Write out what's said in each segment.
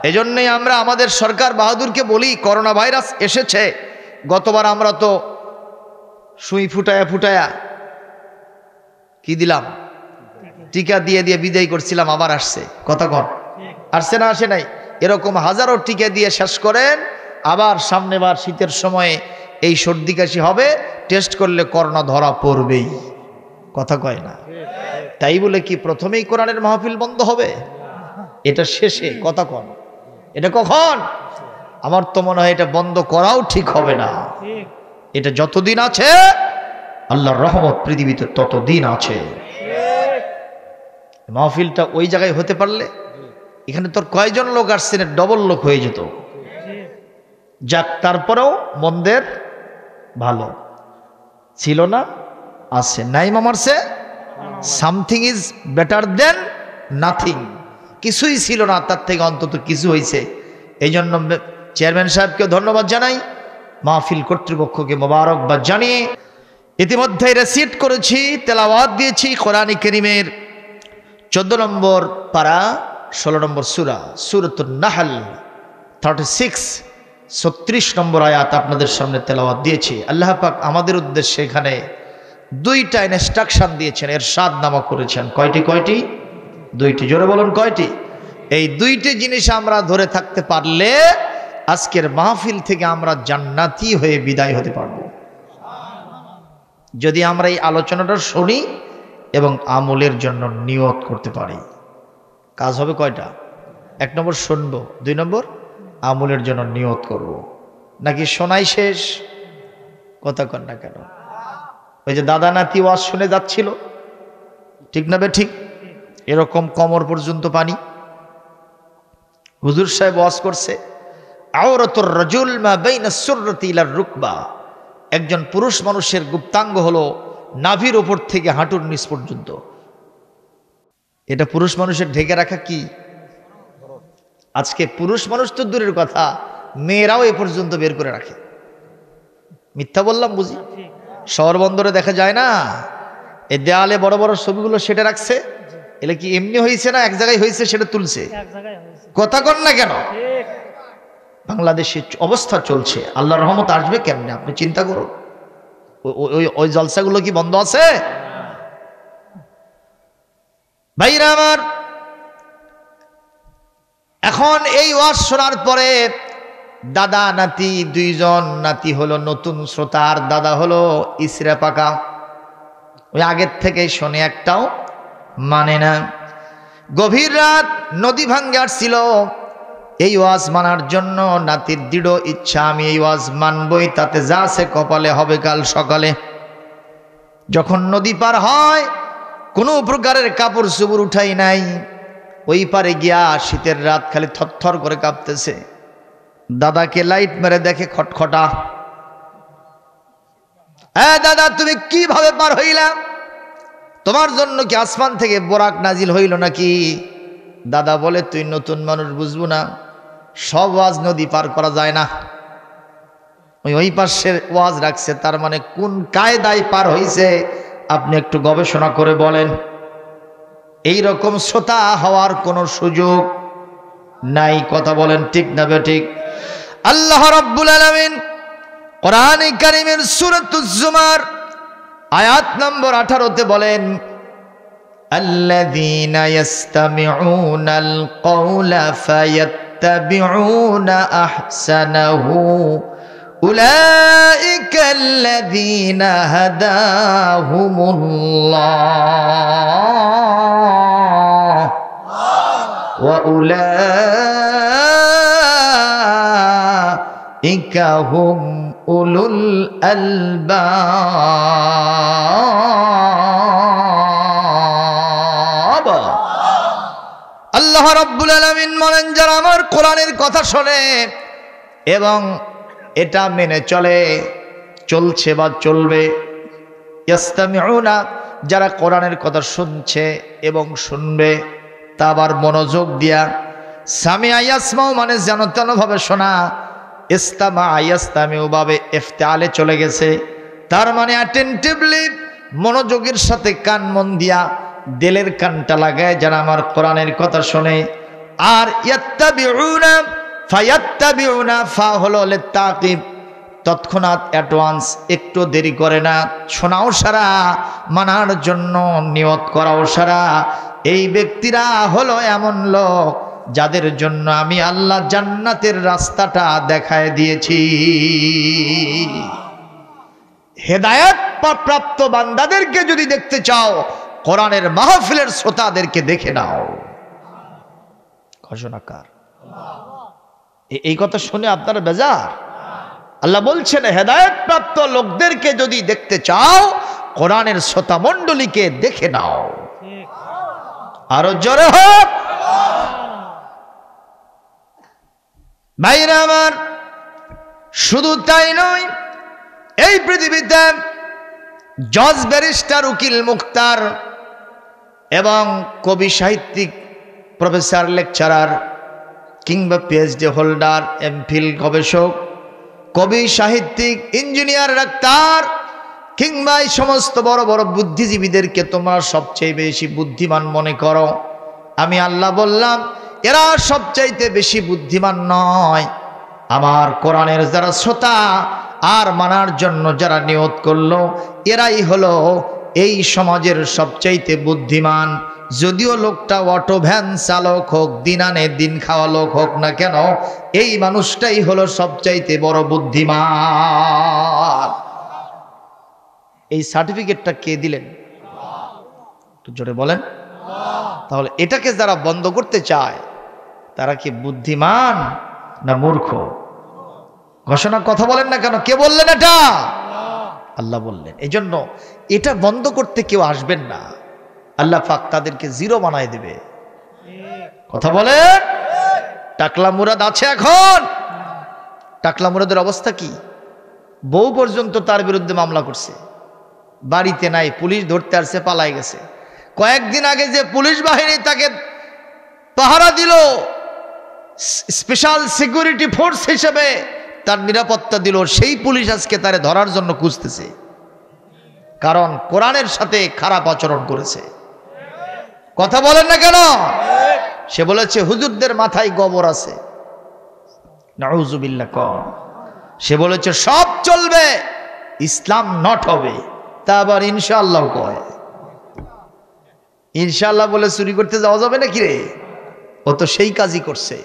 এজন্যই আমরা আমাদের সরকার বাহাদুরকে বলি, করোনা ভাইরাস এসেছে, গতবার আমরা তো সুই ফুটায়া কি দিলাম, টিকা দিয়ে বিদায় করছিলাম, আবার আসছে। কথা কন, আসছে না আসে নাই? এরকম হাজারো টিকা দিয়ে শেষ করেন, আবার সামনেবার শীতের সময়ে এই সর্দি কাশি হবে, টেস্ট করলে করোনা ধরা পড়বেই। কথা কয় না? তাই বলে কি প্রথমেই কোরআনের মাহফিল বন্ধ হবে? এটা শেষে। কথা কন, এটা কখন? আমার তো মনে হয় এটা বন্ধ করাও ঠিক হবে না। এটা যতদিন আছে আল্লাহর রহমত পৃথিবীতে ততদিন আছে। মাহফিলটা ওই জায়গায় হতে পারলে, এখানে তোর কয়জন লোক আসছেন, ডবল লোক হয়ে যেত। যাক, তারপরেও মন্দের ভালো ছিল না, আছে। নাই মামারছে, something is better than nothing. কিছুই ছিল না, তার থেকে অন্তত কিছু হয়েছে। এই জন্য চেয়ারম্যান সাহেবকে ধন্যবাদ জানাই, মাহফিল কর্তৃপক্ষকে মোবারকবাদ জানিয়ে ইতিমধ্যে রেসিট করেছি, তেলাওয়াত দিয়েছি কোরআন কারীমের 14 নম্বর পারা 16 নম্বর সূরা, সূরাতুন নাহল 36 নম্বর আয়াত আপনাদের সামনে তেলাওয়াত দিয়েছি। আল্লাহ পাক আমাদের উদ্দেশ্যে এখানে 2টা ইনস্ট্রাকশন দিয়েছেন, ইরশাদ নামা করেছেন। কয়টি? 2টি। জোরে বলুন, কয়টি? এই 2টি জিনিস আমরা ধরে থাকতে পারলে আজকের মাহফিল থেকে আমরা জান্নাতি হয়ে বিদায় হতে পারবো। যদি আমরা এই আলোচনাটা শুনি এবং আমলের জন্য নিয়ত করতে পারি, কাজ হবে কয়টা? 1 নম্বর শুনবো, 2 নম্বর আমলের জন্য নিয়ত করব। নাকি শোনাই শেষ? কথা কন না কেন? ওই যে দাদা নাতি ওয়াজ শুনে যাচ্ছিল, ঠিক না বে ঠিক? এরকম কোমর পর্যন্ত পানি। হুজুর সাহেব ওয়াজ করছে, আওরাতুর রাজুল মা বাইনা সুররাতি ইলা রুকবা, একজন পুরুষ মানুষের গুপ্তাঙ্গ হলো নাভির ওপর থেকে হাঁটুর নিচ পর্যন্ত। এটা পুরুষ মানুষের ঢেকে রাখা কি? আজকে পুরুষ মানুষ তো দূরের কথা, মেয়েরাও এ পর্যন্ত বের করে রাখে। মিথ্যা বললাম বুঝি? শহর বন্দরে দেখা যায় না, এই দেয়ালে বড় বড় ছবিগুলো সেটা রাখছে। এলে কি এমনি হয়েছে না এক জায়গায় হয়েছে সেটা তুলছে? কথা কন না কেন? বাংলাদেশে অবস্থা চলছে, আল্লাহর রহমত আসবে কেমনে আপনি চিন্তা করুন। ওই জলসাগুলো কি বন্ধ আছে? ভাইরা আমার, এখন এই ওয়াজ শোনার পরে দাদা নাতি 2 জন, নাতি হলো নতুন শ্রোতার, দাদা হলো ইসরা পাকা, ওই আগের থেকে শোনে একটাও মানে না। গভীর রাত, নদী ভাঙ্গে আসছিল এই ওয়াজ মানার জন্য। নাতির দৃঢ় ইচ্ছা, আমি এই ওয়াজ মানবই, তাতে যা আছে কপালে হবে কাল সকালে। যখন নদী পার হয়, কোনো প্রকারের কাপড় চোপড় উঠাই নাই, ওই পারে গিয়া শীতের রাত খালি থরথর করে কাঁপতেছে। দাদাকে লাইট মেরে দেখে খটখটা। হ্যাঁ দাদা, তুমি কিভাবে পার হইলা? তোমার জন্য কি আসমান থেকে বোরাক নাজিল হইল নাকি? দাদা বলে, তুই নতুন মানুষ, বুঝবো না, সব ওয়াজ নদী পার করা যায় না। ওই পাশে ওয়াজ রাখছে, তার মানে কোন কায়দায় পার হইছে আপনি একটু গবেষণা করে বলেন। এই রকম শ্রোতা হওয়ার কোনো সুযোগ নাই। কথা বলেন ঠিক না বেঠিক? আল্লাহ রাব্বুল আলামিন কোরআন কারীমের সূরাতুজ জুমার আয়াত নম্বর 18-তে বলেন, আল্লাযীনা ইয়াস্তামিউনাল কওলা ফায়াত্তাবিউনা আহসানাহু উলাইকাল্লাযীনা হাদাহুমুল্লাহ ওয়া উলাইকা হুম উলুল আলবাব। আল্লাহ রাব্বুল আলামিন বলেন, যারা আমার কোরআনের কথা শোনে এবং এটা মেনে চলছে বা চলবে, ইয়াস্তামিউনা, যারা কোরআনের কথা শুনছে এবং শুনবে, তা আবার মনোযোগ দিয়া। সামিআ ইয়াসমাউ মানে যেন তেনভাবে শোনা, ইস্তামা ইয়াস্তামিউ ভাবে ইফতিআলে চলে গেছে, তার মানে অ্যাটেনটিভলি, মনোযোগের সাথে কান মন দিয়া দিলের কানটা লাগায় যারা আমার কোরআনের কথা শোনে, আর ইয়াত্তাবিউনা ফায়াত্তাবিউনা ফা হলো লিতাকিব, তৎক্ষণাৎ অ্যাডভান্স, একটু দেরি করে না, শোনাও সারা, মানার জন্য নিয়ত করাও সারা। এই ব্যক্তিরা হলো এমন লোক যাদের জন্য আমি আল্লাহ জান্নাতের রাস্তাটা দেখায় দিয়েছি। হেদায়েত প্রাপ্ত বান্দাদেরকে যদি দেখতে চাও, কোরআনের মাহফিলের শ্রোতাদেরকে দেখে নাও। ঘোষণাকার এই কথা শুনে আপনারা বেজার? আল্লাহ বলছেন হেদায়েত প্রাপ্ত লোকদেরকে যদি দেখতে চাও, কোরআনের শ্রোতা মণ্ডলীকে দেখে নাও। আরো জোরে হোক। ভাইরা আমার, শুধু তাই নয়, এই পৃথিবীতে জজ, ব্যারিস্টার, উকিল, মুক্তার এবং কবি, সাহিত্যিক, প্রফেসর, লেকচারার কিংবা পিএইচডি হোল্ডার, এমফিল গবেষক, কবি, সাহিত্যিক, ইঞ্জিনিয়ার, ডাক্তার কিংবা এই সমস্ত বড় বড় বুদ্ধিজীবীদেরকে তোমরা সবচেয়ে বেশি বুদ্ধিমান মনে করো। আমি আল্লাহ বললাম এরা সবচাইতে বেশি বুদ্ধিমান নয়। আমার কোরআনের যারা শ্রোতা আর মানার জন্য যারা নিয়ত করলো, এরাই হলো এই সমাজের সবচাইতে বুদ্ধিমান। যদিও লোকটা অটো ভ্যান চালক হোক, দিন আনে দিন খাওয়া লোক হোক না কেন, এই মানুষটাই হলো সবচাইতে বড় বুদ্ধিমান। এই সার্টিফিকেটটা কে দিলেন? একটু জোরে বলেন। তাহলে এটাকে যারা বন্ধ করতে চায় তারা কি বুদ্ধিমান না মূর্খ? ঘোষণা কথা বলেন না কেন? কে বললেন এটা? আল্লাহ বললেন। এই জন্য এটা বন্ধ করতে কেউ আসবেন না, আল্লাহ পাক তাদেরকে জিরো বানায় দেবে। কথা বলেন। টাকলা মুরাদ আছে এখন? টাকলা মুরাদের অবস্থা কি? বউ পর্যন্ত তার বিরুদ্ধে মামলা করছে, বাড়িতে নাই, পুলিশ ধরতে আসছে, পালাই গেছে। কয়েকদিন আগে যে পুলিশ বাহিনী তাকে পাহারা দিল, স্পেশাল সিকিউরিটি ফোর্স হিসেবে তার নিরাপত্তা দিল, সেই পুলিশ আজকে তারে ধরার জন্য খুঁজতেছে, কারণ কোরআনের সাথে খারাপ আচরণ করেছে। কথা বলেন না কেন? সে বলেছে হুজুরদের মাথায় গোবর আছে, নাউজুবিল্লাহ। সে বলেছে সব চলবে, ইসলাম নট হবে। তা আবার ইনশাআল্লাহ কয়। ইনশাআল্লাহ বলে চুরি করতে যাওয়া যাবে নাকি রে? ও তো সেই কাজই করছে।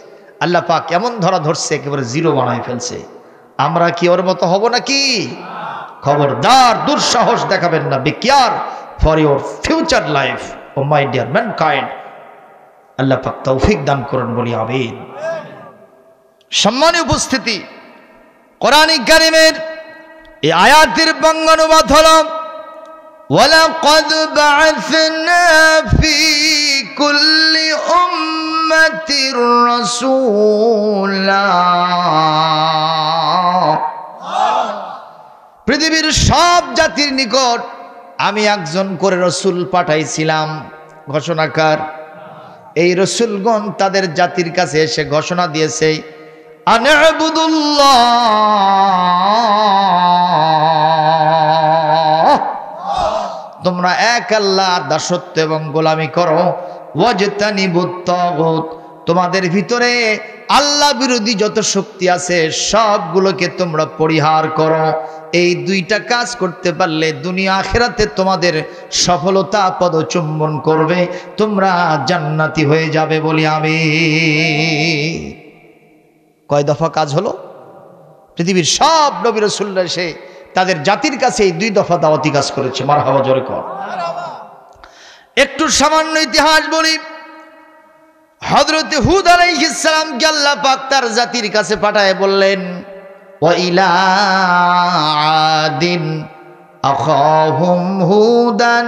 আল্লাহ পাক এমন ধরা ধরছে, একেবারে জিরো বানায় ফেলছে। আমরা কি ওর মতো হব নাকি? খবরদার, দুঃসাহস দেখাবেন না। Be care for your future life O my dear mankind. আল্লাহ পাক তৌফিক দান করুন, বলি আমিন। সম্মানীয় উপস্থিতি, কোরআন কারীমের এই আয়াতের বঙ্গানুবাদ হলো ওয়ালাকাদ বা'আসনা ফি কুল্লি উম্মাতির রাসূলা। পৃথিবীর সব জাতির নিকট আমি একজন করে রসুল পাঠাইছিলাম। ঘোষণাকার এই রসুলগণ তাদের জাতির কাছে এসে ঘোষণা দিয়েছে, আন'বুদুল্লাহ, তোমরা এক আল্লাহর দাসত্ব এবং গোলামি করো। ওয়াজতানিবুত তাগুত, তোমাদের ভিতরে আল্লাহ বিরোধী যত শক্তি আছে সবগুলোকে তোমরা পরিহার করো। এই দুইটা কাজ করতে পারলে দুনিয়া আখিরাতে তোমাদের সফলতা পদচুম্বন করবে, তোমরা জান্নাতি হয়ে যাবে, বলি আমি। কয় দফা কাজ হলো? পৃথিবীর সব নবী রাসূলরা এসে তাদের জাতির কাছে এই দুই দফা দাওয়াতি কাজ করেছে। মারহাবা, জোরে কর। একটু সামান্য ইতিহাস বলি। হযরত হুদ আলাইহিস সালামকে আল্লাহ পাক তার জাতির কাছে পাঠায় বললেন, ওয়া ইলা আদিন আখাহুম হুদান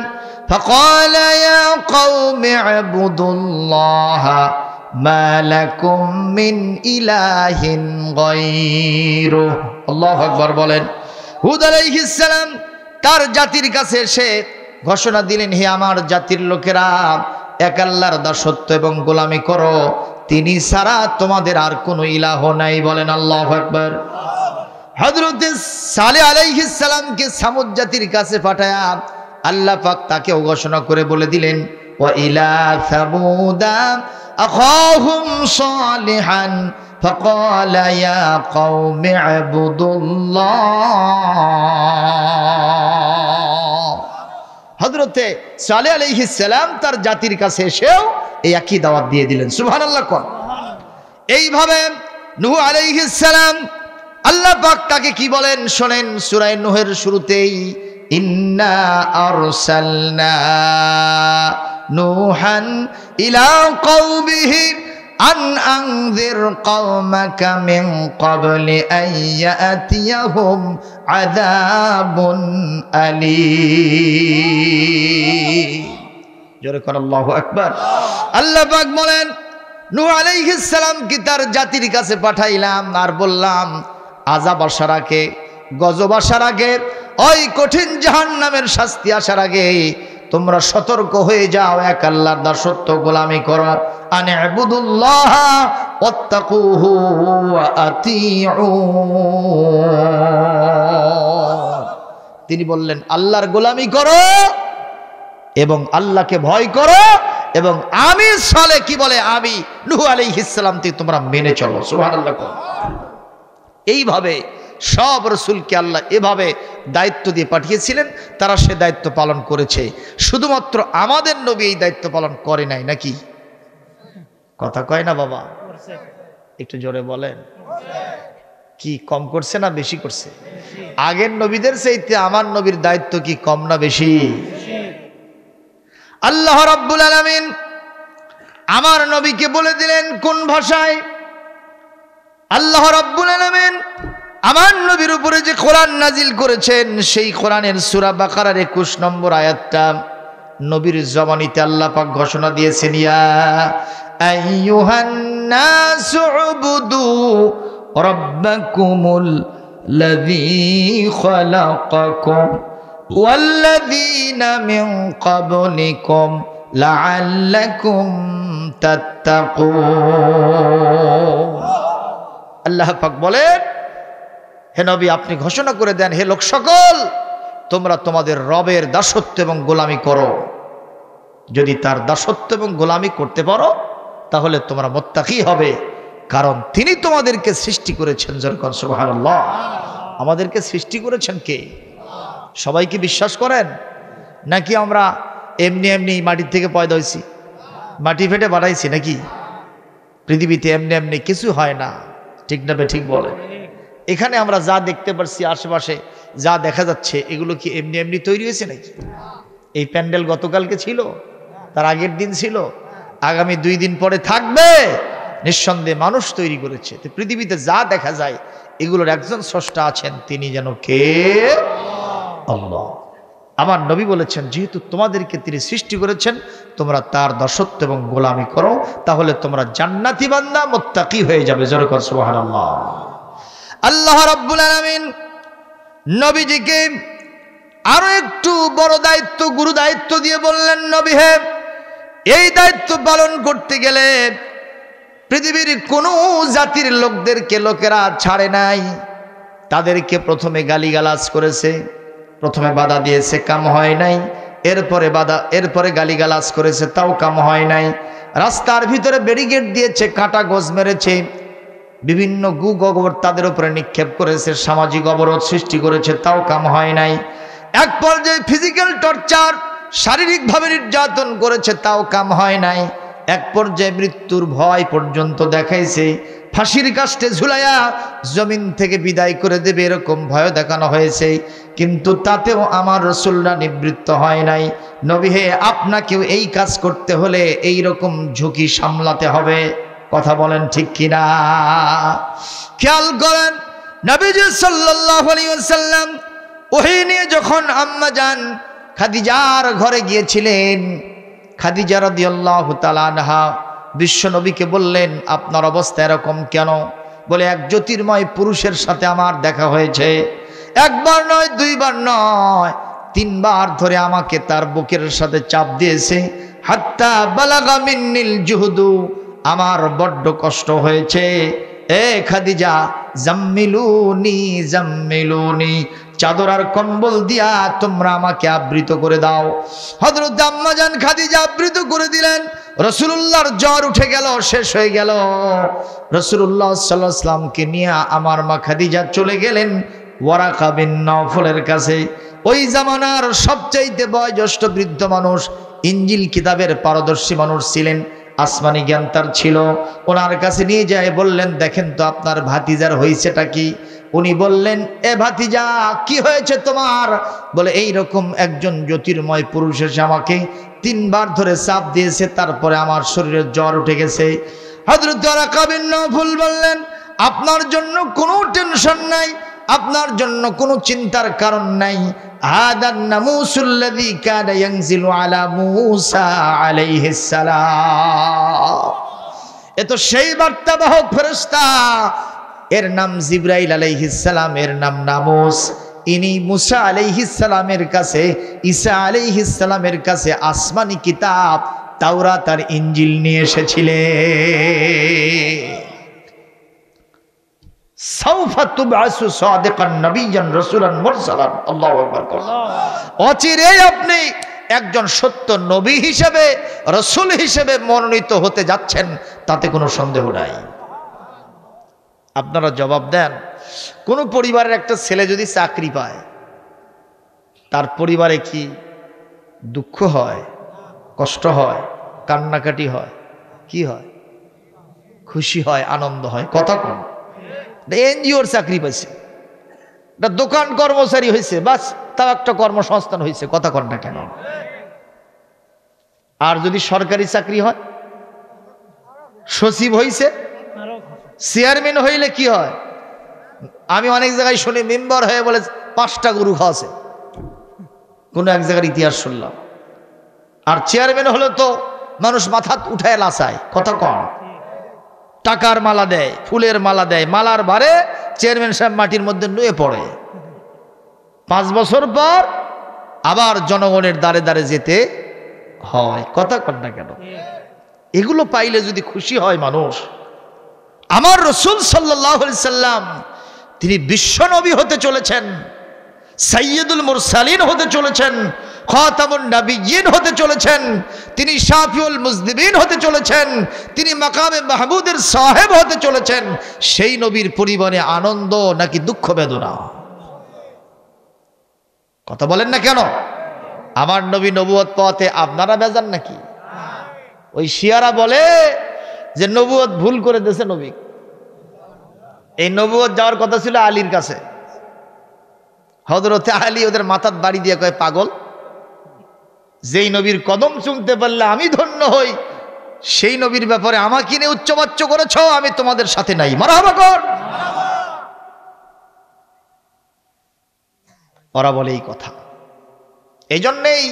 ফাকালা ইয়া কওমি ইবুদুল্লাহা মা লাকুম মিন ইলাহিন গায়রুহু। আল্লাহু আকবার বলেন। হুদ আলাইহিস সালাম তার জাতির কাছে এসে ঘোষণা দিলেন, হে আমার জাতির লোকেরা, এক আল্লাহর দাসত্ব এবং গোলামি করো, তিনি ছাড়া তোমাদের আর কোনো ইলাহ নাই। বলেন আল্লাহু আকবার। হযরত সালেহ আলাইহিস সালামকে সামুদ জাতির কাছে পাঠায়া আল্লাহ পাক তাকেও ঘোষণা করে বলে দিলেন, ওয়া ইলা সামুদা أخاهم صالحا فقال يا قوم اعبدوا الله হযরতে সালেহ আলাইহিস সালাম তার জাতির কাছে এসেও এই একই দাওয়াত দিয়ে দিলেন সুবহানাল্লাহ কোন এইভাবে নূহ আলাইহিস সালাম আল্লাহ পাক তাকে কি বলেন শুনেন সূরা নূহের শুরুতেই ইন্না আরসালনা নূহান ইলা কওমিহি আন আনযির কওমাকা মিন ক্বাবলি আন ইয়াতিয়াহুম আযাবুন আলীম জোরে কোন আল্লাহু আকবার আল্লাহ পাক বলেন নূহ আলাইহিস সালাম কি তার জাতির কাছে পাঠাইলাম আর বললাম আযাব আসার আগে গজব আসার আগে ওই কঠিন জাহান্নামের শাস্তি আসার আগে তোমরা সতর্ক হয়ে যাও এক আল্লাহর দাসত্ব গোলামি করো আনে ইবুদুল্লাহ ওয়াত্তাকুহু ওয়া আতিউন তিনি বললেন আল্লাহর গোলামি করো এবং আল্লাহকে ভয় করো এবং আমি সালে কি বলে আমি নূহ আলাইহিস সালাম তে তোমরা মেনে চলো সুবহানাল্লাহ এইভাবে সব রাসূলকে আল্লাহ এভাবে দায়িত্ব দিয়ে পাঠিয়েছিলেন তারা সে দায়িত্ব পালন করেছে শুধুমাত্র আমাদের নবী এই দায়িত্ব পালন করে নাই নাকি কথা কয় না বাবা একটু জোরে বলেন কি কম করছে না বেশি করছে আগের নবীদের চাইতে আমার নবীর দায়িত্ব কি কম না বেশি আল্লাহ রাব্বুল আলামিন আমার নবীকে বলে দিলেন কোন ভাষায় আল্লাহ রাব্বুল আলামিন আমার নবীর উপরে যে কোরআন নাজিল করেছেন সেই কোরআনের সূরা বাকারার 21 নম্বর আয়াতটা নবীর জবানিতে আল্লাহ পাক ঘোষণা দিয়েছেন ইয়া আইয়ুহান নাসু উবুদু রাব্বাকুমুল লাযী খালাকাকুম ওয়াল্লাযীনা মিন ক্বাবলিকুম লাআল্লাকুম তাত্তাকুন আল্লাহ পাক বলেন হে নবী আপনি ঘোষণা করে দেন হে লোক সকল তোমরা তোমাদের রবের দাসত্ব এবং গোলামি করো যদি তার দাসত্ব এবং গোলামি করতে পারো তাহলে তোমরা মুত্তাকি হবে কারণ তিনি তোমাদেরকে সৃষ্টি করেছেন যখন সুবহানাল্লাহ আমাদেরকে সৃষ্টি করেছেন কে সবাই কি বিশ্বাস করেন নাকি আমরা এমনি এমনি মাটি থেকে পয়দা হইছি মাটি ফেটে বানাইছি নাকি পৃথিবীতে এমনি এমনি কিছু হয় না ঠিক না ঠিক বলে এখানে আমরা যা দেখতে পাচ্ছি আশেপাশে যা দেখা যাচ্ছে এগুলো কি এমনি এমনি তৈরি হয়েছে নাকি এই প্যান্ডেল গতকালকে ছিল তার আগের দিন ছিল আগামী 2 দিন পরে থাকবে নিঃসন্দেহে মানুষ তৈরি করেছে তো পৃথিবীতে যা দেখা যায় এগুলোর একজন স্রষ্টা আছেন তিনি যেন কে আল্লাহ আমার নবী বলেছেন যেহেতু তোমাদেরকে তিনি সৃষ্টি করেছেন তোমরা তার দাসত্ব এবং গোলামি করো তাহলে তোমরা জান্নাতি বান্দা মুত্তাকি হয়ে যাবে জোরে কর সুবহানাল্লাহ আল্লাহ রাব্বুল আলামিন নবীজিকে আরো একটু বড় দায়িত্ব গুরু দায়িত্ব দিয়ে বললেন নবী হে এই দায়িত্ব পালন করতে গেলে পৃথিবীর কোনো জাতির লোকদেরকে লোকেরা ছাড়ে নাই তাদেরকে প্রথমে গালিগালাজ করেছে প্রথমে বাধা দিয়েছে কাম হয় নাই এরপরে গালিগালাজ করেছে তাও কাম হয় নাই রাস্তার ভিতরে ব্যারিকেড দিয়েছে কাঁটা গোজ মেরেছে বিভিন্ন গু-গোবর তাদের উপরে নিক্ষেপ করেছে সামাজিক অবরোধ সৃষ্টি করেছে তাও কাম হয় নাই এক পর্যায়ে ফিজিক্যাল টর্চার শারীরিকভাবে নির্যাতন করেছে তাও কাম হয় নাই এক পর্যায়ে মৃত্যুর ভয় পর্যন্ত দেখাইছে ফাঁসির কাস্টে ঝুলাইয়া জমিন থেকে বিদায় করে দেবে এরকম ভয় দেখানো হয়েছে কিন্তু তাতেও আমার রাসূলরা নিবৃত্ত হয় নাই নবী হে আপনাকেও এই কাজ করতে হলে এই রকম ঝুঁকি সামলাতে হবে কথা বলেন ঠিক কিনা খেয়াল করেন নবীজি সাল্লাল্লাহু আলাইহি ওয়াসাল্লাম ওহী নিয়ে যখন আম্মা জান খাদিজার ঘরে গিয়েছিলেন খাদিজা রাদিয়াল্লাহু তাআলা আনহা বিশ্ব নবীকে বললেন আপনার অবস্থা এরকম কেন বলে এক জ্যোতির্ময় পুরুষের সাথে আমার দেখা হয়েছে একবার নয় দুইবার নয় 3 বার ধরে আমাকে তার বুকের সাথে চাপ দিয়েছে হাত্তা বালাগা মিন্নিল জুহুদু আমার বড্ড কষ্ট হয়েছে এ খাদিজা জাম্মিলুনি জাম্মিলুনি, চাদর আর কম্বল দিয়া তোমরা আমাকে আবৃত করে দাও। হযরত আম্মা জান খাদিজা আবৃত করে দিলেন। রাসূলুল্লাহর জ্বর উঠে গেল, শেষ হয়ে গেল। রাসূলুল্লাহ সাল্লাল্লাহু আলাইহি ওয়াসাল্লামকে নিয়ে আমার মা খাদিজা চলে গেলেন ওয়ারাকা বিন নওফলের কাছে। ওই জামানার সবচাইতে বয়োজ্যেষ্ঠ বৃদ্ধ মানুষ, ইনজিল কিতাবের পারদর্শী মানুষ ছিলেন, আসমানি জ্ঞান তার ছিল। ওনার কাছে নিয়ে যায় বললেন, দেখেন তো আপনার ভাতিজার হয়েছেটা কি? উনি বললেন, এ ভাতিজা কি হয়েছে তোমার? বলে, এই রকম একজন জ্যোতির্ময় পুরুষ এসে আমাকে 3 বার ধরে চাপ দিয়েছে, তারপরে আমার শরীরে জ্বর উঠে গেছে। হযরত ওয়ারাকা বিন নওফল বললেন, আপনার জন্য কোনো টেনশন নাই, আপনার জন্য কোনো চিন্তার কারণ নাই। হাদান নামুসুল্লাযী কানা ইয়ানজিলু আলা মূসা আলাইহিস সালাম, এ তো সেই বার্তাবাহক ফেরেশতা, এর নাম জিবরাইল আলাইহিস সালাম, এর নাম নামুস। ইনি মুসা আলাইহিস সালামের কাছে, ঈসা আলাইহিস সালামের কাছে আসমানি কিতাব তাওরাত আর ইনজিল নিয়ে এসেছিলেন। সাউফা তুবআসু সাদিকান নাবিয়ান রাসূলান মুরসালান। আল্লাহু আকবার। অচিরেই আপনি একজন সত্য নবী হিসেবে, রাসূল হিসেবে মনোনীত হতে যাচ্ছেন, তাতে কোনো সন্দেহ নাই। আপনারা জবাব দেন, কোন পরিবারের একটা ছেলে যদি চাকরি পায়, তার পরিবারে কি দুঃখ হয়, কষ্ট হয়, কান্নাকাটি হয়, কি হয়? খুশি হয়, আনন্দ হয়। কথা কোন? এনজিওর চাকরি পাইছে, একটা দোকান কর্মচারী হয়েছে, বাস তার একটা কর্মসংস্থান হয়েছে। কথা কন না কেন? আর যদি সরকারি চাকরি হয়, সচিব হয়েছে, চেয়ারম্যান হইলে কি হয়? আমি অনেক জায়গায় শুনি মেম্বার হয়ে বলে 5টা গরু খাওয়াছে, কোন এক জায়গার ইতিহাস শুনলাম। আর চেয়ারম্যান হলে তো মানুষ মাথা উঠায় লাচায়। কথা কন? টাকার মালা দেয়, ফুলের মালা দেয়, মালার ভারে চেয়ারম্যান সাহেব মাটির মধ্যে নুয়ে পড়ে। 5 বছর পর আবার জনগণের দ্বারে দ্বারে যেতে হয়। কথা কন না কেন? এগুলো পাইলে যদি খুশি হয় মানুষ। আমার রাসূল সাল্লাল্লাহু আলাইহি সাল্লাম, তিনি বিশ্ব নবী হতে চলেছেন, সাইয়্যিদুল মুরসালিন হতে চলেছেন, খাতামুন নাবিয়্যিন হতে চলেছেন, তিনি শাফিউল মুজনিবিন হতে চলেছেন, তিনি মাকামে মাহমুদের সাহেব হতে চলেছেন। সেই নবীর পরিবারে আনন্দ নাকি দুঃখ বেদনা? কথা বলেন না কেন? আমার নবী নবুয়ত পাওয়াতে আপনারা বেজান নাকি? ওই শিয়ারা বলে যে নবুয়ত ভুল করে দিয়েছে নবী। এই নবুয়ত যাওয়ার কথা ছিল আলীর কাছে। হযরতে আলী ওদের মাথার বাড়ি দিয়ে কয়, পাগল, যেই নবীর কদম চুমতে পারলে আমি ধন্য হই, সেই নবীর ব্যাপারে আমাকে নিয়ে উচ্চবাচ্য করেছ, আমি তোমাদের সাথে নাই। মারহাবা কর। ওরা বলে এই কথা। এই জন্যেই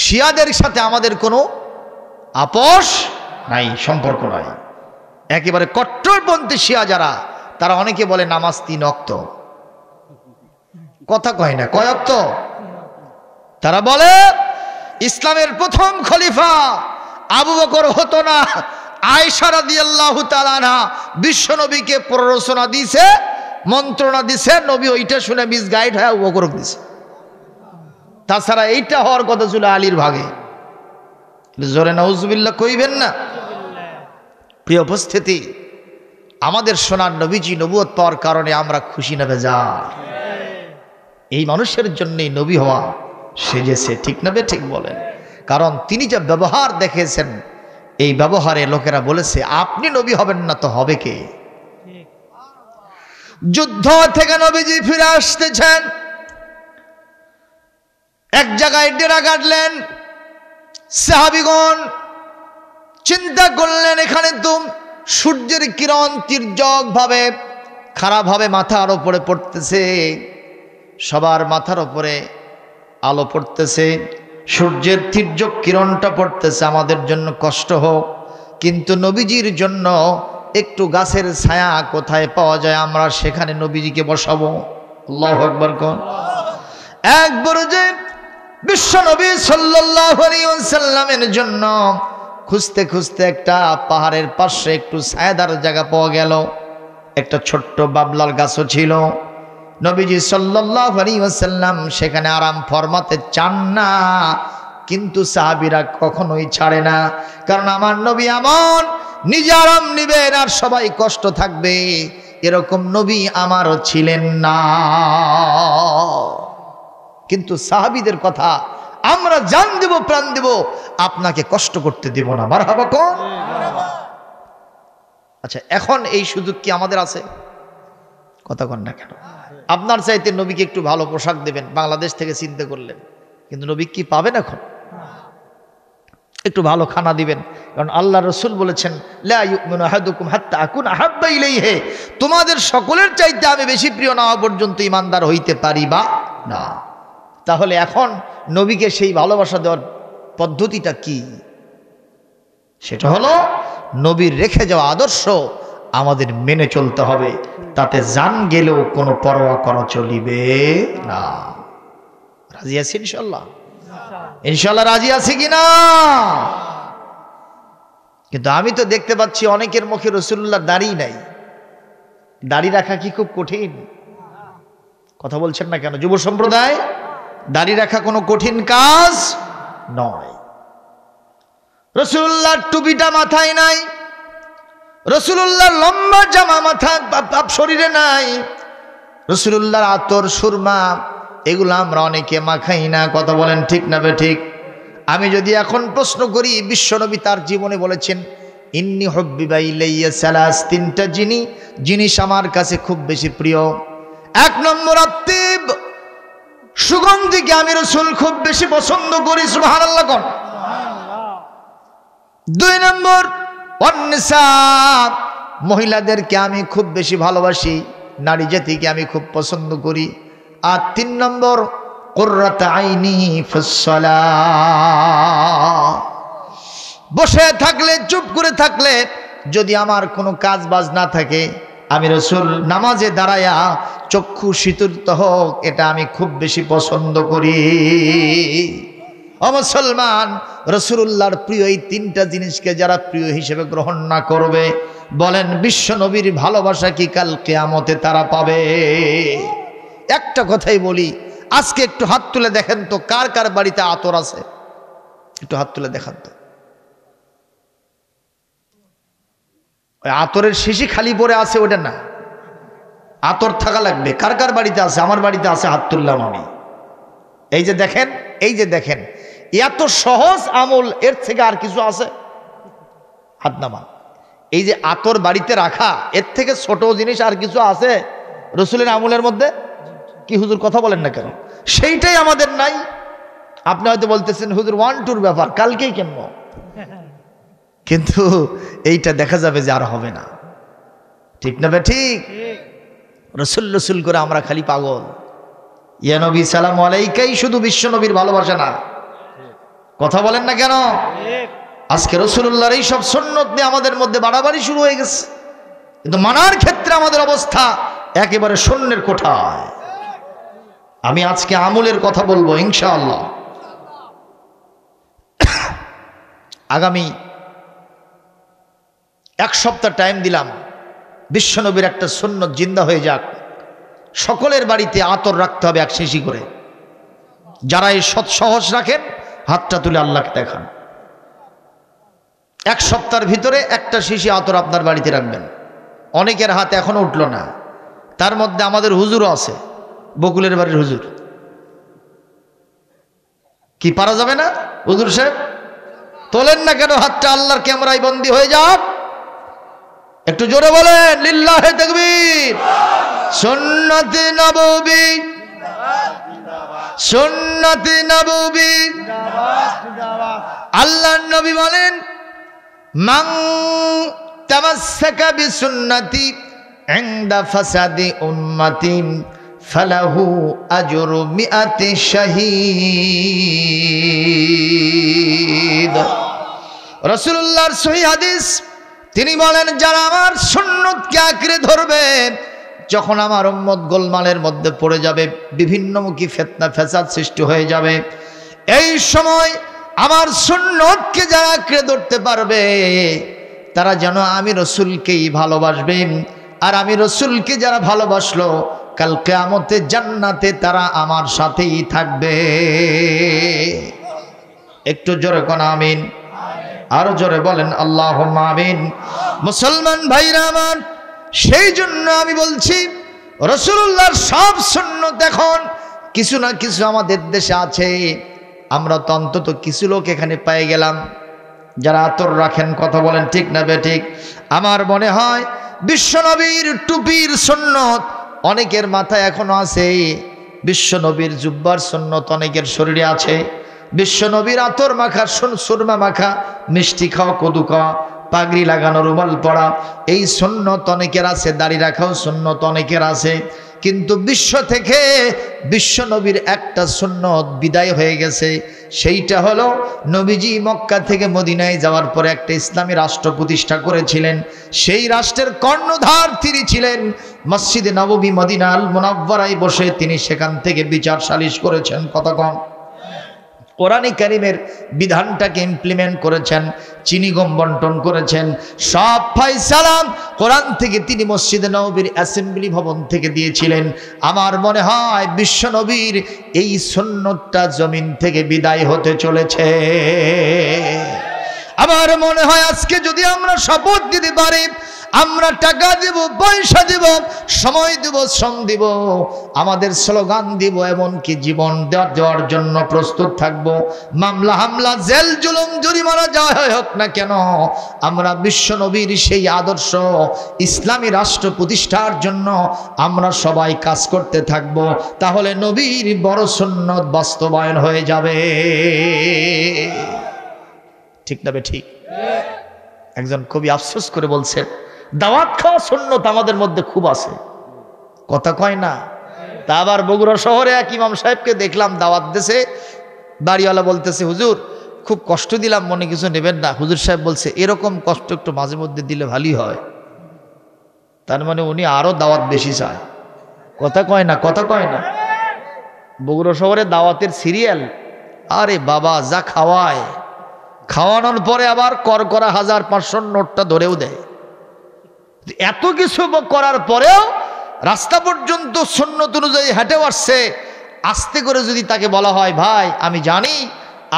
শিয়াদের সাথে আমাদের কোনো আপোষ নাই, সম্পর্ক নাই। একেবারে কট্টরপন্থী শিয়া যারা, তারা অনেকে বলে নামাজ 3 ওয়াক্ত। কথা কয় না, কয় ওয়াক্ত? তারা বলে ইসলামের প্রথম খলিফা আবু বকর হতো না, আয়েশা রাদিয়াল্লাহু তাআলা আনহা বিশ্ব নবীকে প্ররোচনা দিয়েছে, মন্ত্রণা দিছে, নবী ওইটা শুনে মিসগাইড হয়ে আবু বকর দিছে। তাছাড়া এইটা হওয়ার কথা ছিল আলীর ভাগে। জোরে নাউজুবিল্লাহ কইবেন না? প্রিয় উপস্থিতি, আমাদের সোনার নবীজি নবুয়ত পাওয়ার কারণে আমরা খুশি না বেজার? এই মানুষের জন্যই নবী হওয়া সেজেছে, ঠিক না বে ঠিক বলেন? কারণ তিনি যে ব্যবহার দেখেছেন, এই ব্যবহারে লোকেরা বলেছে আপনি নবী হবেন না তো হবে কে? যুদ্ধ থেকে নবীজি ফিরে আসতেছেন, এক জায়গায় ডেরা গাড়লেন। সাহাবীগণ চিন্তা করলেন, এখানে তো সূর্যের কিরণ তির্যক ভাবে খারাপ ভাবে মাথার উপরে পড়তেছে, সবার মাথার উপরে আলো পড়তেছে, সূর্যের তির্যক কিরণটা পড়তেছে, আমাদের জন্য কষ্ট হোক, কিন্তু নবীজির জন্য একটু গাছের ছায়া কোথায় পাওয়া যায়, আমরা সেখানে নবীজিকে বসাবো। আল্লাহু আকবার কোন। একবার যে বিশ্ব নবী সাল্লাল্লাহু আলাইহি ওয়াসাল্লামের জন্য খুঁজতে খুঁজতে একটা পাহাড়ের পাশে একটু ছায়াদার জায়গা পাওয়া গেল। একটা ছোট্ট বাবলার গাছও ছিল। নবীজি সাল্লাল্লাহু আলাইহি ওয়াসাল্লাম সেখানে আরাম ফরমাতে চান না, কিন্তু সাহাবীরা কখনোই ছাড়ে না, কারণ আমার নবী এমন, নিজে আরাম নিবেন আর সবাই কষ্ট থাকবে, এরকম নবী আমারও ছিলেন না। কিন্তু সাহাবীদের কথা, আমরা জান দেব প্রাণ দেব, আপনাকে কষ্ট করতে দেব না। মারহাবা কোন? আচ্ছা, এখন এই সুযোগ কি আমাদের আছে? কথা কন না কেন? আপনার চাইতে নবীকে একটু ভালো পোশাক দেবেন, বাংলাদেশ থেকে চিন্তা করলেন, কিন্তু নবী কি পাবেন? এখন একটু ভালো খানা দিবেন, কারণ আল্লাহ রসুল বলেছেন, লা ইউমিনু আহাদুকুম হাত্তা আকুনা আহাব্বা ইলাইহি, তোমাদের সকলের চাইতে আমি বেশি প্রিয় না হওয়া পর্যন্ত ঈমানদার হইতে পারিবা না। তাহলে এখন নবীকে সেই ভালোবাসা দেওয়ার পদ্ধতিটা কি? সেটা হলো নবীর রেখে যাওয়া আদর্শ আমাদের মেনে চলতে হবে, তাতে জান গেলেও কোনো পরোয়া করা চলিবে না। রাজি আছি ইনশাল্লাহ? ইনশাল্লাহ রাজি আছি কিনা? কিন্তু আমি তো দেখতে পাচ্ছি অনেকের মুখে রাসূলুল্লাহ দাড়ি নাই। দাড়ি রাখা কি খুব কঠিন? কথা বলছেন না কেন যুব সম্প্রদায়? দাড়ি রাখা কোনো কঠিন কাজ নয়। রাসূলুল্লাহর টুপিটা মাথায় নাই, রাসূলুল্লাহর লম্বা জামা মাথা শরীরে নাই, রাসূলুল্লাহর আতর সুরমা এগুলো আমরা অনেকে মাখাই না। কথা বলেন ঠিক না বেঠিক? আমি যদি এখন প্রশ্ন করি, বিশ্বনবী তার জীবনে বলেছেন, ইন্নী হুব্বিবা ইলাইয়া সালাস, তিনটা জিনিস আমার কাছে খুব বেশি প্রিয়। এক নম্বর আত্তিব, সুগন্ধিকে আমি রাসূল খুব বেশি পছন্দ করি, সুবহানাল্লাহ কোন। দুই নম্বর ওয়ান্নিসা, মহিলাদেরকে আমি খুব বেশি ভালোবাসি, নারী জাতিকে আমি খুব পছন্দ করি। আর তিন নম্বর কুররাত আইনি ফিস-সালাহ, বসে থাকলে, চুপ করে থাকলে, যদি আমার কোনো কাজ বাজ না থাকে, আমি রাসূল নামাজে দাঁড়ায়া চক্ষু শীতল হোক, এটা আমি খুব বেশি পছন্দ করি। ও মুসলমান, রাসূলুল্লাহর প্রিয় এই তিনটা জিনিসকে যারা প্রিয় হিসেবে গ্রহণ না করবে, বলেন বিশ্ব নবীর ভালোবাসা কি কাল কিয়ামতে তারা পাবে? একটা কথাই বলি, আজকে একটু হাত তুলে দেখেন তো, কার কার বাড়িতে আতর আছে? একটু হাত তুলে দেখান তো। ওই আতরের শিশি খালি পড়ে আছে ওটা না, আতর থাকা লাগবে। কার কার বাড়িতে আছে? আমার বাড়িতে আছে, হাত তুললাম আমি। এই যে দেখেন, এই যে দেখেন, এত সহজ আমল, এর থেকে আর কিছু আছে? হাত নামান। এই যে আতর বাড়িতে রাখা, এর থেকে ছোট জিনিস আর কিছু আছে রসুলের আমলের মধ্যে? কি হুজুর কথা বলেন না কেন? সেইটাই আমাদের নাই। আপনি হয়তো বলতেছেন হুজুর 1-2 ব্যাপার, কালকেই কেন? কিন্তু এইটা দেখা যাবে যে আর হবে না। ঠিক না বে ঠিক? রসুল রসুল করে আমরা খালি পাগল। ইয়া নবী সালাম আলাইকাই শুধু বিশ্ব নবীর ভালোবাসা না। কথা বলেন না কেন? আজকে রাসূলুল্লাহর এই সব সুন্নত নিয়ে আমাদের মধ্যে বাড়াবাড়ি শুরু হয়ে গেছে, কিন্তু মানার ক্ষেত্রে আমাদের অবস্থা একেবারে শূন্যের কোঠায়। আমি আজকে আমলের কথা বলবো ইনশাআল্লাহ। আগামী 1 সপ্তাহ টাইম দিলাম, বিশ্বনবীর একটা সুন্নত জিন্দা হয়ে যাক। সকলের বাড়িতে আতর রাখতে হবে 1 শিশি করে। যারা এই সৎ সহজ রাখেন হাতটা তুলে আল্লাহকে দেখান। 1 সপ্তাহের ভিতরে 1টা শিশি আতর আপনার বাড়িতে রাখবেন। অনেকের হাত এখনো উঠলো না, তার মধ্যে আমাদের হুজুরও আছে, বকুলের বাড়ির হুজুর। কি পারা যাবে না? হুজুর সাহেব তোলেন না কেন হাতটা? আল্লাহর ক্যামেরায় বন্দী হয়ে যাক। একটু জোরে বলেন লিল্লাহে তাকবীর। সুন্নতে নববী, সুন্নতে নববী। আল্লাহর নবী বলেন, মান তামাসসাকা বিসুন্নতি ইনদা ফাসাদি উম্মতি ফালাহু আজরু মিআতি শাহীদ। রাসূলুল্লাহর সহিহ হাদিস, তিনি বলেন, যারা আমার সুন্নতকে আঁকড়ে ধরবে, যখন আমার উম্মত গোলমালের মধ্যে পড়ে যাবে, বিভিন্নমুখী ফিতনা ফাসাদ সৃষ্টি হয়ে যাবে, এই সময় আমার সুন্নতকে যারা আঁকড়ে ধরতে পারবে, তারা যেন আমি রাসূলকেই ভালোবাসবেন, আর আমি রসুলকে যারা ভালোবাসলো কাল কিয়ামতে জান্নাতে তারা আমার সাথেই থাকবে। একটু জোরে কোন আমিন, আরো জোরে বলেন আল্লাহুম্মা আমিন। মুসলমান ভাইরা আমার, সেই জন্য আমি বলছি রাসূলুল্লাহর সব সুন্নাত এখন কিছু না কিছু আমাদের দেশে আছে। আমরা তো অন্তত কিছু লোক এখানে পেয়ে গেলাম যারা আতর রাখেন। কথা বলেন ঠিক না বেঠিক? আমার মনে হয় বিশ্বনবীর টুপির সুন্নত অনেকের মাথায় এখনো আছে, বিশ্বনবীর জুব্বার সুন্নত অনেকের শরীরে আছে, বিশ্বনবীর আতর মাখা, সুরমা মাখা, মিষ্টি খাওয়া, কদু খাওয়া, পাগড়ি লাগানো, রুমাল পরা, এই সুন্নত অনেকের আছে, দাড়ি রাখাও সুন্নত অনেকের আছে। কিন্তু বিশ্ব থেকে বিশ্বনবীর একটা সুন্নত বিদায় হয়ে গেছে, সেইটা হলো নবীজি মক্কা থেকে মদিনায় যাওয়ার পরে একটা ইসলামী রাষ্ট্র প্রতিষ্ঠা করেছিলেন। সেই রাষ্ট্রের কর্ণধার তিনি ছিলেন। মসজিদে নববী মদিনা আল মুনাওয়ারায় বসে তিনি সেখান থেকে বিচার সালিশ করেছেন। কথা কম কোরআনে কারিমের বিধানটাকে ইমপ্লিমেন্ট করেছেন, চিনি গম বন্টন করেছেন, সব ফয়সালা কোরআন থেকে তিনি মসজিদে নববীর অ্যাসেম্বলি ভবন থেকে দিয়েছিলেন। আমার মনে হয় বিশ্ব নবীর এই সুন্নতটা জমিন থেকে বিদায় হতে চলেছে। আমার মনে হয় আজকে যদি আমরা শপথ দিতে পারি, আমরা টাকা দেব, পয়সা দেব, সময় দেব, শ্রম দেব, আমাদের স্লোগান দিব, এমনকি জীবন দেওয়ার জন্য প্রস্তুত থাকব। মামলা হামলা, জেল জুলুম, জরিমানা যা হোক না কেন, আমরা বিশ্বনবীর সেই আদর্শ ইসলামী রাষ্ট্র প্রতিষ্ঠার জন্য আমরা সবাই কাজ করতে থাকব। তাহলে নবীর বড় সুন্নত বাস্তবায়ন হয়ে যাবে। ঠিক না বে ঠিক? একজন কবি আফসোস করে বলছেন, দাওয়াত খাওয়া সুন্নত আমাদের মধ্যে খুব আছে। কথা কয় না? তা আবার বগুড়া শহরে এক ইমাম সাহেবকে দেখলাম দাওয়াত দেশে, বাড়িওয়ালা বলতেছে, হুজুর খুব কষ্ট দিলাম, মনে কিছু নেবেন না। হুজুর সাহেব বলছে, এরকম কষ্ট একটু মাঝে মধ্যে দিলে ভালোই হয়। তার মানে উনি আরো দাওয়াত বেশি চায়। কথা কয় না? কথা কয় না? বগুড়া শহরে দাওয়াতের সিরিয়াল, আরে বাবা যা খাওয়ায়, খাওয়ানোর পরে আবার কর করা 1500 নোটটা ধরেও দেয়। এত কিছু করার পরেও রাস্তা পর্যন্ত সুন্নত অনুযায়ী হেঁটেও আসছে। আস্তে করে যদি তাকে বলা হয়, ভাই আমি জানি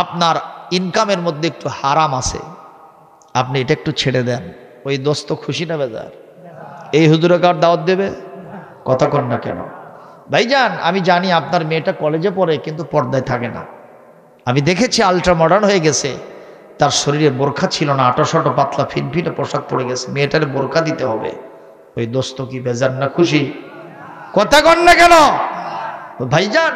আপনার ইনকামের মধ্যে একটু হারাম আছে, আপনি এটা একটু ছেড়ে দেন, ওই দোস্ত খুশি না বেজার? এই হুজুরে কার দাওয়াত দেবে? কথা কন না কেন? ভাইজান আমি জানি আপনার মেয়েটা কলেজে পড়ে কিন্তু পর্দায় থাকে না, আমি দেখেছি আলট্রা মডার্ন হয়ে গেছে, তার শরীরে বোরখা ছিল না, আটো পাতলা ফিটফিটে পোশাক পরে গেছে, মেয়েটার বোরখা দিতে হবে। ওই দোস্ত কি বেজার না খুশি? কথা কন না কেন? ভাইজান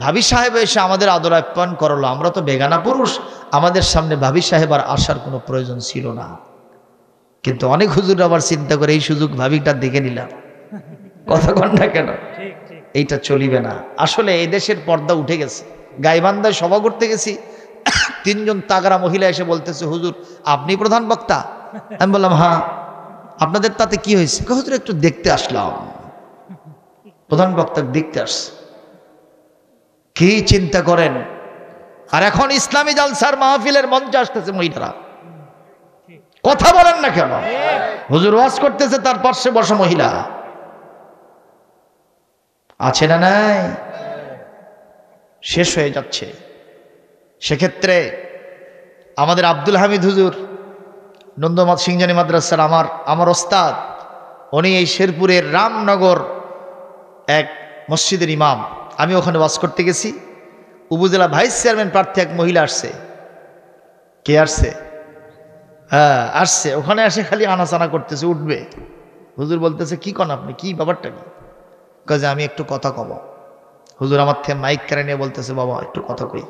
ভাবি সাহেব এসে আমাদের আদর আপ্যায়ন করলো, আমরা তো বেগানা পুরুষ, আমাদের সামনে ভাবি সাহেব আর আসার কোনো প্রয়োজন ছিল না। কিন্তু অনেক হুজুর আবার চিন্তা করে এই সুযোগ ভাবিটা দেখে নিলাম। কথা কন না কেন? এইটা চলিবে না। আসলে এই দেশের পর্দা উঠে গেছে। গাইবান্ধায় সভা করতে গেছি, 3 জন তাগড়া মহিলা এসে বলতেছে, হুজুর আপনি প্রধান বক্তা? আমি বললাম হ্যাঁ। আপনাদের তাতে কি হয়েছে? হুজুর একটু দেখতে আসলাম। প্রধান বক্তা দেখতে আসছে, কি চিন্তা করেন? আর এখন ইসলামী জালসার মাহফিলের মঞ্চে আসতেছে মহিলারা, কথা বলেন না কেন? হুজুর ওয়াজ করতেছে, তার পাশে বসা মহিলা আছে না নাই? শেষ হয়ে যাচ্ছে। সেক্ষেত্রে আমাদের আব্দুল হামিদ হুজুর নন্দমাত সিংজানি মাদ্রাসার আমার ওস্তাদ, উনি এই শেরপুরের রামনগর এক মসজিদের ইমাম। আমি ওখানে ওয়াজ করতে গেছি, উপজেলা ভাইস চেয়ারম্যান প্রার্থী এক মহিলা আসছে। কে আসছে? হ্যাঁ আসছে। ওখানে এসে খালি আনাচানা করতেছে, উঠবে। হুজুর বলতেছে, কি কন আপনি, কি ব্যাপারটা কি? কাজে আমি একটু কথা কব। হুজুর আমার থেকে মাইক কেড়ে নিয়ে বলতেছে, বাবা একটু কথা কই।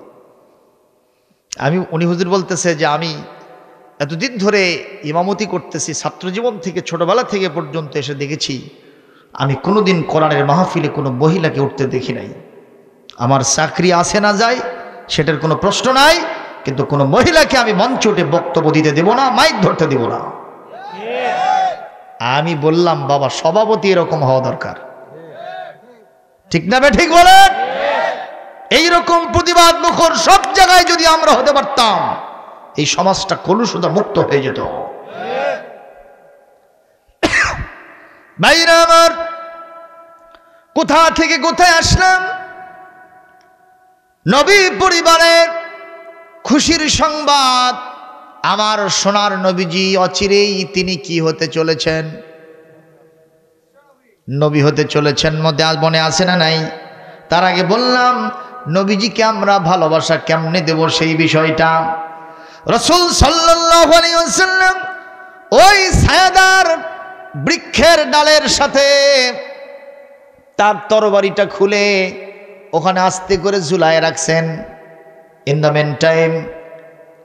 উনি হুজুর বলতেছে যে আমি এতদিন ধরে ইমামতি করতেছি, ছাত্র জীবন থেকে ছোটবেলা থেকে পর্যন্ত এসে দেখেছি, আমি কোনোদিন কোরআনের মাহফিলে কোনো মহিলাকে উঠতে দেখি নাই। আমার চাকরি আসে না যায় সেটার কোনো প্রশ্ন নাই, কিন্তু কোনো মহিলাকে আমি মঞ্চে উঠে বক্তব্য দিতে দেব না, মাইক ধরতে দেব না। আমি বললাম, বাবা সভাপতি এরকম হওয়া দরকার। ঠিক না? ঠিক বলেন? এইরকম প্রতিবাদ মুখর সব জায়গায় যদি আমরা হতে পারতাম, এই সমাজটা কলুষতা মুক্ত হয়ে যেত। ভাইরা আমার, কোথা থেকে কোথায় আসলাম? নবী পরিবারের খুশির সংবাদ। আমার সোনার নবীজি অচিরেই তিনি কি হতে চলেছেন? নবী হতে চলেছেন। মনে আছে না নাই? তার আগে বললাম নবীজিকে আমরা ভালোবাসা কেমনে দেব সেই বিষয়টা। রাসূল সাল্লাল্লাহু আলাইহি ওয়াসাল্লাম ওই ছায়াদার বৃক্ষের ডালের সাথে তার তরবারিটা খুলে ওখানে আস্তে করে ঝুলায় রাখছেন। ইন দ্য মেন টাইম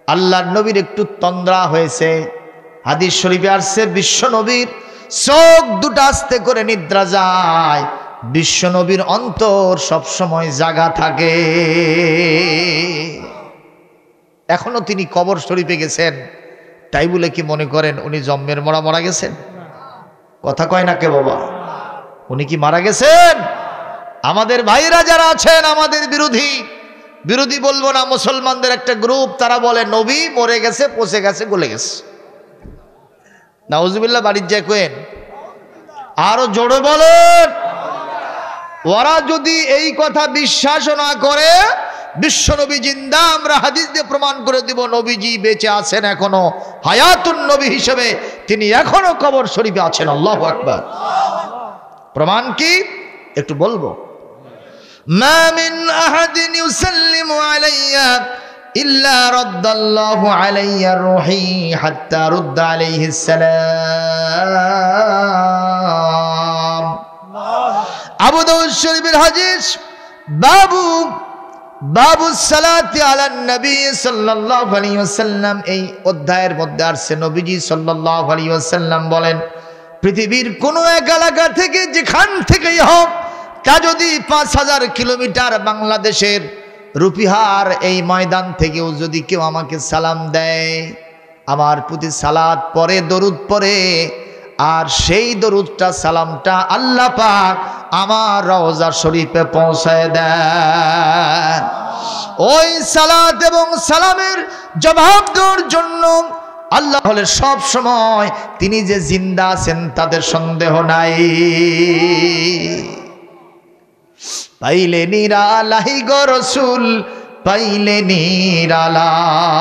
আল্লাহর নবীর একটু তন্দ্রা হয়েছে। হাদিস শরীফে আসছে বিশ্ব নবীর চোখ দুটো আস্তে করে নিদ্রা যায়, বিশ্ব নবীর অন্তর সবসময় জাগা থাকে। এখনো তিনি কবর শরীফে গেছেন, তাই বলে কি মনে করেন উনি জন্মের মারা গেছেন? কথা কয় না কে বাবা? উনি কি মারা গেছেন? আমাদের ভাইরা যারা আছেন আমাদের বিরোধী বলবো না, মুসলমানদের একটা গ্রুপ, তারা বলে নবী মরে গেছে, পচে গেছে, গলে গেছে। নাউজুবিল্লাহ বাড়ির যায় কোয়েন, আরো জোরে বলেন। ওরা যদি এই কথা বিশ্বাস না করে, বিশ্বনবী জিন্দা, আমরা হাদিস দিয়ে প্রমাণ করে দিব নবীজি বেঁচে আছেন এখনো, হায়াতুন নবী হিসেবে তিনি এখনো কবর শরীফে আছেন। আল্লাহু আকবার। প্রমাণ কি একটু বলবো? মা মিন আহাদিন ইউসাল্লিমু আলাইয়া ইল্লা রাদ্দাল্লাহু আলাইয়া রূহি হাত্তা রুদ্দা আলাইহিস সালাম। আবু দাউদ শরীফের হাদিস, বাবু সালাতি আলান নবী সাল্লাল্লাহু আলাইহি ওয়াসাল্লাম, এই অধ্যায়ের মধ্যে আসছে নবীজি সাল্লাল্লাহু আলাইহি ওয়াসাল্লাম বলেন, পৃথিবীর কোন এক এলাকা থেকে যেখান থেকেই হোক, তা যদি 5000 কিলোমিটার বাংলাদেশের রুপিহার এই ময়দান থেকেও যদি কেউ আমাকে সালাম দেয়, আমার প্রতি সালাত পরে, দরুদ পরে, আর সেই দরুদটা সালামটা আল্লাহ পাক আমার রওজা শরীফে পৌঁছায় দেন। ওই সালাত এবং সালামের জবাব দেওয়ার জন্য আল্লাহ হলে সব সময় তিনি যে জিন্দা আছেন তাদের সন্দেহ নাই। পাইলে নিরালাই গো রাসূল, পাইলে নিরালাই,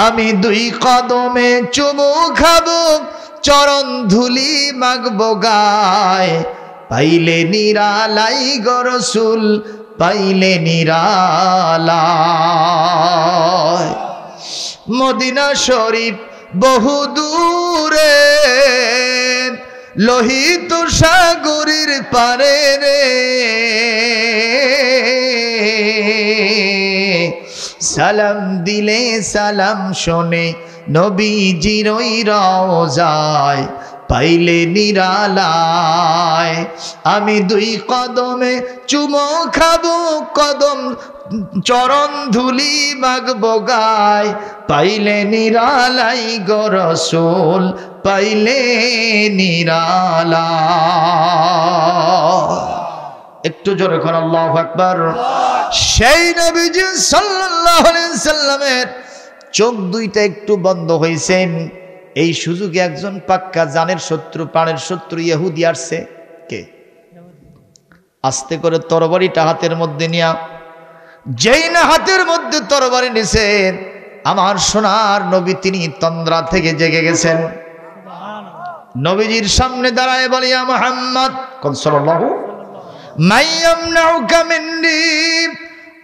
আমি দুই কদমে চুমু খাবো, চরণ ধুলি মাগবো গায়, পাইলে নিরালাই গো রাসূল, পাইলে নিরালাই। মদিনা শরীফ বহু দূরে, লোহিত সাগরের পারে রে, সালাম দিলে সালাম শোনে নবীজির ওই রওজায়, পাইলে নিরালায়, আমি দুই কদমে চুমো খাবো, কদম চরণ ধুলি মাগবো গায়, পাইলে নিরালাই গো রাসূল, পাইলে নিরালাই। একটু জোরে করে আল্লাহু আকবার। সেই নবীজি সাল্লাল্লাহু আলাইহি সাল্লামের চোখ দুইটা একটু বন্ধ হয়েছেন, এই সুযোগে একজন পাক্কা জানের শত্রু, প্রাণের শত্রু ইহুদি আসছে। কে? আস্তে করে তরবারিটা হাতের মধ্যে নিয়া, যেই না হাতের মধ্যে তরবারি নিছেন, আমার সোনার নবী তিনি তন্দ্রা থেকে জেগে গেছেন। নবীজির সামনে দাঁড়ায় বলে, ইয়া মুহাম্মদ সাল্লাল্লাহু মাইয়ামনাউকা মিন্নি,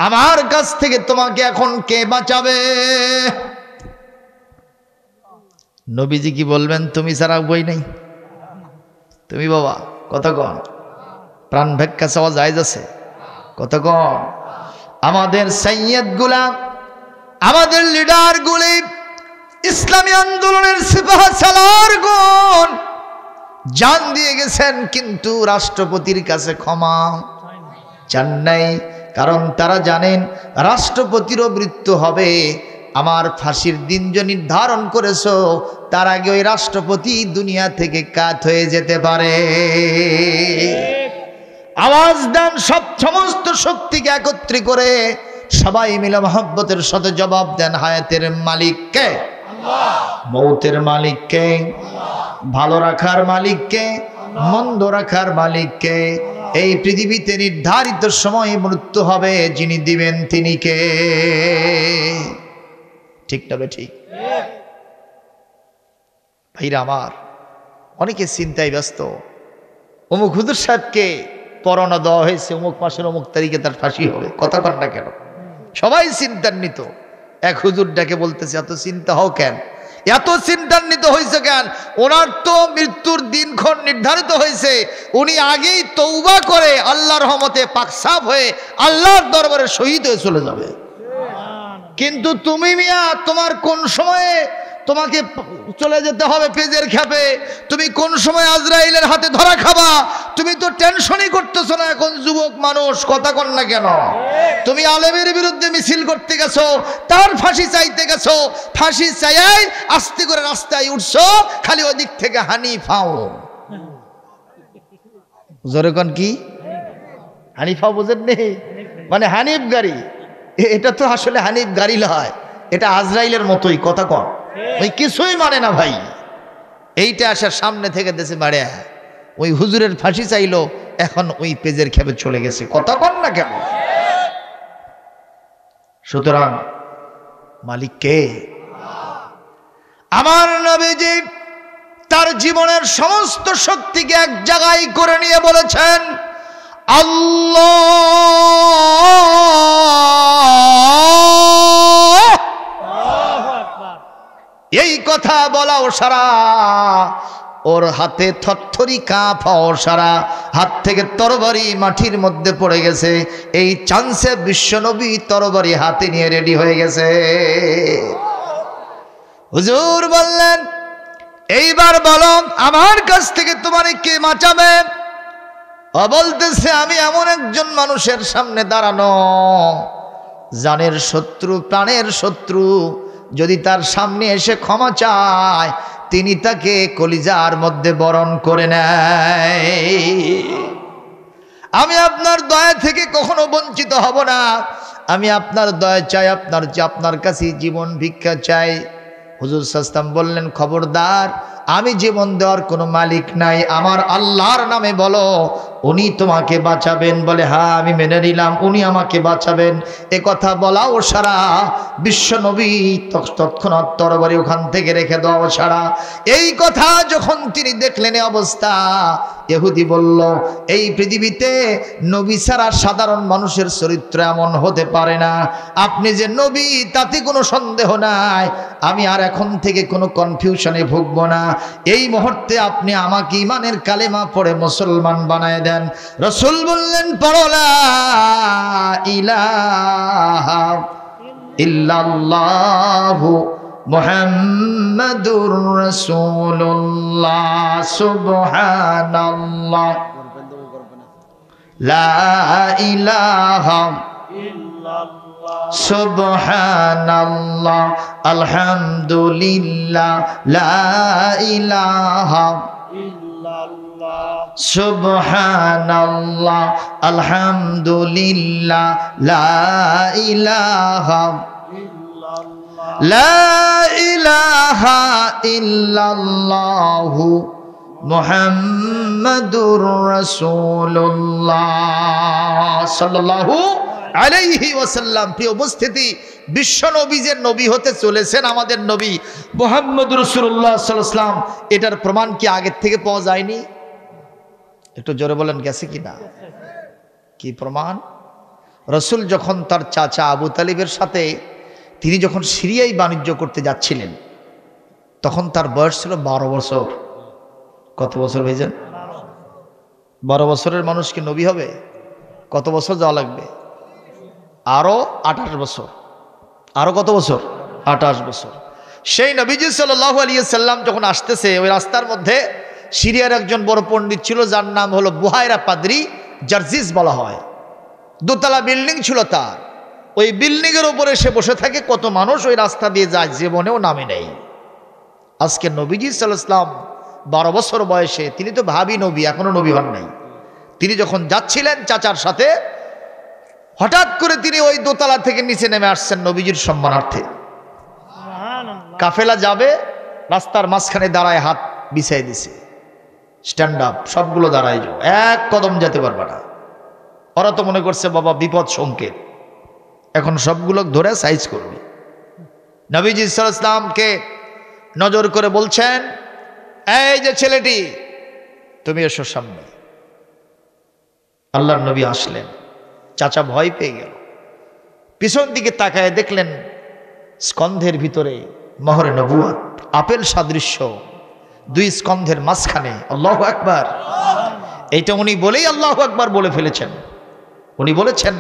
আমার কাছ থেকে তোমাকে এখন কে বাঁচাবে? নবীজি কি বলবেন? তুমি ছাড়া বই নাই। তুমি বাবা কত কন, প্রাণ ভিক্ষা চাওয়া জায়েজ আছে? কত কন? আমাদের সাইয়্যিদ গুলা, আমাদের লিডার গুলি, ইসলামী আন্দোলনের সিপাহ সালার গুণ জান দিয়ে গেছেন, কিন্তু রাষ্ট্রপতির কাছে ক্ষমা চান নাই। কারণ তারা জানেন রাষ্ট্রপতিরও মৃত্যু হবে, আমার ফাঁসির দিন যে নির্ধারণ করেছো, তার আগে ওই রাষ্ট্রপতি দুনিয়া থেকে কাত হয়ে যেতে পারে। আওয়াজ দেন সমস্ত শক্তিকে একত্রিত করে, সবাই মিলে মহব্বতের সাথে জবাব দেন, হায়াতের মালিক কে? মৌতের মালিক কে? ভালো রাখার মালিক কে? মন্দ রাখার মালিক কে? এই পৃথিবীতে নির্ধারিত সময়ে মৃত্যু হবে, যিনি দিবেন তিনি কে? ঠিক তবে ঠিক ভাইরা আমার, অনেকে চিন্তায় ব্যস্ত। অমুক হুজুর সাহেবকে পরোয়ানা দেওয়া হয়েছে, অমুক মাসের অমুক তারিখে তার ফাঁসি হবে, কথা কন না কেন? সবাই চিন্তান্বিত। এক হুজুর ডাকে বলতেছে, এত চিন্তা হও কেন? এত চিন্তান্বিত হয়েছে কেন? ওনার তো মৃত্যুর দিনক্ষণ নির্ধারিত হয়েছে, উনি আগেই তওবা করে আল্লাহর রহমতে পাকসাফ হয়ে আল্লাহর দরবারে শহীদ হয়ে চলে যাবে। কিন্তু তুমি মিয়া, তোমার কোন সময়ে তোমাকে চলে যেতে হবে পেজের খেপে, তুমি কোন সময় আজরাইলের হাতে ধরা খাবা, তুমি তো টেনশনই করতেছো না। এখন যুবক মানুষ, কথা কন না কেন? তুমি আলেমের বিরুদ্ধে মিছিল করতে গেছো, তার ফাঁসি চাইতে গেছো, ফাঁসি চাইয়াই আস্তে করে রাস্তায় উঠছো, খালি ওদিক থেকে হানি ফাও। জোরে কন কি? হানি ফাও বোঝেন নেই? মানে হানিফ গাড়ি। এটা তো আসলে হানিফ গাড়ি নয়, এটা আজরাইলের মতোই, কথা কন। ওই কিছুই মানে না ভাই। এইটা আসার সামনে থেকে দেশে বাড়ে ওই হুজুরের ফাঁসি চাইলো, এখন ওই পেজের খেপে চলে গেছে, কথা কন না কেন? সুতরাং মালিক কে? আমার নবীজি তার জীবনের সমস্ত শক্তিকে এক জায়গায় করে নিয়ে বলেছেন, আল্লাহ। এই কথা বলাও সারা, ওর হাতে থরথরি কাঁপ হওয়ার সারা, হাত থেকে তরবারি মাটির মধ্যে পড়ে গেছে। এই চান্সে বিশ্বনবী তরবারি হাতে নিয়ে রেডি হয়ে গেছে। হুজুর বললেন, এইবার বলো আমার কাছ থেকে তোমার কে বাঁচাবে? ও বলতেছে, আমি এমন একজন মানুষের সামনে দাঁড়ানো, জানের শত্রু, প্রাণের শত্রু যদি তার সামনে এসে ক্ষমা চায়, তিনি তাকে কলিজার মধ্যে বরণ করে নেয়। আমি আপনার দয়া থেকে কখনো বঞ্চিত হব না। আমি আপনার দয়া চাই, আপনার কাছে জীবন ভিক্ষা চাই। হুজুর সাল্লাম বললেন, খবরদার, আমি জীবন দেওয়ার কোনো মালিক নাই, আমার আল্লাহর নামে বলো, উনি তোমাকে বাঁচাবেন। বলে, হ্যাঁ আমি মেনে নিলাম, উনি আমাকে বাঁচাবেন। এ কথা বলাও সারা, বিশ্ব নবী তৎক্ষণাৎ তরবারি ওখান থেকে রেখে দেওয়া ছাড়া। এই কথা যখন তিনি দেখলেন এই অবস্থা, ইহুদি বলল, এই পৃথিবীতে নবী ছাড়া সাধারণ মানুষের চরিত্র এমন হতে পারে না। আপনি যে নবী তাতে কোনো সন্দেহ নাই, আমি আর এখন থেকে কোনো কনফিউশনে ভুগব না। এই মুহূর্তে আপনি আমাকে ঈমানের কালেমা পড়ে মুসলমান বানায় দেন। রাসূল বললেন, পড়ো লা ইলাহা ইল্লাল্লাহু মুহাম্মাদুর রাসূলুল্লাহ সুবহানাল্লাহ লা ইলাহা ইল্লাল্লাহ সুবহানাল্লাহ আলহামদুলিল্লাহ লা ইলাহা ইল্লাল্লাহ সুবহানাল্লাহ আলহামদুলিল্লাহ লা ইলাহা লা ইলাহা ইল্লাল্লাহু মুহাম্মাদুর রাসূলুল্লাহ সাল্লাল্লাহু আলাইহি ওয়াসাল্লাম। প্রিয় উপস্থিতি, বিশ্ব নবী যে নবী হতে চলেছেন আমাদের নবী মুহাম্মদুর রাসূলুল্লাহ সাল্লাল্লাহু আলাইহি ওয়াসাল্লাম, এটার প্রমাণ কি আগের থেকে পাওয়া যায়নি? একটু জোরে বলেন, গেছে কিনা? কি প্রমাণ? রাসূল যখন তার চাচা আবু তালিবের সাথে তিনি যখন সিরিয়ায় বাণিজ্য করতে যাচ্ছিলেন, তখন তার বয়স ছিল 12 বছর। কত বছর ভাইজান? 12 বছরের মানুষ কি নবী হবে? কত বছর যাওয়া লাগবে? আরো 28 বছর। আরো কত বছর? 28 বছর। সেই নবীজি সাল্লাল্লাহু আলাইহি সাল্লাম যখন আসতেছে, ওই রাস্তার মধ্যে সিরিয়ার একজন বড় পণ্ডিত ছিল, যার নাম হলো বুহাইরা পাদ্রী, জারজিস বলা হয়। দোতলা বিল্ডিং ছিল তার। ওই বিল্ডিং এর উপরে সে বসে থাকে। কত মানুষ ওই রাস্তা দিয়ে যায়, জীবনেও নামে নেই। আজকে নবীজি সাল্লাল্লাহু আলাইহি সাল্লাম 12 বছর বয়সে, তিনি তো ভাবি নবী, এখনো নবী হন নাই। তিনি যখন যাচ্ছিলেন চাচার সাথে, হঠাৎ করে তিনি ওই দোতলা থেকে নিচে নেমে আসছেন নবীজির সম্মানার্থে। কাফেলা যাবে, রাস্তার মাঝখানে দাঁড়ায় হাত বিছাই দিছে, স্ট্যান্ড আপ, সবগুলো দাঁড়ায় যাও, এক কদম যেতে পারবে না। ওরা তো মনে করছে বাবা বিপদ সংকেত, এখন সবগুলো ধরে সাইজ করবে। নবীজি সাল্লাল্লাহু আলাইহি ওয়াসাল্লামকে নজর করে বলছেন, এই যে ছেলেটি, তুমি এসো সামনে। আল্লাহর নবী আসলেন, চাচা ভয় পেয়ে গেল, পিছন দিকে তাকায় দেখলেন স্কন্ধের ভিতরে মোহরে নবুয়ত, আপেল সাদৃশ্য দুই স্কন্ধের মাঝখানে। আল্লাহু আকবার। এইটা উনি বলেই আল্লাহু আকবার বলে ফেলেছেন। উনি বলেছেন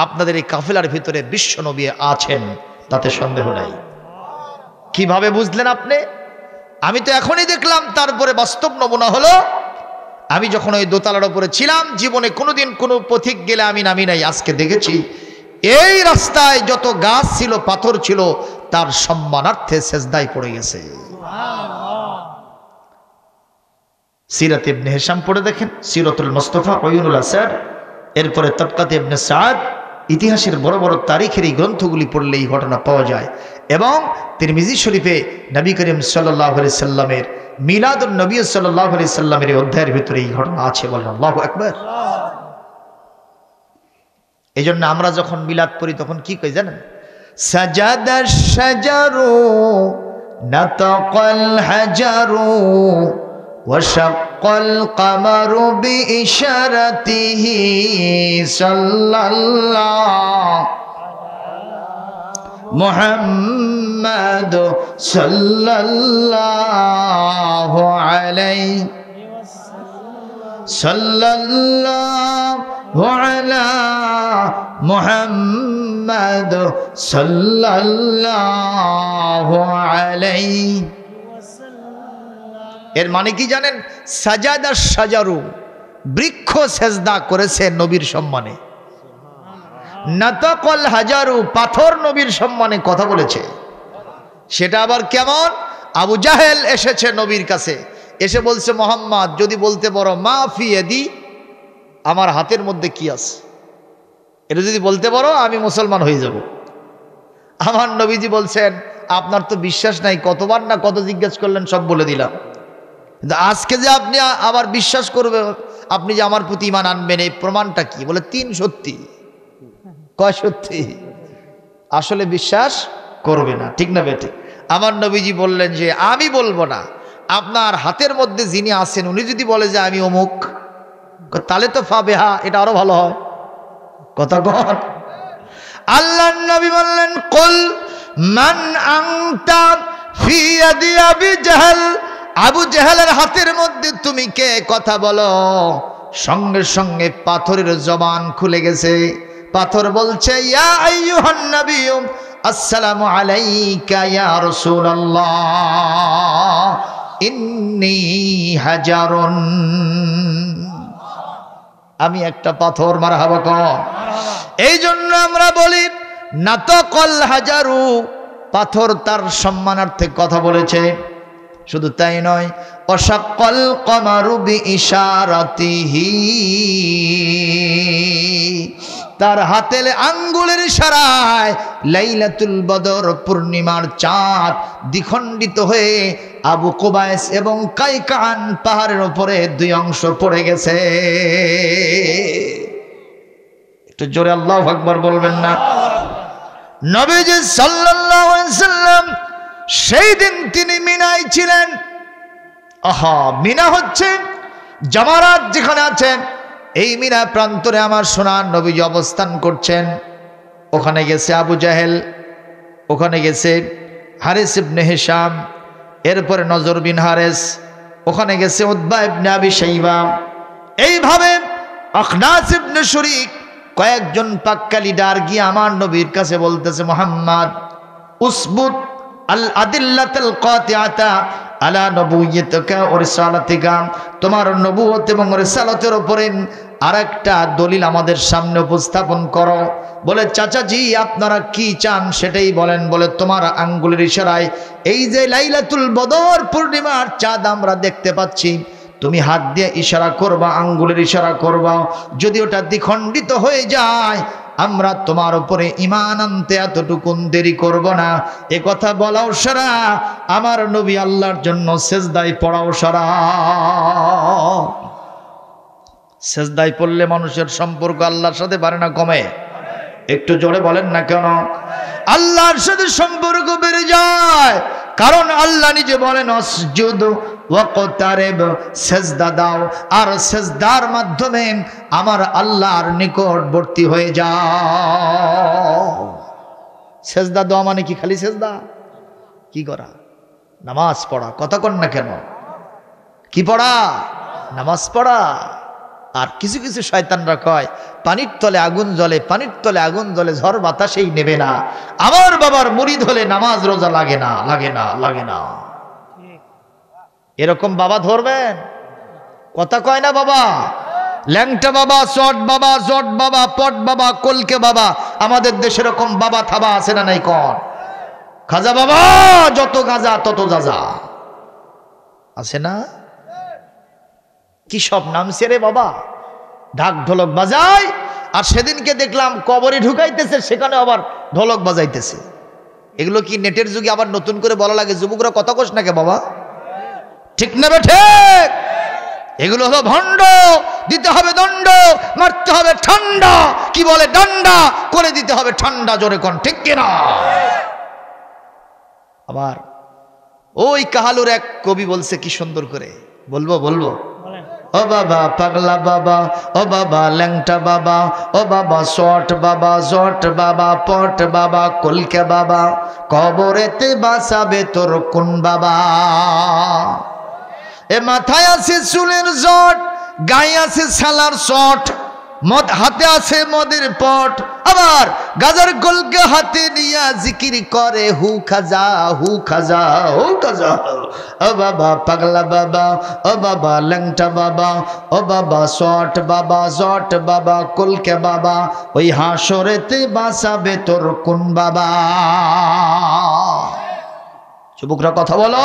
আপনাদের এই কাফেলার ভিতরে বিশ্ব নবী আছেন, তাতে সন্দেহ নাই। কিভাবে বুঝলেন আপনি? আমি তো এখনই দেখলাম, তারপরে বাস্তব নমুনা হলো আমি যখন ওই দোতলার উপরে ছিলাম, জীবনে কোনোদিন কোনো পথিক গেলে আমি নামি নাই, আজকে দেখেছি এই রাস্তায় যত গাছ ছিল, পাথর ছিল, তার সম্মানার্থে সেজদায় পড়ে গেছে। সিরাত ইবনে হিশাম পড়ে দেখেন, সিরাতুল মুস্তাফা ওয়ুনুল আসার, এরপরে তাবকাত ইবনে সাদ, ইতিহাসের বড় বড় তারিখের এই গ্রন্থগুলি পড়লে এই ঘটনা পাওয়া যায়। এবং তিরমিজি শরীফে নবী করিম সাল্লাল্লাহু আলাইহি সাল্লামের মিলাদুন নবী সাল্লাল্লাহু আলাইহি সাল্লামের এই অধ্যায়ের ভিতরে এই ঘটনা আছে। বলেন আল্লাহু আকবার। এই জন্য আমরা যখন মিলাদ পড়ি তখন কি কই জানেন? সাজাদাশ শাজারু নাতাকাল হাজারু ওয়াশাক্কাল কামারু বিইশারাতিহি সাল্লাল্লাহু মুহাম্মাদ সাল্লাল্লাহু আলাইহি সাল্লাল্লাহু আলা মুহাম্মাদ সাল্লাল্লাহু আলাইহি। এর মানে কি জানেন? সাজাদা শাজারু, বৃক্ষ সেজদা করেছে নবীর সম্মানে। নাতাকাল হাজারু, পাথর নবীর সম্মানে কথা বলেছে। সেটা আবার কেমন? আবু জাহেল এসেছে নবীর কাছে, এসে বলছে মোহাম্মদ যদি বলতে পারো মা ফি ইয়াদি, আমার হাতের মধ্যে কি আছে, এটা যদি বলতে পারো আমি মুসলমান হয়ে যাব। আমার নবীজি বলছেন আপনার তো বিশ্বাস নাই, কতবার না কত জিজ্ঞেস করলেন, সব বলে দিলাম, কিন্তু আজকে যে আপনি আবার বিশ্বাস করবে, আপনি যে আমার প্রতি ঈমান আনবেন, এই প্রমাণটা কি? বলে 3 সত্যি। কয় সত্যি? আসলে বিশ্বাস করবে না, ঠিক না বেঠিক? আমার নবীজি বললেন যে আমি বলবো না, আপনার হাতের মধ্যে যিনি আছেন উনি যদি বলে যে আমি অমুক, তাহলে তো ফাবেহা, এটা আরো ভালো হয়। কথা কন। আল্লাহর নবী বললেন কুল মান আনতা ফি ইয়াদি আবি জাহল, আবু জাহলের হাতের মধ্যে তুমি কে? কথা বলো। সঙ্গে সঙ্গে পাথরের জবান খুলে গেছে। পাথর বলছে ইয়া আইয়ুহান নবী আসসালামু আলাইকা ইয়া রাসূলুল্লাহ ইন্নী হাজারুন, আমি একটা পাথর। মারহাবা কও। এই জন্য আমরা বলি নাতাকাল হাজারু, পাথর তার সম্মানার্থে কথা বলেছে। শুধু তাই নয়, ওয়াশাক্কাল কামারু বিইশারাতিহি, তার হাতের আঙ্গুলের ইশারায় লাইলাতুল বদর, পূর্ণিমার চাঁদ দ্বিখণ্ডিত হয়ে আবু কুবাইস এবং কাইকান পাহাড়ের উপরে 2 অংশ পড়ে গেছে। একটু জোরে আল্লাহু আকবার বলবেন না? নবীজি সাল্লাল্লাহু আলাইহি সাল্লাম সেই দিন তিনি মিনায় ছিলেন। আহা, মিনা হচ্ছে জামারাত যেখানে আছে, এই মিনা প্রান্তরে আমার সোনার নবীজি অবস্থান করছেন। ওখানে গেছে আবু জাহেল, ওখানে গেছে হারিস ইবনে হিশাম, এরপরে নজর বিন হারেস, ওখানে গেছে উতবা ইবনে আবি শাইবা। এইভাবে আখনাস ইবনে শরীক কয়েকজন পাক্কা লিডার গিয়ে আমার নবীর কাছে বলতেছে মুহাম্মদ উসবুত আল আদিল্লাতুল কাতিআতা আলা নবুয়্যিতিকা ওয়া রিসালাতিকা, তোমার নবুয়ত এবং রিসালাতের উপরে আরেকটা দলিল আমাদের সামনে উপস্থাপন করো। বলে চাচাজি আপনারা কি চান সেটাই বলেন। বলে তোমার আঙ্গুলের ইশারায় এই যে লাইলাতুল বদর পূর্ণিমার চাঁদ আমরা দেখতে পাচ্ছি, তুমি হাত দিয়ে ইশারা করবা, আঙ্গুলের ইশারা করবা, যদি ওটা দ্বিখণ্ডিত হয়ে যায় আমরা তোমার উপরে ঈমান আনতে এতটুকুন দেরি করব না। এ কথা বলাও সারা, আমার নবী আল্লাহর জন্য সেজদায় পড়াও সারা। সেজদায় পড়লে মানুষের সম্পর্ক আল্লাহর সাথে বাড়ে না কমে? একটু জোরে বলেন না কেন? আল্লাহর সাথে সম্পর্ক বেড়ে যায়, কারণ আল্লাহ নিজে বলেন আসজুদ ওয়াকতারিব, সেজদা দাও আর সেজদার মাধ্যমে আমার আল্লাহর নিকটবর্তী হয়ে যাও। সেজদা দেওয়া মানে কি খালি সেজদা? কি করা? নামাজ পড়া। কথা কন না কেন? কি পড়া? নামাজ পড়া। আর কিছু কিছু শয়তানরা কয় পানির তলে আগুন জ্বলে, পানির তলে আগুন জ্বলে, ঝড় বাতাসেই নেবে না। আমার বাবার মুরিদ হলে নামাজ রোজা লাগে না, লাগে না, লাগে না। এরকম বাবা ধরবেন? কথা কয় না বাবা? ল্যাংটা বাবা, চট বাবা, জট বাবা, পট বাবা, কলকে বাবা, আমাদের দেশে এরকম বাবা থাবা আছে না নাই? কন খাজা বাবা, যত গাজা তত যাজা আছে না? কি সব নাম সেরে বাবা, ঢাক ঢোলক বাজায়। আর সেদিনকে দেখলাম কবরে ঢুকাইতেছে, সেখানে আবার ঢোলক বাজাইতেছে। এগুলো কি নেটের যুগে আবার নতুন করে বলা লাগে? যুবকরা কথা কোস নাকি বাবা? ঠিক না বেঠে? এগুলো হলো ভণ্ড। দিতে হবে দণ্ড, মারতে হবে ঠান্ডা। কি বলে? ডান্ডা করে দিতে হবে ঠান্ডা। জোরে কোন ঠিক কিনা? আবার ওই কাহালুর এক কবি বলছে কি সুন্দর করে, বলবো বলবো? ও বাবা পাগলা বাবা, ও বাবা ল্যাংটা বাবা, ও বাবা শট বাবা, জট বাবা, পট বাবা, কলকে বাবা, কবরেতে বাঁচাবে তোর কোন বাবা? এ মাথায় আছে চুলের জট, গায়ে আছে সালার শট, মদ হাতে আছে মদের পট, আবার গাজার গোলকে হাতে নিয়া জিকির করে হু খাজা, হু খাজা, হু খাজা। ও বাবা পাগলা বাবা, ও বাবা ল্যাংটা বাবা, ও বাবা শট বাবা, জট বাবা, কলকে বাবা, ওই হাসরেতে বাঁচাবে তোর কোন বাবা? যুবকরা কথা বলো।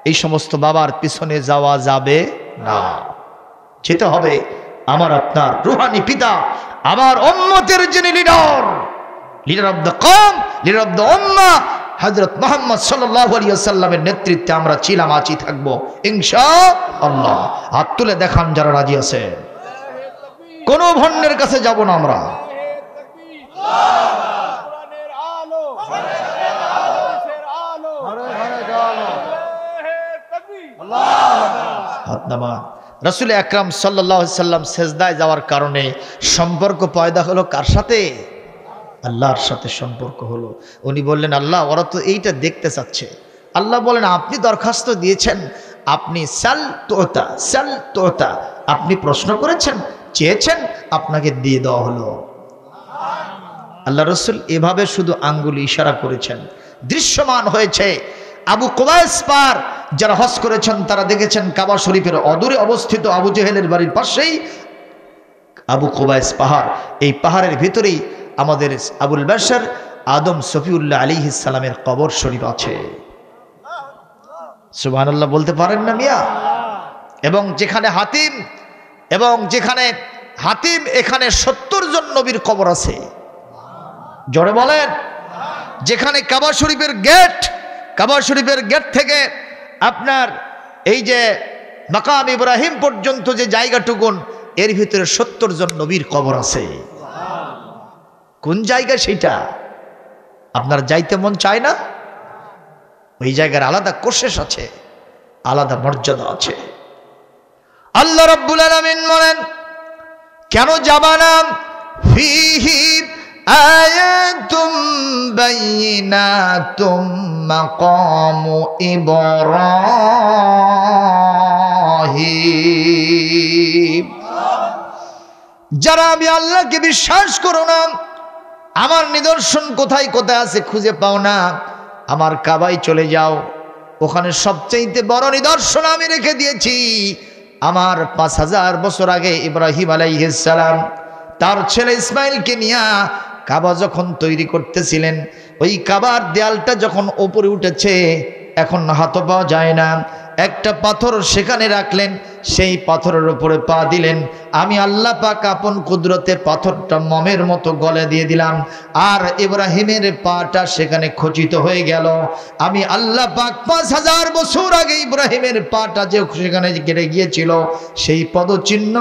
এই সমস্ত বাবার পিছনে যাওয়া যাবে না, যেতে হবে আমার আপনার রুহানি পিতা, আমার উম্মতের যিনি লিডার, লিডার অফ দ্য কওম, লিডার অফ দ্য উম্মাহ, হযরত মুহাম্মদ সাল্লাল্লাহু আলাইহি ওয়াসাল্লামের নেতৃত্বে আমরা ছিলাম, আছি, থাকবো ইনশাআল্লাহ। হাত তুলে দেখান যারা রাজি আছে। কোন ভণ্ডের কাছে যাব না আমরা। হাত নামা। রাসূল আকরাম সাল্লাল্লাহু আলাইহি সাল্লাম সেজদায় যাওয়ার কারণে সম্পর্ক পয়দা হলো কার সাথে? আল্লাহর সাথে সম্পর্ক হলো। উনি বললেন আল্লাহ ওরা তো এইটা দেখতে চাচ্ছে। আল্লাহ বলেন আপনি দরখাস্ত দিয়েছেন, আপনি সাল তোতা, সাল তোতা, আপনি প্রশ্ন করেছেন, চেয়েছেন, আপনাকে দিয়ে দেওয়া হলো। আল্লাহ রাসূল এভাবে শুধু আঙ্গুলি ইশারা করেছেন, দৃশ্যমান হয়েছে। আবু কুবাইস পার যারা হজ করেছেন তারা দেখেছেন কাবা শরীফের অদূরে অবস্থিত আবু জেহেলের বাড়ির পাশেই আবু কুবাইস পাহাড়। এই পাহাড়ের ভিতরেই আমাদের আবুল বাশার আদম সফিউল্লাহ আলাইহিস সালামের কবর শরীফ আছে। সুবহানাল্লাহ বলতে পারেন না মিয়া? এবং যেখানে হাতিম, এখানে 70 জন নবীর কবর আছে। জোরে বলেন। যেখানে কাবা শরীফের গেট থেকে আপনার এই যে মাকাম ইব্রাহিম পর্যন্ত যে জায়গাটুকুন, এর ভিতরে 70 জন নবীর কবর আছে। কোন জায়গা সেটা? আপনার যাইতে মন চায় না? ওই জায়গার আলাদা কোশেষ আছে, আলাদা মর্যাদা আছে। আল্লাহ রাব্বুল আলামিন বলেন কেন যাবা না? ফিহি আয়াতুম বাইয়িনাতুম মাকামু ইব্রাহিম। যারা আমি আল্লাহকে বিশ্বাস করো না, আমার নিদর্শন কোথায় কোথায় আছে খুঁজে পাও না, আমার কাবায় চলে যাও, ওখানে সবচেয়ে বড় নিদর্শন আমি রেখে দিয়েছি। আমার 5000 বছর আগে ইব্রাহিম আলাইহিস সালাম তার ছেলে ইসমাইলকে নিয়ে কাবা যখন তৈরি করতেছিলেন, ওই কাবার দেয়ালটা যখন উপরে উঠেছে, এখন হাতও পাওয়া যায় না, একটা পাথর সেখানে রাখলেন, সেই পাথরের উপরে পা দিলেন, আমি আল্লাহ পাক আপন কুদরতে পাথরটা মমের মতো গলে দিয়ে দিলাম, আর ইব্রাহিমের পাটা সেখানে খচিত হয়ে গেল। আমি আল্লাহ পাক 5000 বছর আগে ইব্রাহিমের পাটা যে সেখানে কেটে গিয়েছিল সেই পদচিহ্ন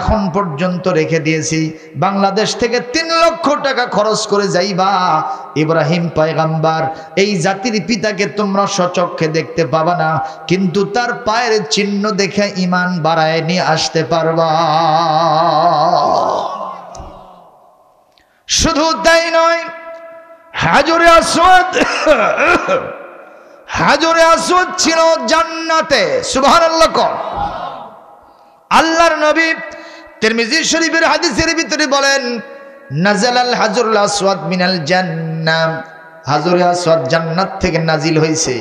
এখন পর্যন্ত রেখে দিয়েছি। বাংলাদেশ থেকে 3 লক্ষ টাকা খরচ করে যাইবা, ইব্রাহিম পয়গম্বর এই জাতির পিতাকে তোমরা সচক্ষে দেখতে পাবা না, কিন্তু তার পায়ের চিহ্ন দেখে ঈমান বাড়ায় নিয়ে আসতে পারবা। শুধু তাই নয়, হাজরে আসওয়াদ হাজরে আসওয়াদ ছিল জান্নাতে। সুবহানাল্লাহ। আল্লাহর নবী তিরমিজি শরীফের হাদিসের ভিতরে বলেন, নাজালাল হাজরুল আসওয়াদ মিনাল জান্নাহ, হাজরে আসওয়াদ জান্নাত থেকে নাজিল হয়েছে।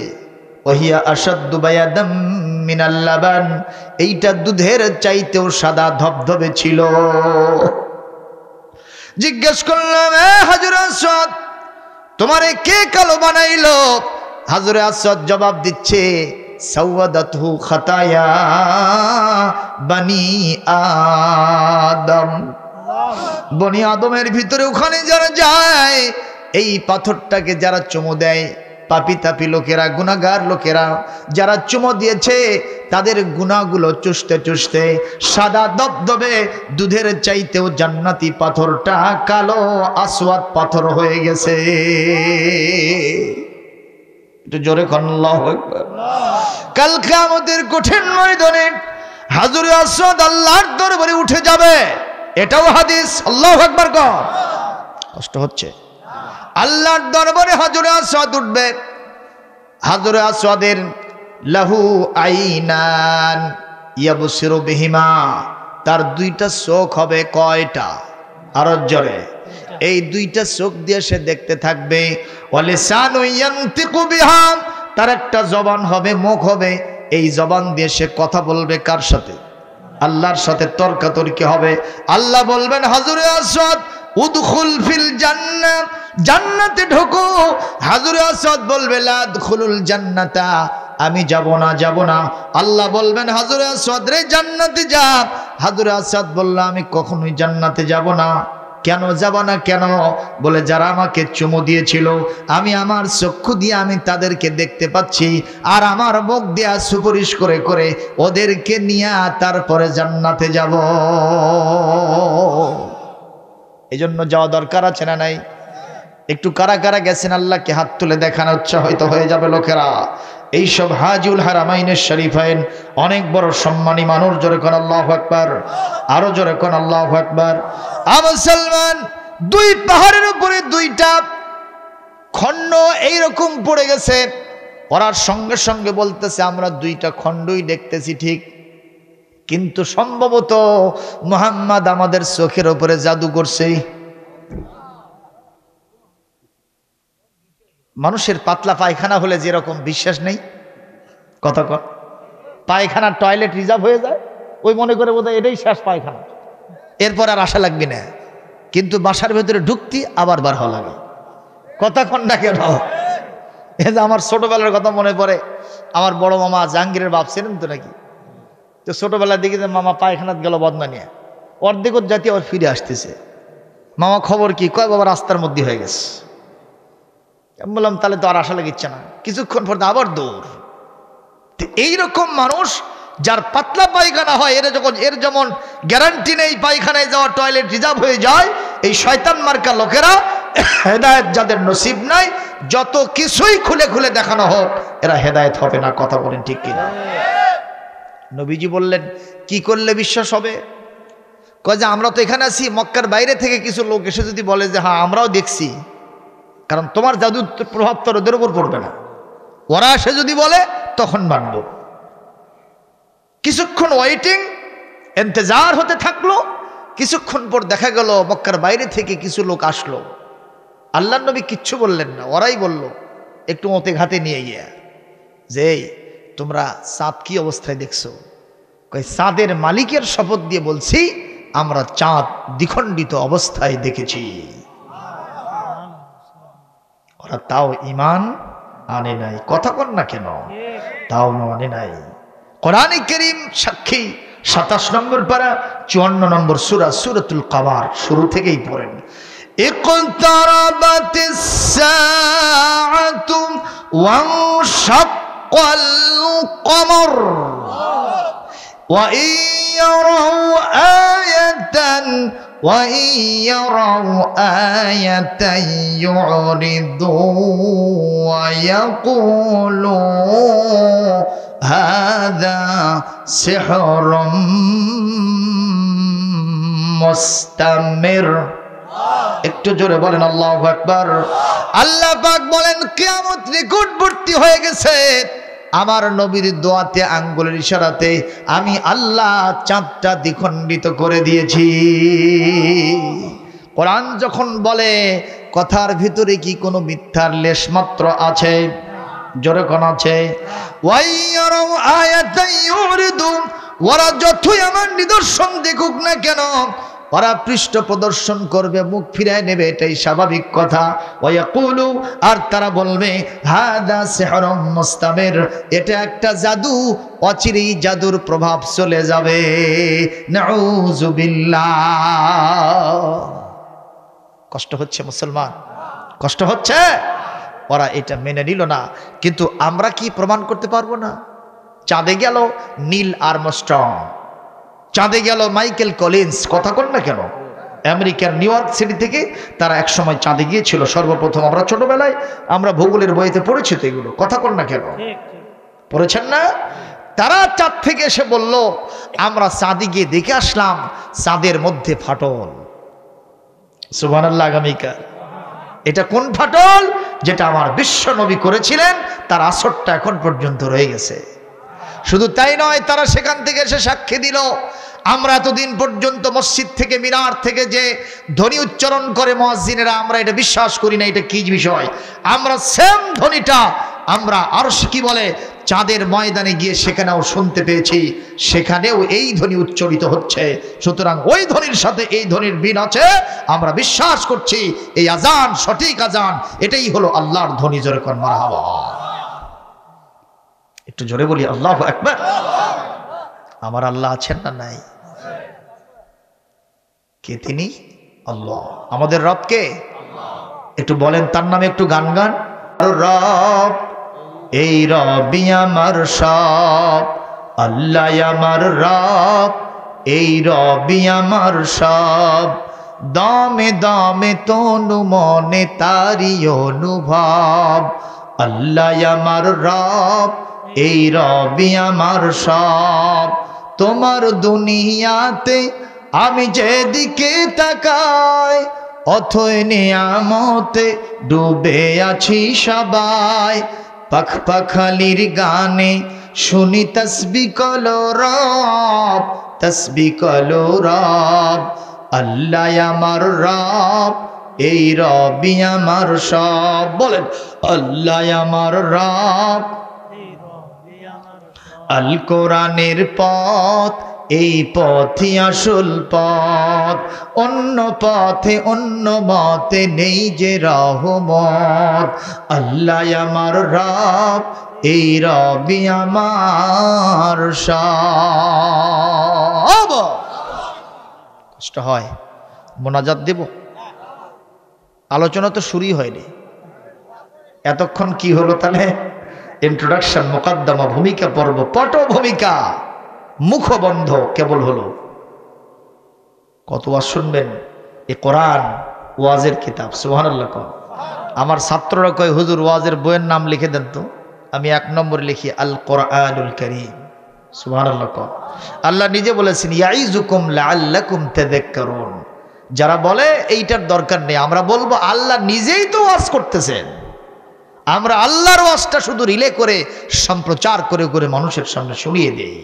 ওহিয়া আশাদ্দু বায়াদাম মিনাল লাবান, এইটা দুধের চাইতেও সাদা ধবধবে ছিল। জিজ্ঞেস করলাম, হাজরে আসওয়াদ তোমারে কে কালো বানাইলো? হাজরে আসওয়াদ জবাব দিচ্ছে, সাওয়াদাতহু খাতায়া বনি আদম। বনি আদমের ভিতরে ওখানে যারা যায়, এই পাথরটাকে যারা চুমো দেয়, পাপি তাপি লোকেরা, গুনাহগার লোকেরা যারা চুমো দিয়েছে, তাদের গুনাহগুলো চুষতে চুষতে সাদা দবদবে দুধের চাইতেও জান্নাতি পাথরটা কালো আসওয়াদ পাথর হয়ে গেছে। একটু জোরে কোন আল্লাহু আকবার। কাল কিয়ামতের কঠিন ময়দানে হাজরে আসওয়াদ আল্লাহর দরবারে উঠে যাবে, এটাও হাদিস। আল্লাহু আকবার। কষ্ট হচ্ছে? আল্লাহর দরবারে হাজরে আসওয়াদ উঠবে। হাজরে আসওয়াদের লাহু আইনান ইয়াবসিরু বিহিমা, তার 2টা চোখ হবে। কয়টা? আরো জোরে। এই 2টা চোখ দিয়ে সে দেখতে থাকবে। ওয়ালিসানু ইয়ানতিকু বিহা, তার একটা জবান হবে, মুখ হবে। এই জবান দিয়ে সে কথা বলবে কার সাথে? আল্লাহর সাথে তর্কাতর্কি হবে। আল্লাহ বলবেন, হাজরে আসওয়াদ উদখুল ফিল জান্নাহ, জান্নাতে ঢোকো। হাজরে আসওয়াদ বলবে, লা আদখুলুল জান্নাতা, আমি যাব না, যাব না। আল্লাহ বলবেন, হাজরে আসওয়াদ রে জান্নাতে যা। হাজরে আসওয়াদ বলল, আমি কখনোই জান্নাতে যাব না। কেন যাব না? কেন? বলে, যারা আমাকে চুমু দিয়েছিল, আমি আমার চক্ষু দিয়ে আমি তাদেরকে দেখতে পাচ্ছি, আর আমার মুখ দিয়া সুপারিশ করে করে ওদেরকে নিয়ে তারপরে জান্নাতে যাব। এই জন্য যাওয়া দরকার আছে না নাই? একটু কারা কারা গেছেন আল্লাহকে হাত তুলে দেখানো উৎসাহিত হয়ে যাবে লোকেরা। এইসব হাজুল হারামাইনের শরীফাইন অনেক বড় সম্মানী মানুষ। জোরে কোন আল্লাহু আকবার, আরো জোরে কোন আল্লাহু আকবার। মুসলমান, 2 পাহাড়ের উপরে 2টা খণ্ড এইরকম পড়ে গেছে। ওরা সঙ্গে সঙ্গে বলতেছে, আমরা 2টা খণ্ডই দেখতেছি ঠিক, কিন্তু সম্ভবত মুহাম্মদ আমাদের চোখের উপরে জাদু করছে। মানুষের পাতলা পায়খানা হলে যেরকম বিশ্বাস নেই, কথা কর, পায়খানার টয়লেট রিজার্ভ হয়ে যায়, ওই মনে করে বোধহয় এটাই শেষ পায়খানা, এরপর আর আশা লাগবে না। কিন্তু বাসার ভেতরে ঢুকতি আবার বার হওয়া লাগে। কথা কন না কেন? এই যে আমার ছোটবেলার কথা মনে পড়ে। আমার বড় মামা জাহাঙ্গীরের বাপ ছিলেন তো নাকি, তো ছোটবেলার দিকে যে মামা পায়খানাত গেল বদনা নিয়ে, অর্ধেকত জাতি আবার ফিরে আসতেছে। মামা খবর কি? কয়, বাবা রাস্তার মধ্যে হয়ে গেছে। আমি বললাম, তাহলে তো আর আশা লাগিচ্ছে না। কিছুক্ষণ পর আবার দৌড়। এইরকম মানুষ যার পাতলা পায়খানা হয়, এর যেমন গ্যারান্টি নেই পায়খানায় যাওয়া, টয়লেট রিজার্ভ হয়ে যায়, এই শয়তান মার্কা লোকেরা, হেদায়েত যাদের নসিব নাই, যত কিছুই খুলে খুলে দেখানো হোক, এরা হেদায়েত হবে না। কথা বলেন ঠিক কিনা? নবীজি বললেন, কি করলে বিশ্বাস হবে? কয় যে আমরা তো এখানে আছি, মক্কার বাইরে থেকে কিছু লোক এসে যদি বলে যে হ্যাঁ আমরাও দেখছি, কারণ তোমার জাদুর প্রভাব তো ওদের উপর পড়বে না, ওরা এসে যদি বলে তখন মানব। কিছুক্ষণ ওয়েটিং, ইন্তজার হতে থাকলো। কিছুক্ষণ পর দেখা গেল মক্কার বাইরে থেকে কিছু লোক আসলো। আল্লাহর নবী কিচ্ছু বললেন না, ওরাই বলল একটু মতে ঘাতে নিয়ে গিয়া, যে তোমরা চাঁদ কি অবস্থায় দেখছো? কই, চাঁদের মালিকের শপথ দিয়ে বলছি, আমরা চাঁদ দ্বিখণ্ডিত অবস্থায় দেখেছি। ওরা তাও ঈমান আনে নাই। কথা কন না কেন? তাও মানে নাই। কোরআনে কারীম সাক্ষী, 27 নম্বর পারা 54 নম্বর সূরা সূরাতুল কামার শুরু থেকেই পড়েন ইকতারাবাতিস সাআতু ওয়ানশাক্কাল কমর وإن يروا آية يعرضوا ويقولوا هذا سحر মুস্তামির একটু জোরে বলেন আল্লাহু আকবার আল্লাহ পাক বলেন কিয়ামত নিকটবর্তী হয়ে গেছে আমার নবীর দোয়াতে আঙ্গুলের ইশারাতে আমি আল্লাহ চাঁদটা দ্বিখণ্ডিত করে দিয়েছি কোরআন যখন বলে কথার ভিতরে কি কোনো মিথ্যার লেশ মাত্র আছে জোরে কোন আছে ওয়াইয়ারু আয়াতান ইউরিদু ওরা যতই আমার নিদর্শন দেখুক না কেন ওরা পৃষ্ঠ প্রদর্শন করবে মুখ ফিরায় নেবে এটাই স্বাভাবিক কথা ওয়ায়াকুলু আর তারা বলবে হাদা সিহরুম মুস্তামির এটা একটা জাদু অচিরেই জাদুর প্রভাব চলে যাবে নাউযু বিল্লাহ কষ্ট হচ্ছে মুসলমান কষ্ট হচ্ছে ওরা এটা মেনে নিল না কিন্তু আমরা কি প্রমাণ করতে পারবো না চাঁদে গেল নীল আর্মস্ট্রং চাঁদে গেল মাইকেল কলিন্স কথা কন না কেন আমেরিকার নিউ ইয়র্ক সিটি থেকে তারা এক সময় চাঁদে গিয়েছিল সর্বপ্রথম আমরা ছোটবেলায় আমরা ভূগোলের বইতে পড়েছি তো এগুলো কথা কন না কেন পড়েছেন না তারা চাঁদ থেকে এসে বলল আমরা চাঁদে গিয়ে দেখে আসলাম চাঁদের মধ্যে ফাটল সুবহানাল্লাহ আগামীকাল এটা কোন ফাটল যেটা আমার বিশ্ব নবী করেছিলেন তার আসরটা এখন পর্যন্ত রয়ে গেছে শুধু তাই নয় তারা সেখান থেকে এসে সাক্ষী দিল আমরা এতদিন পর্যন্ত মসজিদ থেকে মিনার থেকে যে ধ্বনি উচ্চারণ করে মুয়াজ্জিনেরা আমরা এটা বিশ্বাস করি না এটা কি বিষয় আমরা সেম ধ্বনিটা আমরা আরশ কি বলে চাঁদের ময়দানে গিয়ে সেখানেও শুনতে পেয়েছি সেখানেও এই ধ্বনি উচ্চারিত হচ্ছে সুতরাং ওই ধ্বনির সাথে এই ধ্বনির মিল আছে আমরা বিশ্বাস করছি এই আজান সঠিক আজান এটাই হলো আল্লাহর ধ্বনি জোরে কোন মারহাবা একটু জোরে বলি আল্লাহু আকবার আমার আল্লাহ আছেন না নাই কে তিনি আল্লাহ আমাদের রব কে একটু বলেন তার নামে একটু গান গান রব এই রবই আমার সব আল্লাহ আমার রব এই রবই আমার সব দামে দামে তনু মনে তারি অনুভব আল্লাহ আমার রব এই রবি আমার সব তোমার দুনিয়াতে আমি যেদিকে তাকাই অথই নিয়ামতে ডুবে আছি সবাই পাখ পাখালির গানে শুনি তাসবিহ কলো রব তাসবিহ কলো রব আল্লাহ আমার রব এই রবি আমার সব বলেন আল্লাহ আমার রব আল কোরআনের পথ এই পথই আসল পথ অন্য পথে অন্য মতে নেই যে রহমত আল্লাহ আমার রব এই রবি আমার সব কষ্ট হয় মোনাজাত দেব আলোচনা তো শুরুই হয়নি এতক্ষণ কি হলো তাহলে ইন্ট্রোডাকশন মুকদ্দমা ভূমিকা পর্ব পটভূমিকা মুখবন্ধ কেবল হলো কতবার শুনবেন এ কোরআন ওয়াজের কিতাব সুবহানাল্লাহ আমার ছাত্ররা কয় হুজুর ওয়াজের বইয়ের নাম লিখে দেন তো আমি 1 নম্বরে লিখি আল কোরআনুল কারীম সুবহানাল্লাহ আল্লাহ নিজে বলেছেন ইয়াইজুকুম লাআল্লাকুম তাযাক্কারুন যারা বলে এইটার দরকার নেই আমরা বলবো আল্লাহ নিজেই তো ওয়াজ করতেছেন আমরা আল্লাহর ওয়াজটা শুধু রিলে করে সম্প্রচার করে করে মানুষের সামনে শুনিয়ে দেই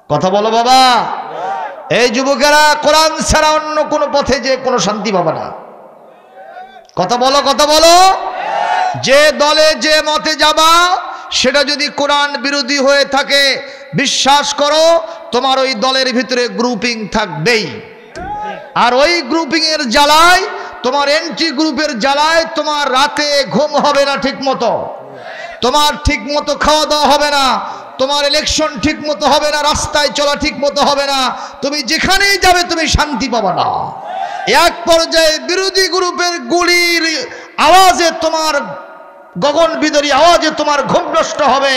কথা বলো বাবা এই যুবকেরা কোরআন ছাড়া অন্য কোনো পথে যে কোনো শান্তি পাবে না কথা বলো যে দলে যে মতে যাবা সেটা যদি কোরআন বিরোধী হয়ে থাকে বিশ্বাস করো তোমার ওই দলের ভিতরে গ্রুপিং থাকবেই আর ওই গ্রুপিং এর জ্বালায় তোমার এন্টি গ্রুপের জ্বালায় তোমার রাতে ঘুম হবে না ঠিক মতো তোমার ঠিক মতো খাওয়া দাওয়া হবে না তোমার ইলেকশন ঠিক মতো হবে না, রাস্তায় চলা ঠিক মতো হবে না, তুমি যেখানেই যাবে তুমি শান্তি পাবে না। এক পর্যায়ে বিরোধী গ্রুপের গুলির আওয়াজে তোমার গগন বিদারী আওয়াজে তোমার ঘুম নষ্ট হবে,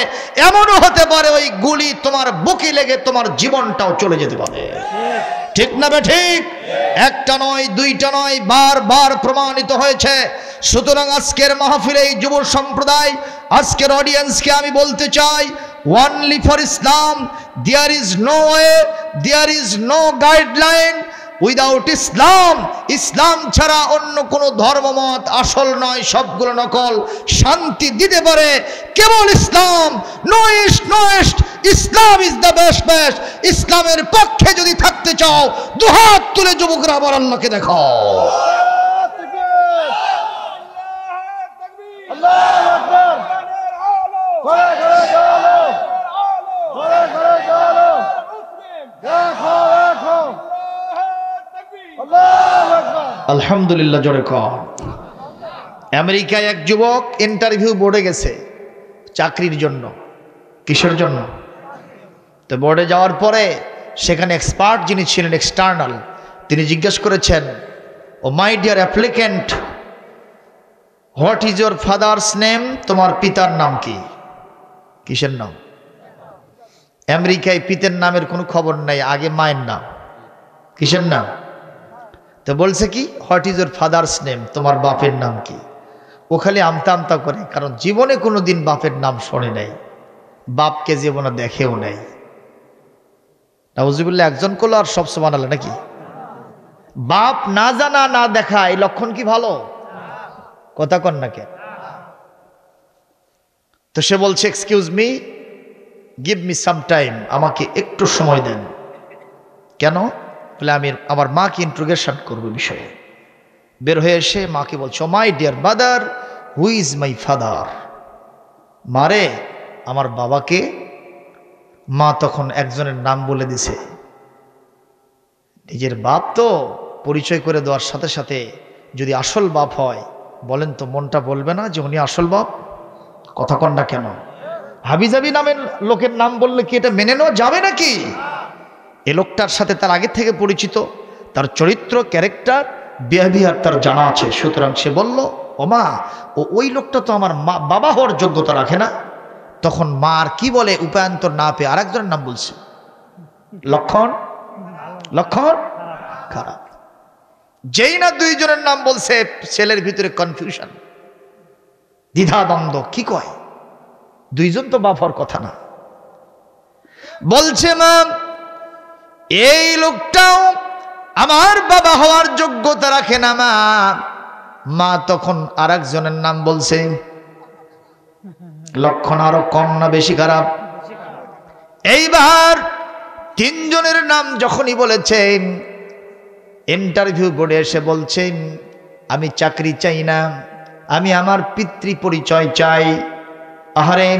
এমনও হতে পারে ওই গুলি তোমার বুকে লেগে তোমার জীবনটাও চলে যেতে পারে। ঠিক না বে ঠিক? একটা নয়, দুইটা নয়, বারবার প্রমাণিত হয়েছে। সুতরাং আজকের মাহফিলে এই যুব সম্প্রদায়, আজকের অডিয়েন্সকে আমি বলতে চাই, only for Islam, there is no way, there is no guideline without Islam. Islam ছাড়া অন্য কোনো ধর্মমত আসল নয়, সবগুলো নকল। শান্তি দিতে পারে কেবল Islam. No east, no east, Islam is the best best. ইসলামের পক্ষে যদি থাকতে চাও দুহাত তুলে যুবকরা আবার আল্লাহকে দেখাও। আলহামদুলিল্লাহ জোরে কর। আমেরিকায় এক যুবক ইন্টারভিউ বোর্ডে গেছে চাকরির জন্য। কিসের জন্য? তো বোর্ডে যাওয়ার পরে সেখানে এক্সপার্ট যিনি ছিলেন, এক্সটার্নাল, তিনি জিজ্ঞেস করেছেন, O my dear applicant, what is your father's name? তোমার পিতার নাম কি? কিসের নাম? আমেরিকায় পিতার নামের কোনো খবর নাই, আগে মায়ের নাম। কিসের নাম? তো বলছে কি, what is your father's name? তোমার বাপের নাম কি? ও খালি আমতা আমতা করে, কারণ জীবনে কোনো দিন বাপের নাম শোনে নাই, বাপকে জীবনে দেখেও নাই। নাউজুবিল্লাহ একজন করলো আর সব সুবহানাল্লাহ নাকি? বাপ না জানা না দেখা এই লক্ষণ কি ভালো? কথা কন না কেন? তো সে বলছে, excuse me, give me some time, আমাকে একটু সময় দেন। কেন? বলে আমি আমার মাকে ইন্ট্রোগেশন করবো বিষয়ে। বের হয়ে এসে মাকে বলছো, my dear mother, who is my father? মারে, আমার বাবাকে। মা তখন একজনের নাম বলে দিছে। নিজের বাপ তো পরিচয় করে দেওয়ার সাথে সাথে যদি আসল বাপ হয়, বলেন তো মনটা বলবে না যে উনি আসল বাপ? কথা কন না কেন? হাবিজাবি নামের লোকের নাম বললে কি এটা মেনে নেওয়া যাবে নাকি? এ লোকটার সাথে তার আগে থেকে পরিচিত, তার চরিত্র, ক্যারেক্টার, বিহেভিয়ার তার জানা আছে। সুতরাং সে বলল, ও মা, ওই লোকটা তো আমার বাবা হওয়ার যোগ্যতা রাখে না। তখন মা আর কি বলে উপায়ন্তর না পেয়ে আরেকজনের নাম বলছে। লক্ষণ লক্ষণ খারাপ। যেই না দুইজনের নাম বলছে, ছেলের ভিতরে কনফিউশন, দ্বিধাদ্বন্দ্ব। কি কয়? দুইজন তো বাপ হওয়ার কথা না। বলছে, মা, এই লোকটাও আমার বাবা হওয়ার যোগ্যতা রাখে না মা। মা তখন আরেকজনের নাম বলছে। লক্ষণ আরো কম না বেশি খারাপ? এইবার তিনজনের নাম যখনই বলেছেন, ইন্টারভিউ বোর্ডে এসে বলছেন, আমি চাকরি চাই না, আমি আমার পিতৃ পরিচয় চাই। আহারে,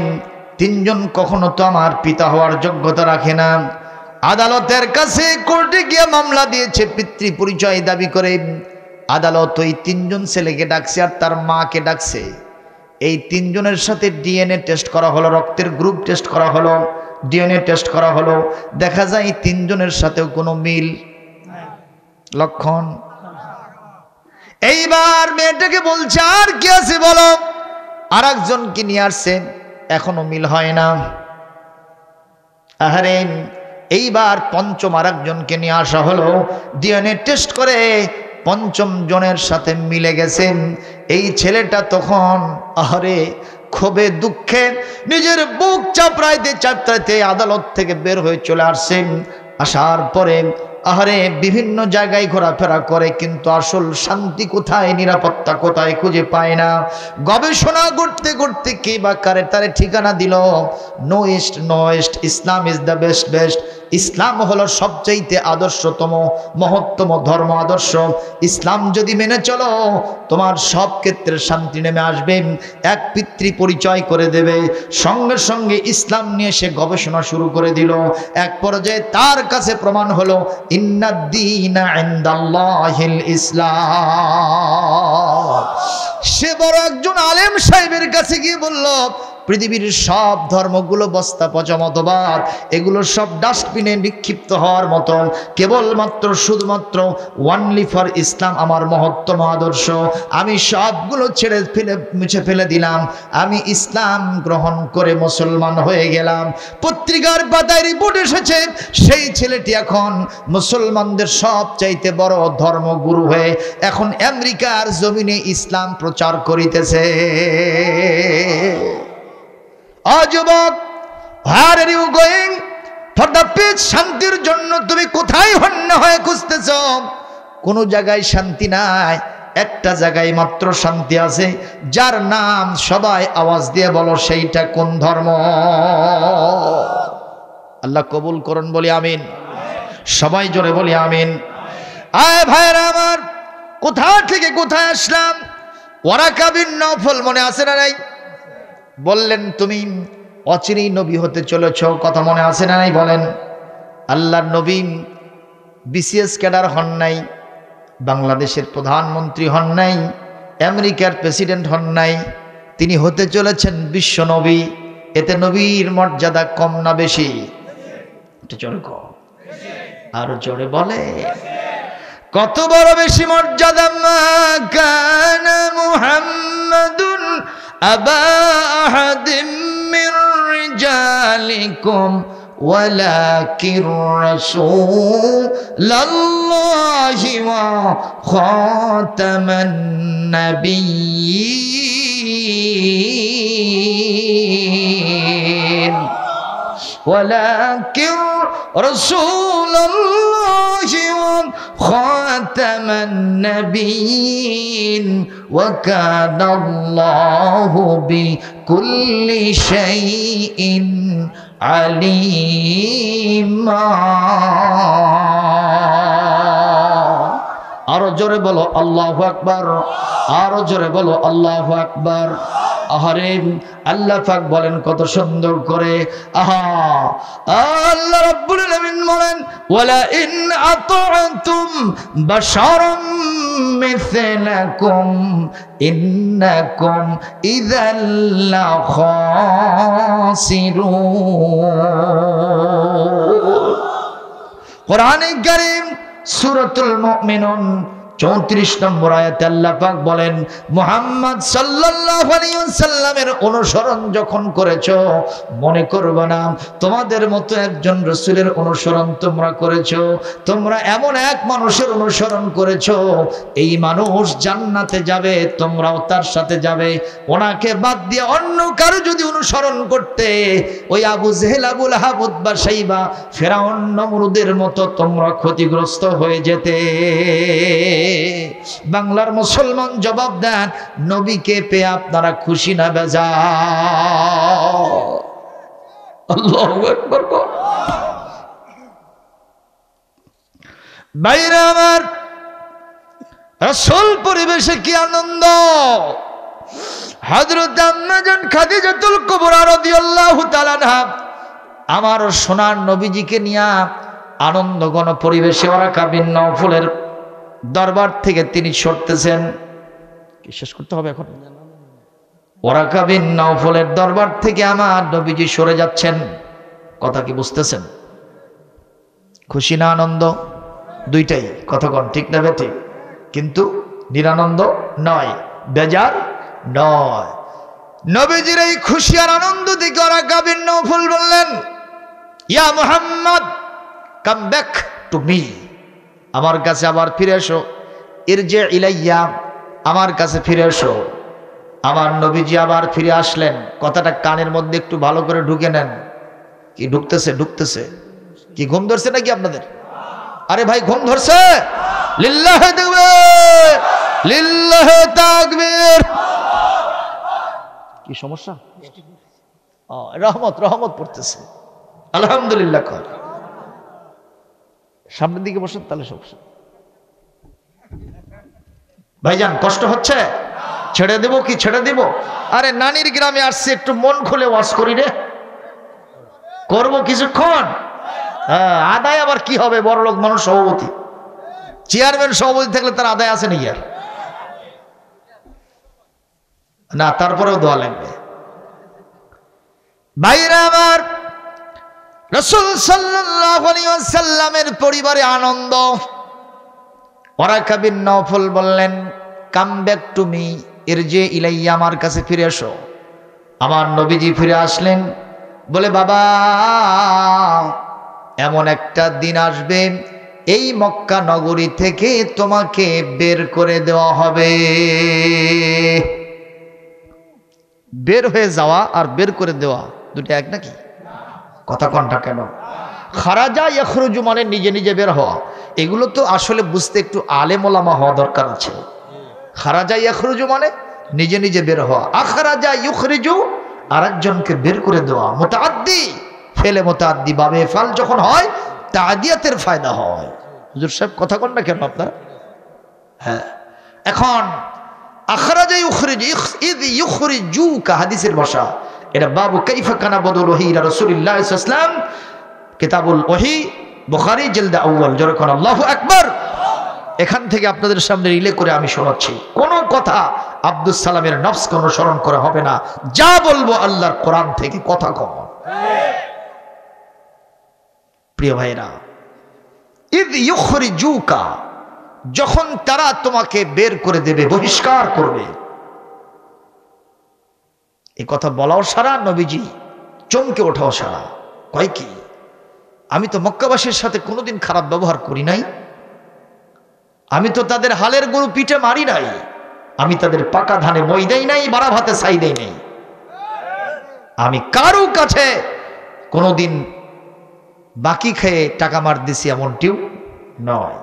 তিনজন কখনো তো আমার পিতা হওয়ার যোগ্যতা রাখে না। আদালতের কাছে কোর্টে গিয়ে মামলা দিয়েছে পিতৃ পরিচয় দাবি করে। আদালত ওই তিনজন ছেলেকে ডাকছে আর তার মাকে ডাকছে। এই তিনজনের সাথে ডিএনএ টেস্ট করা হলো, রক্তের গ্রুপ টেস্ট করা হলো, ডিএনএ টেস্ট করা হলো। দেখা যায় এই তিনজনের সাথেও কোনো মিল। লক্ষণ। এইবার মেয়েটাকে বলছে, আর কি আছে বলো। আর একজনকে নিয়ে আসছেন, এখনো মিল হয় না। আহারে, এইবার পঞ্চম আর একজনকে নিয়ে আসা হলো। ডিএনএ টেস্ট করে পঞ্চম জনের সাথে মিলে গেছেন। এই ছেলেটা তখন আহারে ক্ষোভে দুঃখে নিজের বুক চাপড়াইতে চাপড়াইতে আদালত থেকে বের হয়ে চলে আসছেন। আসার পরে আহারে বিভিন্ন জায়গায় ঘোরাফেরা করে, কিন্তু আসল শান্তি কোথায়, নিরাপত্তা কোথায় খুঁজে পায় না। গবেষণা করতে করতে কে বা কারে তারে ঠিকানা দিল, no east, no east, Islam is the best best. Islam হলো সবচাইতে আদর্শতম মহত্তম ধর্ম আদর্শ। ইসলাম যদি মেনে চলো, তোমার সব ক্ষেত্রে শান্তি নেমে আসবে। এক পিতৃ পরিচয় করে দেবে। সঙ্গে সঙ্গে ইসলাম নিয়ে সে গবেষণা শুরু করে দিল। এক পর্যায়ে তার কাছে প্রমাণ হলো, ইন্নাদ-দীনা ইনদাল্লাহিল ইসলাম। সে বড় একজন আলেম সাহেবের কাছে গিয়ে বলল, পৃথিবীর সব ধর্মগুলো বস্তা পচা মতবাদ, এগুলো সব ডাস্টবিনে নিক্ষিপ্ত হওয়ার মতো। কেবলমাত্র শুধুমাত্র ওয়ানলি ফর ইসলাম আমার মহত্তম আদর্শ, আমি সবগুলো মুছে ফেলে দিলাম। আমি ইসলাম গ্রহণ করে মুসলমান হয়ে গেলাম। পত্রিকার পাতায় রিপোর্ট এসেছে সেই ছেলেটি এখন মুসলমানদের সবচাইতে বড় ধর্মগুরু হয়ে এখন আমেরিকার জমিনে ইসলাম প্রচার করিতেছে। যুবক, where are you going? For the peace, শান্তির জন্য তুমি কোথায় হন্য হয়ে খুঁজতেছ? কোন জায়গায় শান্তি নাই, একটা জায়গায় মাত্র শান্তি আছে, যার নাম সবাই আওয়াজ দিয়ে বলো, সেইটা কোন ধর্ম? আল্লাহ কবুল করুন, বলি আমিন। সবাই জোরে বলি আমিন। আয় ভাইরা আমার, কোথা থেকে কোথায় আসলাম? ওয়ারাকা বিন নওফল মনে আছে না নাই? বললেন তুমি অচিরেই নবী হতে চলেছ, কথা মনে আছে না নাই? বলেন। আল্লাহর নবী বিসিএস ক্যাডার হন নাই, বাংলাদেশের প্রধানমন্ত্রী হন নাই, আমেরিকার প্রেসিডেন্ট হন নাই, তিনি হতে চলেছেন বিশ্ব নবী। এতে নবীর মর্যাদা কম না বেশি? জোরে কম, আরো জোরে বলে কত বড় বেশি মর্যাদা। মা কানা মুহাম্মাদুন আবা আহাদিম মির রিজালিকুম ওয়ালাকির রাসূলুল্লাহি ওয়া খাতামান নাবিয়্যিন ওয়ালাকির রাসূলুল্লাহি ওয়া খাতামান নাবিয়্যিন ওয়া কানাল্লাহু বিকুল্লি শাইইন আলিমা। আরো জোরে বলো আল্লাহু আকবার, আরো জোরে বলো আল্লাহু আকবার। আহারে আল্লাহ পাক বলেন কত সুন্দর করে, আহা আল্লাহ রাব্বুল আলামিন বলেন, ওয়ালা ইন আতা'তুম বাশারাম মিসলাকুম ইন্নাকুম ইযাল লা খাসিরুন। কোরআনে কারীম সূরাতুল মুমিনুন 34 নম্বর আয়াতে আল্লাহ পাক বলেন, মুহাম্মদ সাল্লাল্লাহু আলাইহি ওয়াসাল্লামের অনুসরণ যখন করেছো, মনে করবে না তোমাদের মতো একজন রাসূলের অনুসরণ তোমরা করেছো। তোমরা এমন এক মানুষের অনুসরণ করেছো, এই মানুষ জান্নাতে যাবে, তোমরাও তার সাথে যাবে। ওনাকে বাদ দিয়ে অন্য কারো যদি অনুসরণ করতে, ওই আবু জেহেল, আবু লাহাব, উতবা, শাইবা, ফেরাউন, নমরুদের মতো তোমরা ক্ষতিগ্রস্ত হয়ে যেতে। বাংলার মুসলমান জবাব দেন, নবীকে পেয়ে আপনারা খুশি না বেজার? আল্লাহু আকবার। বাইরে আমার রাসূল পরিবেশে কি আনন্দ! হযরত আম্মা জান খাদিজাতুল কুবরা রাদিয়াল্লাহু তাআলা আনহা আমার সোনার নবীজিকে নিয়ে আনন্দ ঘন পরিবেশে ওয়ারাকা বিন নওফলের দরবার থেকে তিনি সরতেছেন। কি শেষ করতে হবে এখন? ওয়ারাকা বিন নওফলের দরবার থেকে আমার নবীজি সরে যাচ্ছেন। কথা কি বুঝতেছেন? খুশি না আনন্দ? দুইটাই। কতক্ষণ ঠিক না বেঠিক? কিন্তু নিরানন্দ নয়, বেজার নয়। নবীজির এই খুশি আর আনন্দ দেখে ওয়ারাকা বিন নওফল বললেন, ইয়া Muhammad, come back to me, আমার কাছে আবার ফিরে এসো। ইরজি ইলাইয়া, আমার কাছে ফিরে এসো। আমার নবীজি আবার ফিরে আসলেন। কথাটা কানের মধ্যে একটু ভালো করে ঢুকে নেন। কি ঢুকতেছে? ঢুকতেছে কি? ঘুম ধরছে নাকি আপনাদের? আরে ভাই ঘুম ধরছে? লিল্লাহি তাকবীর, লিল্লাহি তাকবীর। কি সমস্যা? রহমত, রহমত পড়তেছে। আলহামদুলিল্লাহ। কর সামনের দিকে বসেন, তাহলে সমস্যা। ভাইজান কষ্ট হচ্ছে? ছেড়ে দেব কি ছেড়ে দেব? আরে নানির গ্রামে আসছে, একটু মন খুলে ওয়াজ করি রে, করবো কিছুক্ষণ। আদায় আবার কি হবে? বড়লোক মানুষ, সভাপতি, চেয়ারম্যান, সভাপতি থাকলে তার আদায় আছে নাকি? আর না, তারপরেও দোয়া লাগবে। ভাইরা আমার, রাসূল সাল্লাল্লাহু আলাইহি ওয়াসাল্লামের পরিবারে আনন্দ। ওয়ারাকা বিন নওফল বললেন, কাম ব্যাক টু মি, ইরজি ইলাইয়া, আমার কাছে ফিরে এসো। আমার নবীজি ফিরে আসলেন, বলে বাবা এমন একটা দিন আসবে এই মক্কা নগরী থেকে তোমাকে বের করে দেওয়া হবে। বের হয়ে যাওয়া আর বের করে দেওয়া দুটো এক নাকি? কথা কোনটা কেন? খারাজা ইয়াখরুজু মানে নিজে নিজে বের হওয়া, এগুলো তো আসলে বুঝতে একটু আলেম ওলামা হওয়া দরকার আছে। খারাজা ইয়াখরুজু মানে নিজে নিজে বের হওয়া, আখরাজা ইউখরিজু আরেকজনকে বের করে দেওয়া। মুতাআদ্দি ফেলে মুতাআদ্দি বাবে ফাল যখন হয় তাআদিয়াতের ফায়দা হয়। হুজুর সাহেব কথা কোন না কেন আপনারা? হ্যাঁ, এখন আখরাজা ইউখরিজু ইদ ইউখরিজুকা হাদিসের ভাষা, এটা বাবু কাইফা কানা বদল ওহী ইলা রাসূলিল্লাহ সাল্লাল্লাহু আলাইহি ওয়াসাল্লাম, কিতাবুল ওহী, বুখারী জিলদ আউয়াল। যখন আল্লাহু আকবার, এখান থেকে আপনাদের সামনে রিলে করে আমি শোনাচ্ছি। কোনো কথা আব্দুস সালামের নফসকে অনুসরণ করা হবে না, যা বলবো আল্লাহর কোরআন থেকে কথা কম। প্রিয় ভাইরা, ইদ ইউখরিজুকা, যখন তারা তোমাকে বের করে দেবে, বহিষ্কার করবে। এই কথা বলাও সারা, নবীজি চমকে ওঠাও সারা। কয় কি, আমি তো মক্কাবাসীর সাথে কোনোদিন খারাপ ব্যবহার করি নাই, আমি তো তাদের হালের গরু পিঠে মারি নাই, আমি তাদের পাকা ধানে মই দেই নাই, বাড়া ভাতে ছাই দেই নাই, আমি কারো কাছে কোনোদিন বাকি খেয়ে টাকা মার দিছি এমনটিও নয়,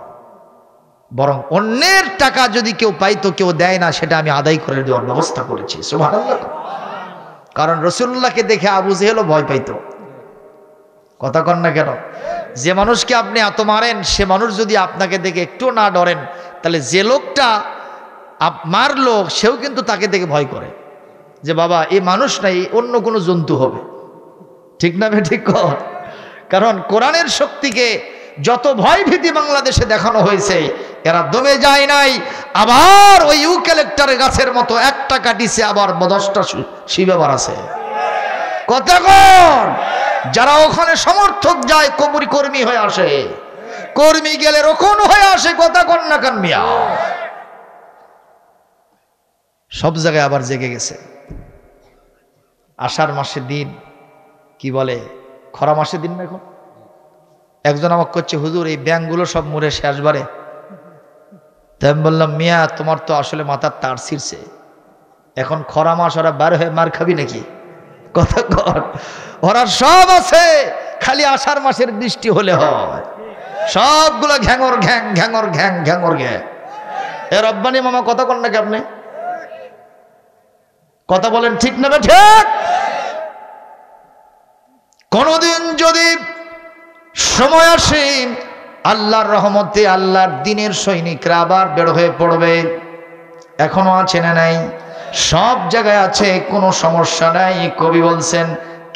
বরং অন্যের টাকা যদি কেউ পাইতো কেউ দেয় না, সেটা আমি আদায় করে দেওয়ার ব্যবস্থা করেছি। সুবহানাল্লাহ। কারণ রাসূলুল্লাহকে দেখে আবু জেহেলও ভয় পাইতো। কথা কন না কেন? যে মানুষকে আপনি এত মারেন, সে মানুষ যদি আপনাকে দেখে একটু না ডরেন, তাহলে যে লোকটা মারলো সেও কিন্তু তাকে দেখে ভয় করে, যে বাবা এই মানুষ নাই, অন্য কোনো জন্তু হবে। ঠিক না বে ঠিক? কারণ কোরআনের শক্তিকে যত ভয় ভীতি বাংলাদেশে দেখানো হয়েছে, এরা দমে যায় নাই, আবার ওই ইউক্যালিপটাস গাছের মতো একটা কাটিছে, আবার 10টা শিবে বাড়াছে। কথা কন, যারা ওখানে সমর্থক যায় কর্মী হয়ে আসে, কর্মী গেলে রকম হয়ে আসে। কথা কন না কান মিয়া, সব জায়গায় আবার জেগে গেছে। আষাঢ় মাসের দিন, কি বলে খরা মাসের দিন না, এখন একজন আমাকে করছে, হুজুর এই ব্যাংকগুলো সব মরে শেষবারে। তাই আমি বললাম, মিয়া তোমার তো আসলে মাথার তার ছিঁড়ছে, এখন খরা মাস ওরা বার হয়ে মার খাবি নাকি? কথা কর, ওরা সব আছে, খালি আষাঢ় মাসের বৃষ্টি হলে হয়, সবগুলো ঘ্যাঙর ঘ্যাং ঘ্যাঙর ঘ্যাং ঘ্যাঙর ঘ্যাং। এ রব্বানি মামা কথা কন নাকি আপনি? কথা বলেন ঠিক না? ঠিক। কোনদিন যদি সময় আসে আল্লাহর রহমতে আল্লাহর দিনের সৈনিকরা আবার বের হয়ে পড়বে, এখনো আছে না নাই? সব জায়গায় আছে, কোনো সমস্যা নাই। কবি বলছেন,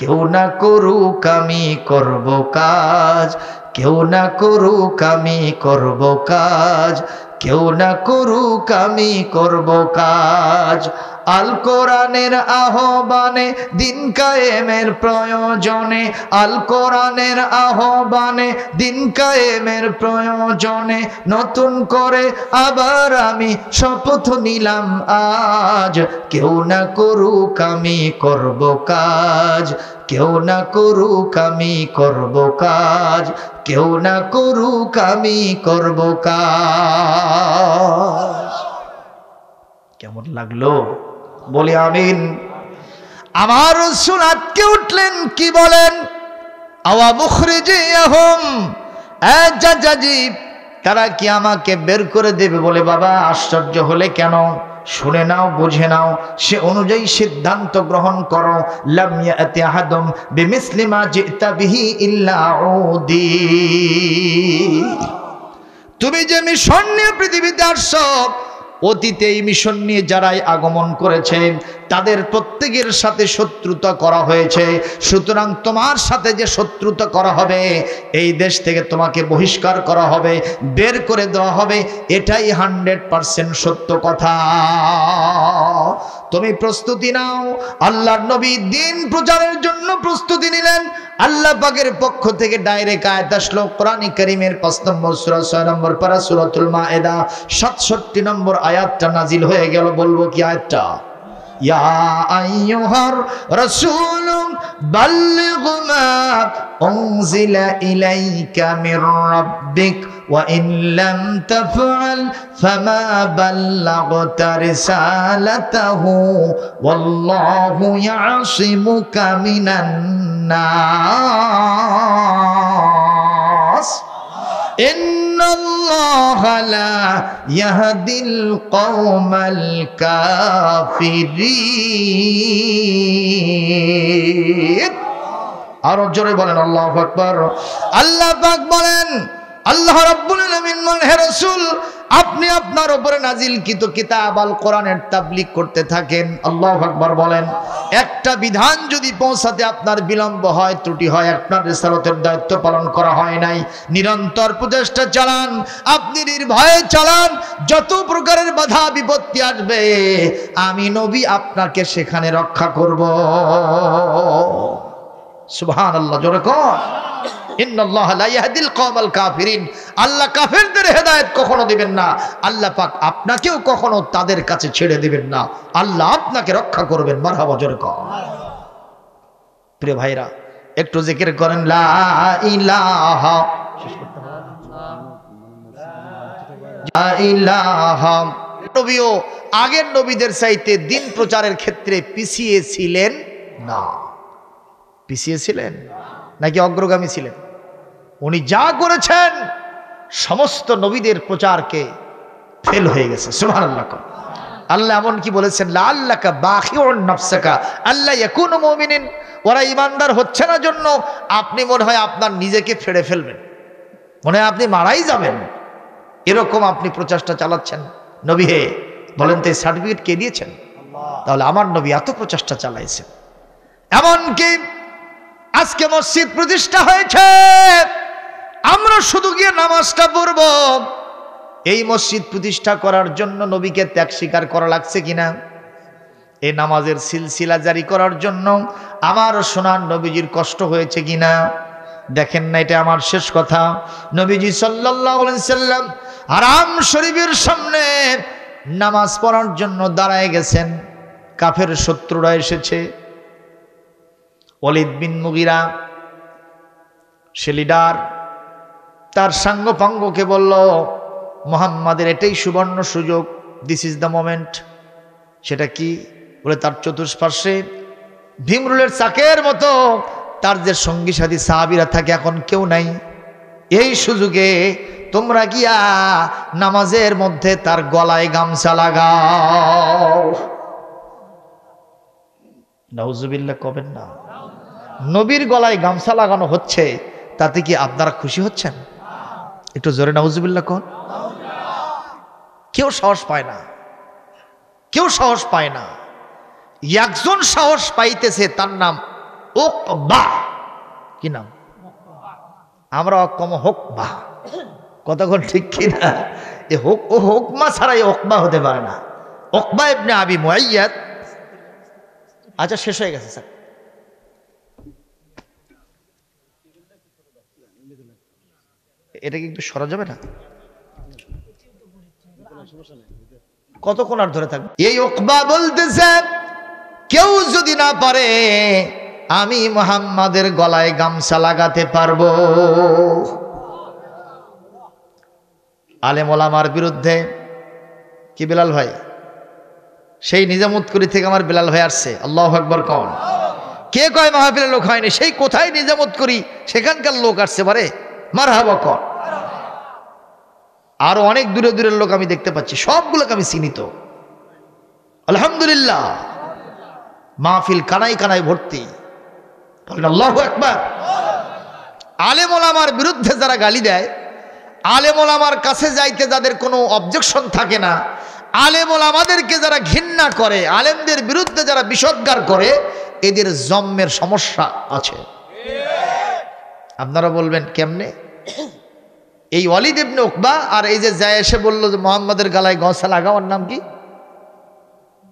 কেউ না করুক আমি করব কাজ, কেউ না করুক আমি করব কাজ, কেউ না করুক আমি করব কাজ। আল কোরআনের আহ্বানে দিন কায়েমের প্রয়োজনে, আল কোরআনের আহ্বানে দিন কায়েমের প্রয়োজনে, নতুন করে আবার আমি শপথ নিলাম আজ, কেউ না করুক আমি করব কাজ, কেউ না করুক আমি করব কাজ, কেউ না করুক আমি করব কাজ। কেমন লাগলো? বলি আমিন। আমার রাসূল আটকে উঠলেন, কি বলেন? আওয়া মুখরিজিয়াহুম, আজাজাজি, তারা কি আমাকে বের করে দেবে? বলে বাবা আশ্চর্য হলে কেন? শুনে নাও, বুঝে নাও, সে অনুযায়ী সিদ্ধান্ত গ্রহণ করো। লাম ইয়াতি আহাদুম বিমিসলি মা জিতা বিহি ইল্লা উদি, তুমি যে মিশন নিয়ে পৃথিবীতে আসছো, অতীতে এই মিশন নিয়ে যারাই আগমন করেছে তাদের প্রত্যেকের সাথে শত্রুতা করা হয়েছে। সুতরাং তোমার সাথে যে শত্রুতা করা হবে, এই দেশ থেকে তোমাকে বহিষ্কার করা হবে, বের করে দেওয়া হবে, এটাই 100% সত্য কথা। তুমি প্রস্তুতি নাও। আল্লাহর নবী দ্বীন প্রচারের জন্য প্রস্তুতি নিলেন। আল্লাহ পাকের পক্ষ থেকে ডাইরেক্ট আয়াত আসলো কোরআন কারীমের 5 নম্বর সূরা 6 নম্বর পারা সূরাতুল মায়েদা 67 নম্বর আয়াতটা নাজিল হয়ে গেল। বলবো কি আয়াতটা? ইয়া আইয়ুহার রাসূল বাল্লিগ মা উনজিলা ইলাইকা মির রাব্বিক ওয়া ইন লাম তাফআল ফামা বাল্লাগতা রিসালাতাহু ওয়াল্লাহু ইয়াসিমুকা মিনান নাস ইন্নাল্লাহা লা ইয়াহদিল কওমাল কাফিরিন। আরো জোরে বলেন আল্লাহু আকবার। আল্লাহ পাক বলেন, আল্লাহ রাব্বুল আলামিন বলেন, হে রাসূল আপনি আপনার উপরে নাজিলকৃত কিতাব আল কোরআনের তাবলীগ করতে থাকেন। আল্লাহু আকবার বলেন। একটা বিধান যদি পৌঁছাতে আপনার বিলম্ব হয়, ত্রুটি হয়, আপনার রিসালাতের দায়িত্ব পালন করা হয় নাই, নিরন্তর প্রচেষ্টা চালান, আপনি নির্ভয়ে চালান। যত প্রকারের বাধা বিপত্তি আসবে, আমি নবী আপনাকে সেখানে রক্ষা করব। সুবহানাল্লাহ, জোরে কর। ইন্নাল্লাহা লা ইয়াহদিল কওমাল কাফিরিন। আল্লাহ কাফেরদের হেদায়েত কখনো দিবেন না। আল্লাহ পাক আপনাকেও কখনো তাদের কাছে ছেড়ে দিবেন না। আল্লাহ আপনাকে রক্ষা করবেন। মারহাবা, জোরে কর। প্রিয় ভাইরা, একটু জিকির করেন লা ইলাহা লা ইলাহা। নবীও আগের নবীদের চাইতে দিন প্রচারের ক্ষেত্রে পিছিয়ে ছিলেন না। পিছিয়ে ছিলেন নাকি অগ্রগামী ছিলেন? উনি যা করেছেন সমস্ত নবীদের প্রচারকে ফেল হয়ে গেছে। সুবহানাল্লাহ। আল্লাহ এমন কি বলেছেন, লাআল্লাকা বাখিউন নাফসাকা আল্লা ইয়াকুনু মুমিনিন। ওরা ইমানদার হচ্ছে না জন্য আপনি মনে হয় আপনার নিজেকে ফেড়ে ফেলবেন, মনে হয় আপনি মারাই যাবেন, এরকম আপনি প্রচেষ্টা চালাচ্ছেন। নবী হে বলেন তো, এই সার্টিফিকেট কে দিয়েছেন? তাহলে আমার নবী এত প্রচেষ্টা চালাইছেন। এমনকি আজকে মসজিদ প্রতিষ্ঠা হয়েছে, আমরা শুধু গিয়ে নামাজটা পড়ব। এই মসজিদ প্রতিষ্ঠা করার জন্য নবীকে ত্যাগ স্বীকার করা লাগছে কিনা? এই নামাজের সিলসিলা জারি করার জন্য আমার সোনার নবীজির কষ্ট হয়েছে কিনা? দেখেন না, এটা আমার শেষ কথা। নবীজি সাল্লাল্লাহু আলাইহি সাল্লাম হারাম শরীফের সামনে নামাজ পড়ার জন্য দাঁড়ায় গেছেন। কাফের শত্রুরা এসেছে। ওয়ালিদ বিন মুগিরা, সে লিডার, তার সাঙ্গপাঙ্গকে বলল, মুহাম্মাদের এটাই সুবর্ণ সুযোগ, দিস ইজ দ্য মোমেন্ট। সেটা কি? বলে তার চতুষ্পার্শ্বে ভীমরুলের চাকের মতো তার যে সঙ্গী সাথী সাহাবীরা থাকে এখন কেউ নাই। এই সুযোগে তোমরা গিয়া নামাজের মধ্যে তার গলায় গামছা লাগাও। নাউজুবিল্লাহ কবেন না। নবীর গলায় গামছা লাগানো হচ্ছে, তাতে কি আপনারা খুশি হচ্ছেন? একটু জোরে নাউজুবিল্লাহ কোন। কেউ সাহস পায় না, কেউ সাহস পায় না। একজন সাহস পাইতেছে, তার নাম উকবা। কি নাম? আমরা কম হোকবা, কতক্ষণ ঠিক কিনা? এ হোকমা ছাড়া উকবা হতে পারে না। উকবা ইবনে আবি মুআইয়াদ। আচ্ছা, শেষ হয়ে গেছে স্যার। এটা কি একটু সরা যাবে না? কতক্ষণ আর ধরে থাকবে? এই উকবা বলতেছে, কেউ যদি না পারে আমি মুহাম্মাদের গলায় গামছা লাগাতে পারবো। আলেম ওলামার বিরুদ্ধে কি বেলাল ভাই? সেই নিজামতকুরি থেকে আমার বেলাল ভাই আসছে। আল্লাহু আকবার কোন। কে কয় মাহফিলের লোক হয়নি? সেই কোথায় নিজামতকুরি, সেখানকার লোক আসছে পারে। মারহাবা কোন। আরো অনেক দূরে দূরের লোক আমি দেখতে পাচ্ছি, সবগুলোকে আমি চিনিত। আলহামদুলিল্লাহ, মাহফিল কানাই কানাই ভর্তি। আল্লাহু আকবার। আলেম ওলামার বিরুদ্ধে যারা গালি দেয়, আলেম ওলামার কাছে যাইতে যাদের কোনো অবজেকশন থাকে না, আলেম ওলামাদেরকে যারা ঘৃণা করে, আলেমদের বিরুদ্ধে যারা বিষোদ্গার করে, এদের জন্মের সমস্যা আছে। আপনারা বলবেন কেমনে? এই ওয়ালিদ ইবনে উকবা আর এই যে যায় এসে বললো যে মোহাম্মদের গালায় গসা লাগাও, ওর নাম কি?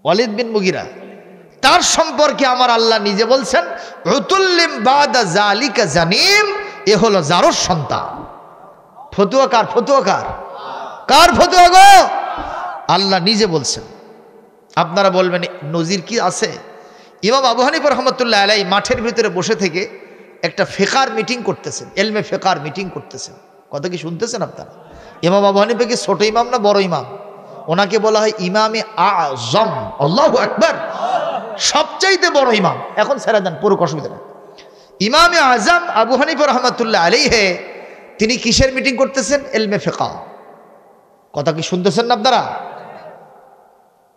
ওয়ালিদ বিন মুগিরা। তার সম্পর্কে আমার আল্লাহ নিজে বলছেন উতুল্লিম বাদা জালিকা জানিম, এ হলো জারুর সন্তান। ফতুয়া কার? ফতুয়া কার ফতুয়া গো? আল্লাহ নিজে বলছেন। আপনারা বলবেন নজির কি আছে? ইমাম আবু হানিফা রাহমাতুল্লাহ আলাইহি মাঠের ভিতরে বসে থেকে একটা ফিকার মিটিং করতেছেন, ইলমে ফিকার মিটিং করতেছেন। কথা কি শুনতেছেন আপনারা? ইমাম আবু হানিফা কি ছোট ইমাম না বড় ইমাম? ওনাকে বলা হয় ইমামে আজম। আল্লাহু আকবার, সবচাইতে বড় ইমাম। এখন ছেড়ে দেন, পুরো অসুবিধা নেই। ইমামে আজম আবু হানিফা রাহমাতুল্লাহ আলাইহি তিনি কিসের মিটিং করতেছেন? ইলমে ফিকা। কথা কি শুনতেছেন না আপনারা?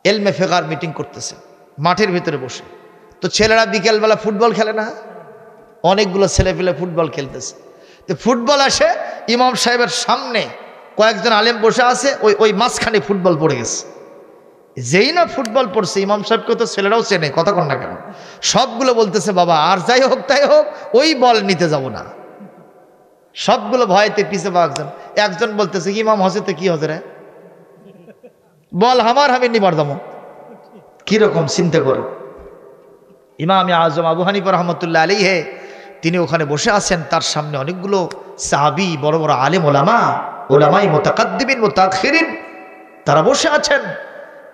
ইলমে ফিকার মিটিং করতেছেন মাঠের ভিতরে বসে। তো ছেলেরা বিকেলবেলা ফুটবল খেলে না? অনেকগুলো ছেলে পেলে ফুটবল খেলতেছে। তো ফুটবল আসে, ইমাম সাহেবের সামনে কয়েকজন আলেম বসে আছে, ওই মাঝখানে ফুটবল পড়ে গেছে। যেই না ফুটবল পড়ছে, ইমাম সাহেবকে তো ছেলেরাও চেনে, কথা কন না কেন? সবগুলো বলতেছে বাবা আর যাই হোক তাই হোক, ওই বল নিতে যাব না। সবগুলো ভয়তে পিছে একজন একজন বলতেছে ইমাম হসেতে কি হজে রে, বল আমার আমি নিবার দামো। কিরকম চিন্তা করে ইমাম আজম আবু হানিফা রাহমাতুল্লাহ আলাইহি তিনি ওখানে বসে আছেন। তার সামনে অনেকগুলো সাহাবী, বড় বড় আলেম ওলামাই মুতাকাদ্দিমিন মুতাআখিরিন তারা বসে আছেন।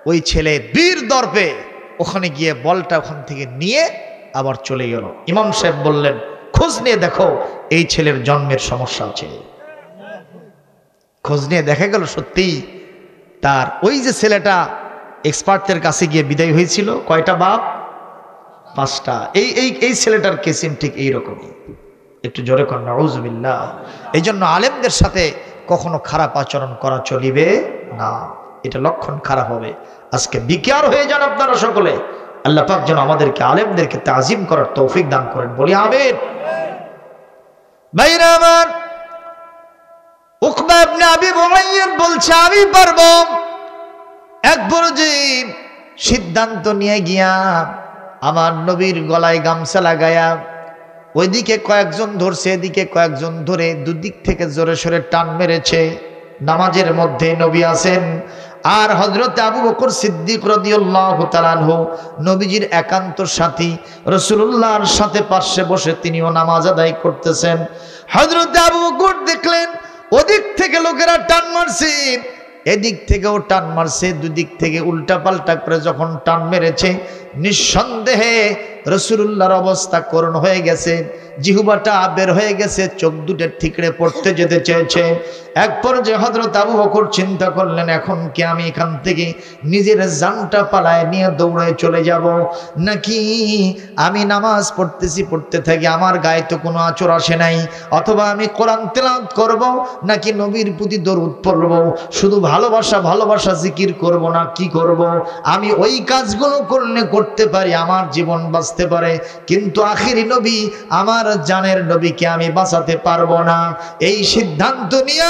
ওই ছেলে বীর দর্পে ওখানে গিয়ে বলটা ওখান থেকে নিয়ে আবার চলে গেল। ইমাম সাহেব বললেন খোঁজ নিয়ে দেখো এই ছেলের জন্মের সমস্যা আছে। খোঁজ নিয়ে দেখা গেল সত্যি তার ওই যে ছেলেটা এক্সপার্টদের কাছে গিয়ে বিদায় হয়েছিল, কয়টা বাপ? 5টা। এই ছেলেটার কেসিম ঠিক এইরকমই। একটু জোরে কর নাউযুবিল্লাহ। এই জন্য আলেমদের সাথে কখনো খারাপ আচরণ করা চলিবে না, এটা লক্ষণ খারাপ হবে। আজকে বিকার হয়ে যান আপনারা সকলে। আল্লাহ পাক যেন আমাদেরকে আলেমদেরকে তাজিম করার তৌফিক দান করেন, বলি আমিন। ভাইরা আমার, উকবা ইবনে আবি মুআইয়াদ বলছে আমি পারবো। এক পর্যায়ে সিদ্ধান্ত নিয়ে গিয়া আমার নবীর গলায় গামছা লাগায়া ওইদিকে কয়েকজন ধরছে, এদিকে কয়েকজন ধরে দুদিক থেকে জোরে সোরে টান মেরেছে। নামাজের মধ্যে নবী আছেন আর হযরত আবু বকর সিদ্দিক রাদিয়াল্লাহু তাআলা আনহু নবীজির একান্ত সাথী রাসূলুল্লাহর সাথে পাশে বসে তিনিও নামাজ আদায় করতেছেন। হযরত আবু বকর দেখলেন ওদিক থেকে লোকেরা টান মারছে, এদিক থেকেও টান মারছে, দুদিক থেকে উল্টা পাল্টা করে যখন টান মেরেছে, নিঃসন্দেহে রাসূলুল্লাহর অবস্থা করুণ হয়ে গেছে, জিহ্বাটা বের হয়ে গেছে, চোখ দুটো ঠিকরে পড়তে যেতে চেয়েছে। এক পর্যায়ে হযরত আবু বকর চিন্তা করলেন এখন কি আমি এখান থেকে নিজের জানটা পালায় নিয়ে দৌড়ে চলে যাব, নাকি আমি নামাজ পড়তে থাকি, আমার গায়ে তো কোনো আঁচড় আসে নাই, অথবা আমি কোরআন তেলাওয়াত করব, নাকি নবীর প্রতি দরুদ পড়ব, শুধু ভালোবাসা জিকির করব, না কি করব? আমি ওই কাজগুলো করতে পারি, আমার জীবন বাঁচতে পারে, কিন্তু আখিরি নবী আমার জানের নবীকে আমি বাঁচাতে পারবো না। এই সিদ্ধান্ত নিয়ে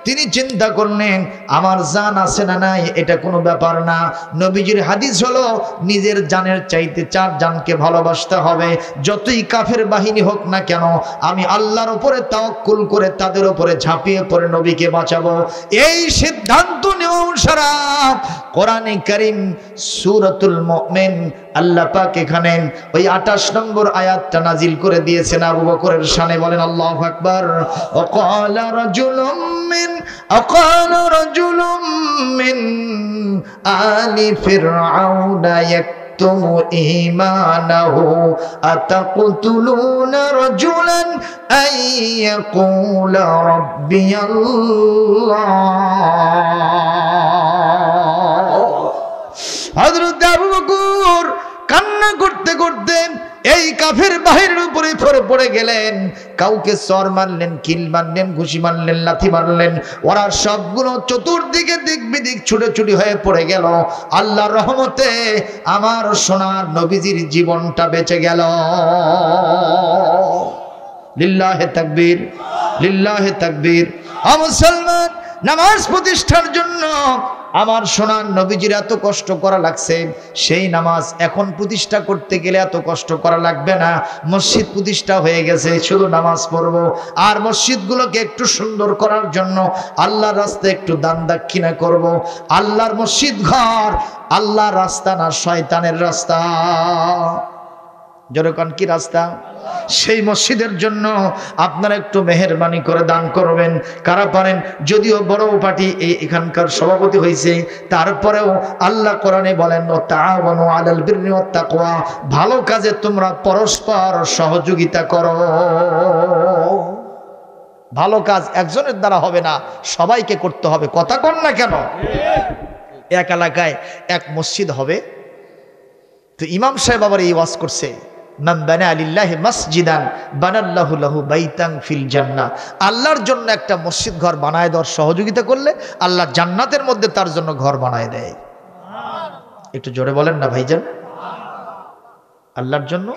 তিনি চিন্তা করলেন আমার জান আছে না নাই এটা কোনো ব্যাপার না। নবীজির হাদিস হলো নিজের জানের চাইতে 4 জানকে ভালোবাসতে হবে। যতই কাফের বাহিনী হোক না কেন, আমি আল্লাহর উপরে তাওয়াক্কুল করে তাদের উপরে ঝাঁপিয়ে পড়ে নবীকে বাঁচাবো। এই সিদ্ধান্ত নেওয়া অনুসারে কোরআনে কারীম সূরাতুল মুমিন আল্লাহ পাক এখানে ওই 28 নম্বর আয়াতটা নাজিল করে দিয়েছেন আবু বকরের শানে। বলেন আল্লাহু আকবার। ওয়াকালা রাজুলুম মিন আলি ফিরআউনা ইয়াকতুমু ঈমানাহু আতাকতুলুনা রাজুলান আন ইয়াকুলা রাব্বিয়াল্লাহ। হযরত আবু বকর কান্না করতে করতে এই কাফের বাহিরের উপরে পড়ে গেলেন। কাউকে চর মারলেন, কিল মারলেন, ঘুষি মারলেন, লাথি মারলেন, ওরা সবগুলো চতুর্দিকে দিক বিদিক ছুটে হয়ে পড়ে গেল। আল্লাহর রহমতে আমার সোনার নবীজির জীবনটা বেঁচে গেল। লিল্লাহে তাকবীর, লিল্লাহে তাকবীর। মুসলমান, নামাজ প্রতিষ্ঠার জন্য আমার সোনার নবীজির এত কষ্ট করা লাগছে, সেই নামাজ এখন প্রতিষ্ঠা করতে গেলে এত কষ্ট করা লাগবে না। মসজিদ প্রতিষ্ঠা হয়ে গেছে, শুধু নামাজ পড়বো। আর মসজিদগুলোকে একটু সুন্দর করার জন্য আল্লাহর রাস্তায় একটু দান দক্ষিণা করব। আল্লাহর মসজিদ ঘর আল্লাহর রাস্তা না শয়তানের রাস্তা। যেরকম কি রাস্তা? সেই মসজিদের জন্য আপনারা একটু মেহেরবানি করে দান করবেন। কারা পারেন? যদিও বড় পার্টি এখানকার সভাপতি হয়েছে, তারপরেও আল্লাহ কোরআনে বলেন তাআওয়ানু আলাল বিররি ওয়াত তাকওয়া, ভালো কাজে তোমরা পরস্পর সহযোগিতা করো। ভালো কাজ একজনের দ্বারা হবে না, সবাইকে করতে হবে। কথা কন না কেন? এক এলাকায় এক মসজিদ হবে, তো ইমাম সাহেব আবার এই ওয়াজ করছে, মান বানা লিল্লাহি মাসজিদান বানাল্লাহু লাহু বাইতান ফিল জান্নাহ। আল্লাহর জন্য একটা মসজিদ ঘর বানায় দেওয়ার সহযোগিতা করলে আল্লাহ জান্নাতের মধ্যে তার জন্য ঘর বানায় দেয়। একটু জোরে বলেন না ভাইজান। আল্লাহর জন্য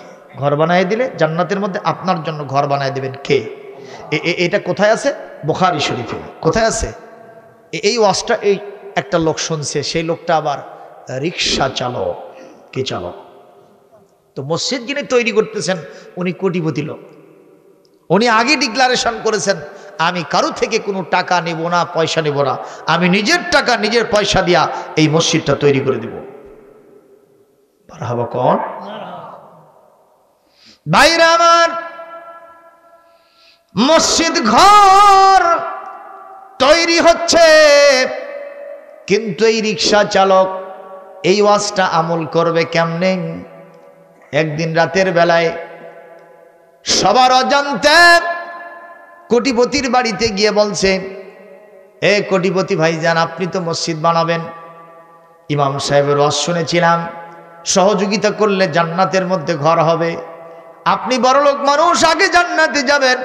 ঘর বানায় দিলে জান্নাতের মধ্যে আপনার জন্য ঘর বানায় দিবেন কে? এটা কোথায় আছে? বুখারী শরীফে। কোথায় আছে? এই ওয়াজটা এই একটা লোক শুনছে, সেই লোকটা আবার রিক্সা চালক। কি চালক? তো মসজিদ যিনি তৈরি করতেছেন উনি কোটিপতি লোক। উনি আগে ডিক্লারেশন করেছেন, আমি কারো থেকে কোনো টাকা নেব না, পয়সা নেব না, আমি নিজের টাকা নিজের পয়সা দিয়া এই মসজিদটা তৈরি করে দেব। মারহাবা কোন ভাইরা আমার, মসজিদ ঘর তৈরি হচ্ছে, কিন্তু এই রিক্সা চালক এই ওয়াজটা আমল করবে কেমনে? একদিন রাতের বেলায় সবার অজান্তে কোটিপতির বাড়িতে গিয়ে বলছে, এ কোটিপতি ভাইজান, আপনি তো মসজিদ বানাবেন, ইমাম সাহেবের ওয়াজ শুনেছিলাম, সহযোগিতা করলে জান্নাতের মধ্যে ঘর হবে। আপনি বড়লোক মানুষ, আগে জান্নাতে যাবেন,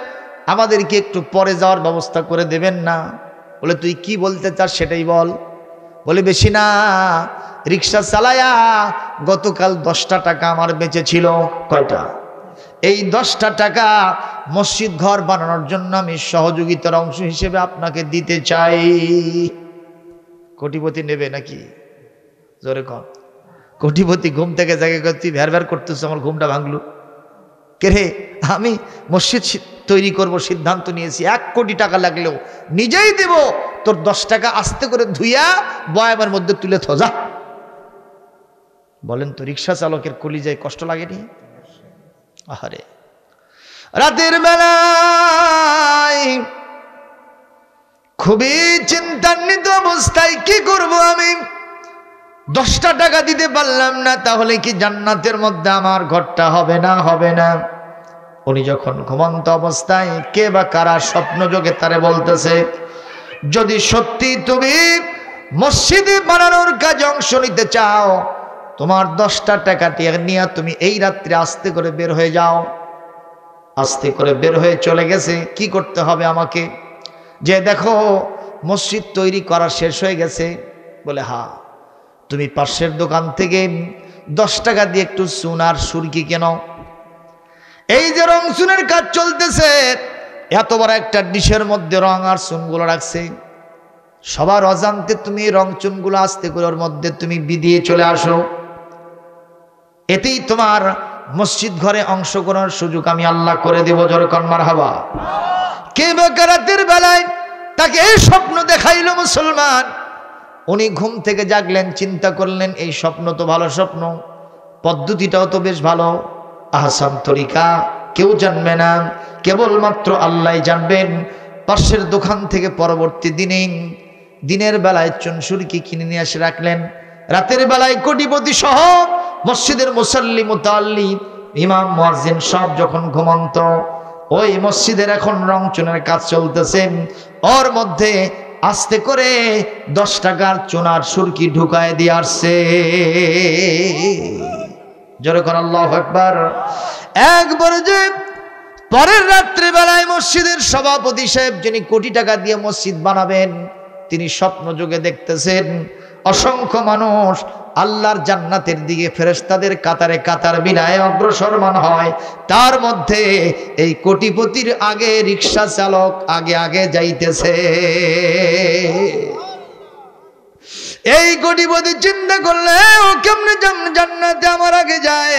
আমাদেরকে একটু পরে যাওয়ার ব্যবস্থা করে দেবেন না? বলে তুই কি বলতে চাস সেটাই বল। বলে বেশি না, রিক্সা চালায়া গতকাল 10টা টাকা আমার বেঁচে ছিল। কয়টা? এই 10টা টাকা মসজিদ ঘর বানানোর জন্য আমি সহযোগিতার অংশ হিসেবে আপনাকে দিতে চাই। কোটিপতি নেবে নাকি? জোরে কর। কোটিপতি ঘুম থেকে জাগে তুই ভ্যার ভ্যার করতেছ, আমার ঘুমটা ভাঙলো। কে রে? আমি মসজিদ তৈরি করব সিদ্ধান্ত নিয়েছি, 1 কোটি টাকা লাগলেও নিজেই দেব, তোর 10 টাকা আস্তে করে ধুইয়া বয়ামের মধ্যে তুলে থোজা। বলেন তো রিক্সা চালকের কলিজায় কষ্ট লাগেনি? আহারে, রাতের বেলায় খুবই চিন্তান্বিত অবস্থায়, কি করব আমি? 10টা টাকা দিতে পারলাম না, তাহলে কি জান্নাতের মধ্যে আমার ঘরটা হবে না? হবে না। উনি যখন ঘুমন্ত অবস্থায় কে বা কারা স্বপ্ন যোগে তারে বলতেছে, যদি সত্যি তুমি মসজিদে বানানোর কাজে অংশ নিতে চাও, তোমার 10টা টাকা নিয়ে তুমি এই রাত্রে আস্তে করে বের হয়ে যাও। আস্তে করে বের হয়ে চলে গেছে। কি করতে হবে আমাকে? যে দেখো মসজিদ তৈরি করা শেষ হয়ে গেছে। বলে হ্যাঁ, তুমি পাশের দোকান থেকে 10 টাকা দিয়ে একটু চুন আর সুরকি কেন। এই যে রং চুনের কাজ চলতেছে, এত বড় একটা ডিশের মধ্যে রং আর চুনগুলো রাখছে, সবার অজান্তে তুমি রং চুনগুলো আস্তে করে ওর মধ্যে তুমি বিধিয়ে চলে আসো। এতেই তোমার মসজিদ ঘরে অংশগ্রহণের সুযোগ আমি আল্লাহ করে দেব। যেরকম মারহাবা। কে বেকারাতের বেলায় তাকে এই স্বপ্ন দেখাইল মুসলমান। উনি ঘুম থেকে জাগলেন, চিন্তা করলেন এই স্বপ্ন তো ভালো স্বপ্ন, পদ্ধতিটাও তো বেশ ভালো, আহসান তরিকা, কেউ জানবে না, কেবলমাত্র আল্লাহ জানবেন। পাশের দোকান থেকে পরবর্তী দিনের বেলায় চুনসুরকি কিনে নিয়ে এসে রাখলেন। রাতের বেলায় কোটিপতি সহ মসজিদের মুসাল্লি, মুতাল্লি, ইমাম, মুয়াজ্জিন সব যখন ঘুমন্ত, ওই মসজিদের এখন রং চুনের কাজ চলতেছে, ওর মধ্যে আস্তে করে 10 টাকার চুনার সুরকি ঢুকায় দিয়ে আসছে। যেরকম আল্লাহু আকবার। একবার যে পরের রাত্রে বেলায় মসজিদের সভাপতি সাহেব, যিনি কোটি টাকা দিয়ে মসজিদ বানাবেন, তিনি স্বপ্ন যোগে দেখতেছেন অসংখ্য মানুষ আল্লাহর জান্নাতের দিকে ফেরেশতাদের কাতারে কাতার বিনায় অগ্রসরমান হয়। তার মধ্যে এই কোটিপতির আগে রিক্সা চালক আগে আগে যাইতেছে। কোটিপতি চিন্তা করলে ও কেমনে জান্নাতে আমার আগে যায়,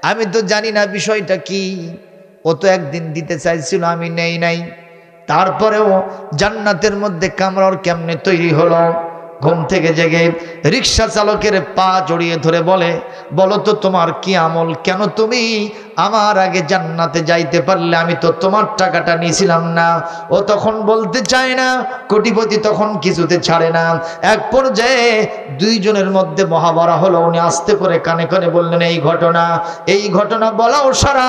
আমি তো জানি না বিষয়টা কি। ও তো একদিন দিতে চাইছিল, আমি নেই নাই, তারপরেও জান্নাতের মধ্যে কামরার কেমনে তৈরি হলো। ঘুম থেকে জেগে রিক্সা চালকের পা জড়িয়ে ধরে বলে, বলো তো তোমার কি আমল, কেন তুমি আমার আগে জান্নাতে যাইতে পারলে? আমি তো তোমার টাকাটা নিয়েছিলাম না। ও তখন বলতে চায় না, কোটিপতি তখন কিছুতে ছাড়ে না। এক পর্যায়ে দুইজনের মধ্যে মহাবরা হলো। উনি আস্তে করে কানে কানে বললেন, এই ঘটনা বলাও সারা।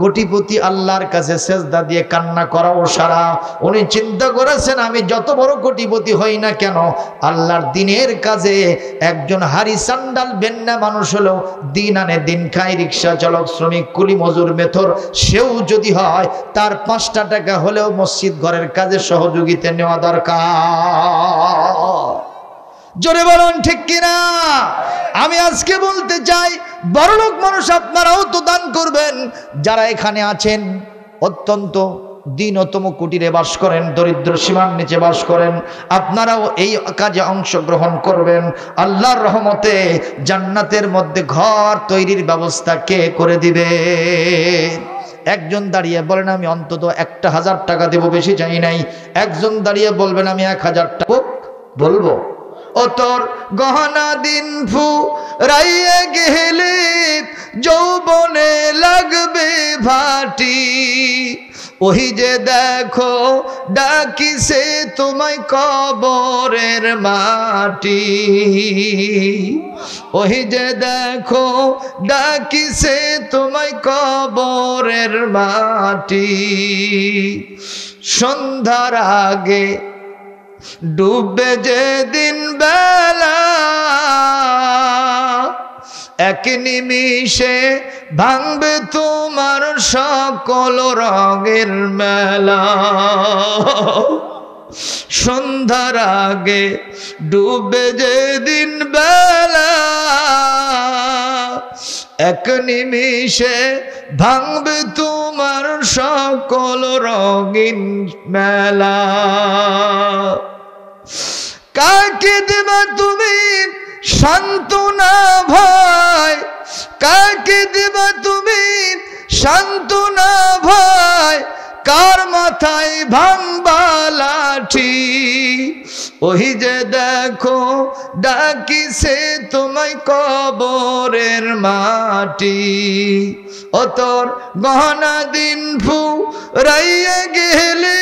কোটিপতি আল্লাহর কাছে সেজদা দিয়ে কান্না করাও সারা। উনি চিন্তা করেছেন, আমি যত বড় কোটিপতি হই না কেন, আল্লাহর দিনের কাজে একজন হারি সান্ডাল বেন্না মানুষ হলো, দিন আনে দিন খায়, রিক্সা চালক, শ্রমিক, কুলি মজুর, মেথর, সেও যদি হয় তার 5টা টাকা হলেও মসজিদ ঘরের কাজে সহযোগিতা নেওয়া দরকার। জোরে বলুন ঠিক কিনা? আমি আজকে বলতে চাই, বড়লোক মানুষ আপনারাও তো দান করবেন। যারা এখানে আছেন অত্যন্ত দীনতম কুটিরে বাস করেন, দরিদ্র সীমার নিচে বাস করেন, আপনারাও এই কাজে অংশগ্রহণ করবেন। আল্লাহর রহমতে জান্নাতের মধ্যে ঘর তৈরির ব্যবস্থা কে করে দিবে? একজন দাঁড়িয়ে বলেন, আমি অন্তত 1000 টাকা দেব, বেশি চাই নাই। একজন দাঁড়িয়ে বলবেন, আমি 1000 টাকা বলবো। ও তোর গহনা দিন ফুরাইয়া গেলে যৌবনে লাগবে ভাটি, ওই যে দেখো ডাকিছে তোমায় কবরের মাটি, ওই যে দেখো ডাকিছে তোমায় কবরের মাটি। সন্ধ্যার আগে ডুববে যেদিন বেলা, এক নিমিষে ভাঙবে তোমার সকল রঙের মেলা। সন্ধ্যার আগে ডুববে যেদিন বেলা, এক নিমিষে ভাঙবে তোমার সকল রঙিন মেলা। কাকে দেবা তুমি সান্ত্বনা ভাই, কাকে দেবা তুমি সান্ত্বনা ভাই, কার মাথায় ভাঙবা লাঠি, ওই যে দেখো ডাকিছে তোমায় কবরের মাটি। ও তোর গহনা দিন ফুরাইয়া গেলে,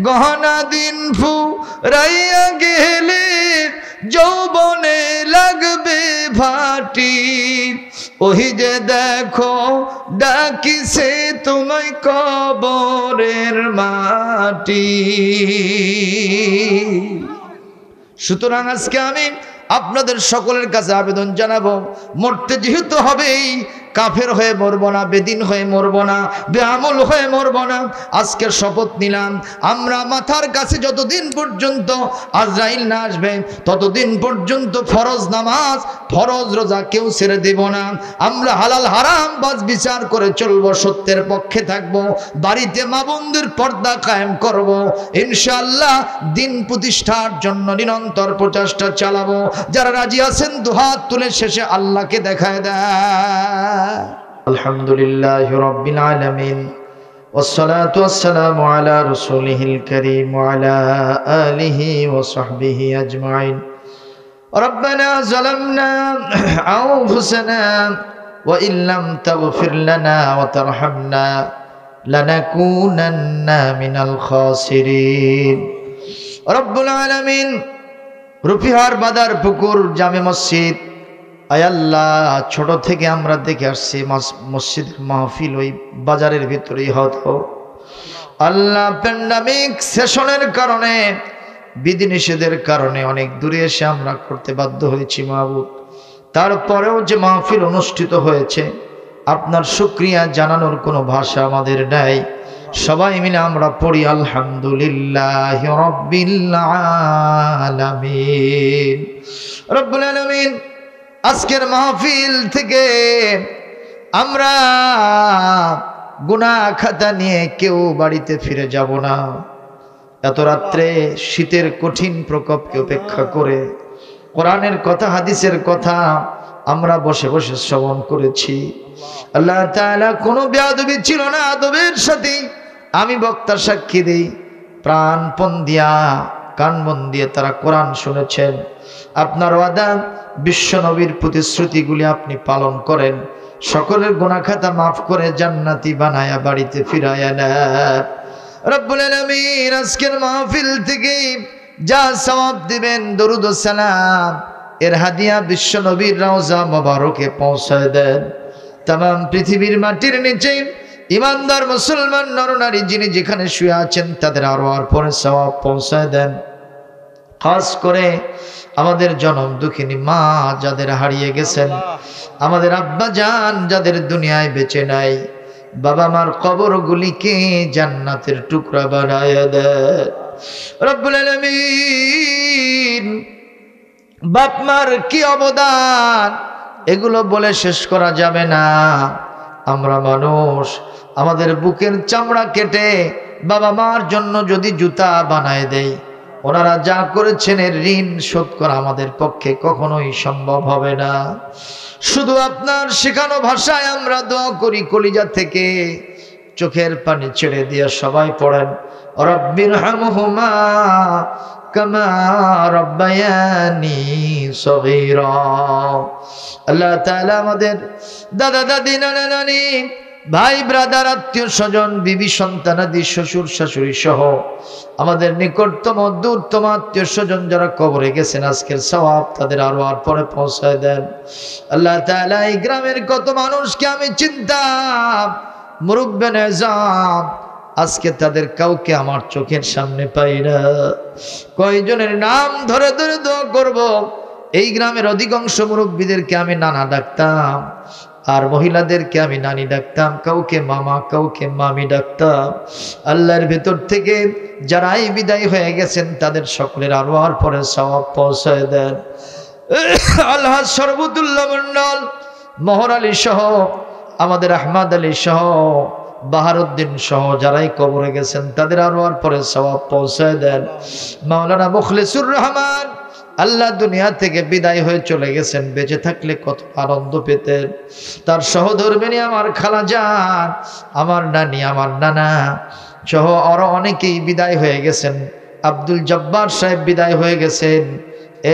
গহনা দিন ফুরাইয়া গেলে যৌবনে লাগবে ভাটি, ওই যে দেখো ডাকিছে তোমায় কবরের মাটি। সুতরাং আজকে আমি আপনাদের সকলের কাছে আবেদন জানাবো, মরতে যেহেতু হবেই, কাফের হয়ে মরবো না, বেদিন হয়ে মরবো না, বেআমল হয়ে মরবো না। আজকে শপথ নিলাম, আমরা মাথার কাছে যতদিন পর্যন্ত আজরাইল না আসবে ততদিন পর্যন্ত ফরজ নামাজ, ফরজ রোজা কেউ ছেড়ে দেব না। আমরা হালাল হারাম বাজ বিচার করে চলবো, সত্যের পক্ষে থাকবো, বাড়িতে মা বোনদের পর্দা কায়েম করব। ইনশাআল্লাহ দিন প্রতিষ্ঠার জন্য নিরন্তর প্রচেষ্টা চালাবো। যারা রাজি আছেন দুহাত তুলে শেষে আল্লাহকে দেখায় দেয়। আলহামদুলিল্লাহি রাব্বিল আলামিন, والصلاة والسلام على رسوله الكريم وعلى آله وصحبه أجمعين. ربنا ظلمنا أنفسنا وإن لم تغفر لنا وترحمنا لنكونن من الخاسرين. رب العالمين রুফিহার বাদার পুকুর জামে মসজিদ, আয় আল্লাহ, ছোট থেকে আমরা দেখে আসছি মসজিদ মাহফিল ওই বাজারের ভিতরেই হতো। আল্লাহ প্যান্ডামিক সেশনের কারণে, বিধিনিষেধের কারণে অনেক দূরে এসে আমরা করতে বাধ্য হয়েছি মাহবুব। তারপরেও যে মাহফিল অনুষ্ঠিত হয়েছে, আপনার শুকরিয়া জানানোর কোনো ভাষা আমাদের নাই। সবাই মিলে আমরা পড়ি আলহামদুলিল্লাহি রাব্বিল আলামিন। রব্বুল আলামিন, আজকের মাহফিল থেকে আমরা গুনাহ খাতা নিয়ে কেউ বাড়িতে ফিরে যাব না। এত রাত্রে শীতের কঠিন প্রকোপকে উপেক্ষা করে কোরআনের কথা, হাদিসের কথা আমরা বসে বসে শ্রবণ করেছি। আল্লাহ তাআলা কোনো বেয়াদবি ছিল না, আদবের সাথে আমি বক্তা সাক্ষী দেই, প্রাণপণ দিয়া কান মন দিয়ে তারা কোরআন শুনেছেন। আপনার ওয়াদা বিশ্ব নবীর প্রতিশ্রুতিগুলি আপনি পালন করেন, সকলের গুনাহ খাতা মাফ করে জান্নাতি বানায়া বাড়িতে ফিরায়া নেন। রব্বুল আলামিন আজকের মাহফিল থেকে যা সওয়াব দিবেন, দরুদ ও সালাম এর হাদিয়া বিশ্ব নবীর রওজা মোবারকে পৌঁছায় দেন। তামাম পৃথিবীর মাটির নিচে ইমানদার মুসলমান নরনারী যিনি যেখানে শুয়ে আছেন তাদের আরওয়ার পরে সওয়াব পৌঁছায় দেন। খাস করে আমাদের জনম দুঃখিনী মা যাদের হারিয়ে গেছেন, আমাদের আব্বা জান যাদের দুনিয়ায় বেঁচে নাই, বাবা মার কবরগুলিকে জান্নাতের টুকরা বানায় দেন। রব্বুল আলামিন বাপ মার কি অবদান এগুলো বলে শেষ করা যাবে না। আমরা মানুষ, আমাদের বুকের চামড়া কেটে বাবা মার জন্য যদি জুতা বানায় দেই, ওনারা যা করেছেন এর ঋণ শোধ করা আমাদের পক্ষে কখনোই সম্ভব হবে না। শুধু আপনার শেখানো ভাষায় আমরা দোয়া করি কলিজা থেকে, চোখের পানি ছেড়ে দিয়ে সবাই পড়েন রব্বিরহামহুমা কামা রব্বায়ানি সগীরা। আল্লাহ তাআলা আমাদের দাদা দাদি নানা নানি ভাই ব্রাদার আত্মীয় স্বজন বিবি সন্তানাদি শ্বশুর শাশুড়ি সহ আমাদের নিকটতম দূরতম আত্মীয় স্বজন যারা কবরে গেছেন আজকের সওয়াব তাদের আরো আর পরে পৌঁছায় দেন। আল্লাহ তাআলা এই গ্রামের কত মানুষকে আমি চিন্তাম, মুরব্বিয়ান আযম, আজকে তাদের কাউকে আমার চোখের সামনে পাই না। কয়জনের নাম ধরে ধরে দোয়া করব। এই গ্রামের অধিকাংশ মুরব্বীদেরকে আমি নানা ডাকতাম, আর মহিলাদেরকে আমি নানি ডাকতাম, কাউকে মামা কাউকে মামি ডাকতাম। আল্লাহর ভেতর থেকে যারাই বিদায় হয়ে গেছেন তাদের সকলের আরওয়ার পরে সওয়াব পৌঁছায় দেন। আল্লাহ শরবতুল্লাহ মন্ডল, মোহর আলী সহ, আমাদের আহমদ আলী সহ, বাহারুদ্দিন সহ যারাই কবরে গেছেন তাদের আরওয়ার পরে সওয়াব পৌঁছায় দেন। মাওলানা মুখলিসুর রহমান আল্লাহ দুনিয়া থেকে বিদায় হয়ে চলে গেছেন, বেঁচে থাকলে কত আনন্দ পেতেন। তার সহধর্মিনী আমার খালাজান, আমার নানি, আমার নানা সহ আরো অনেকেই বিদায় হয়ে গেছেন। আব্দুল জব্বার সাহেব বিদায় হয়ে গেছেন,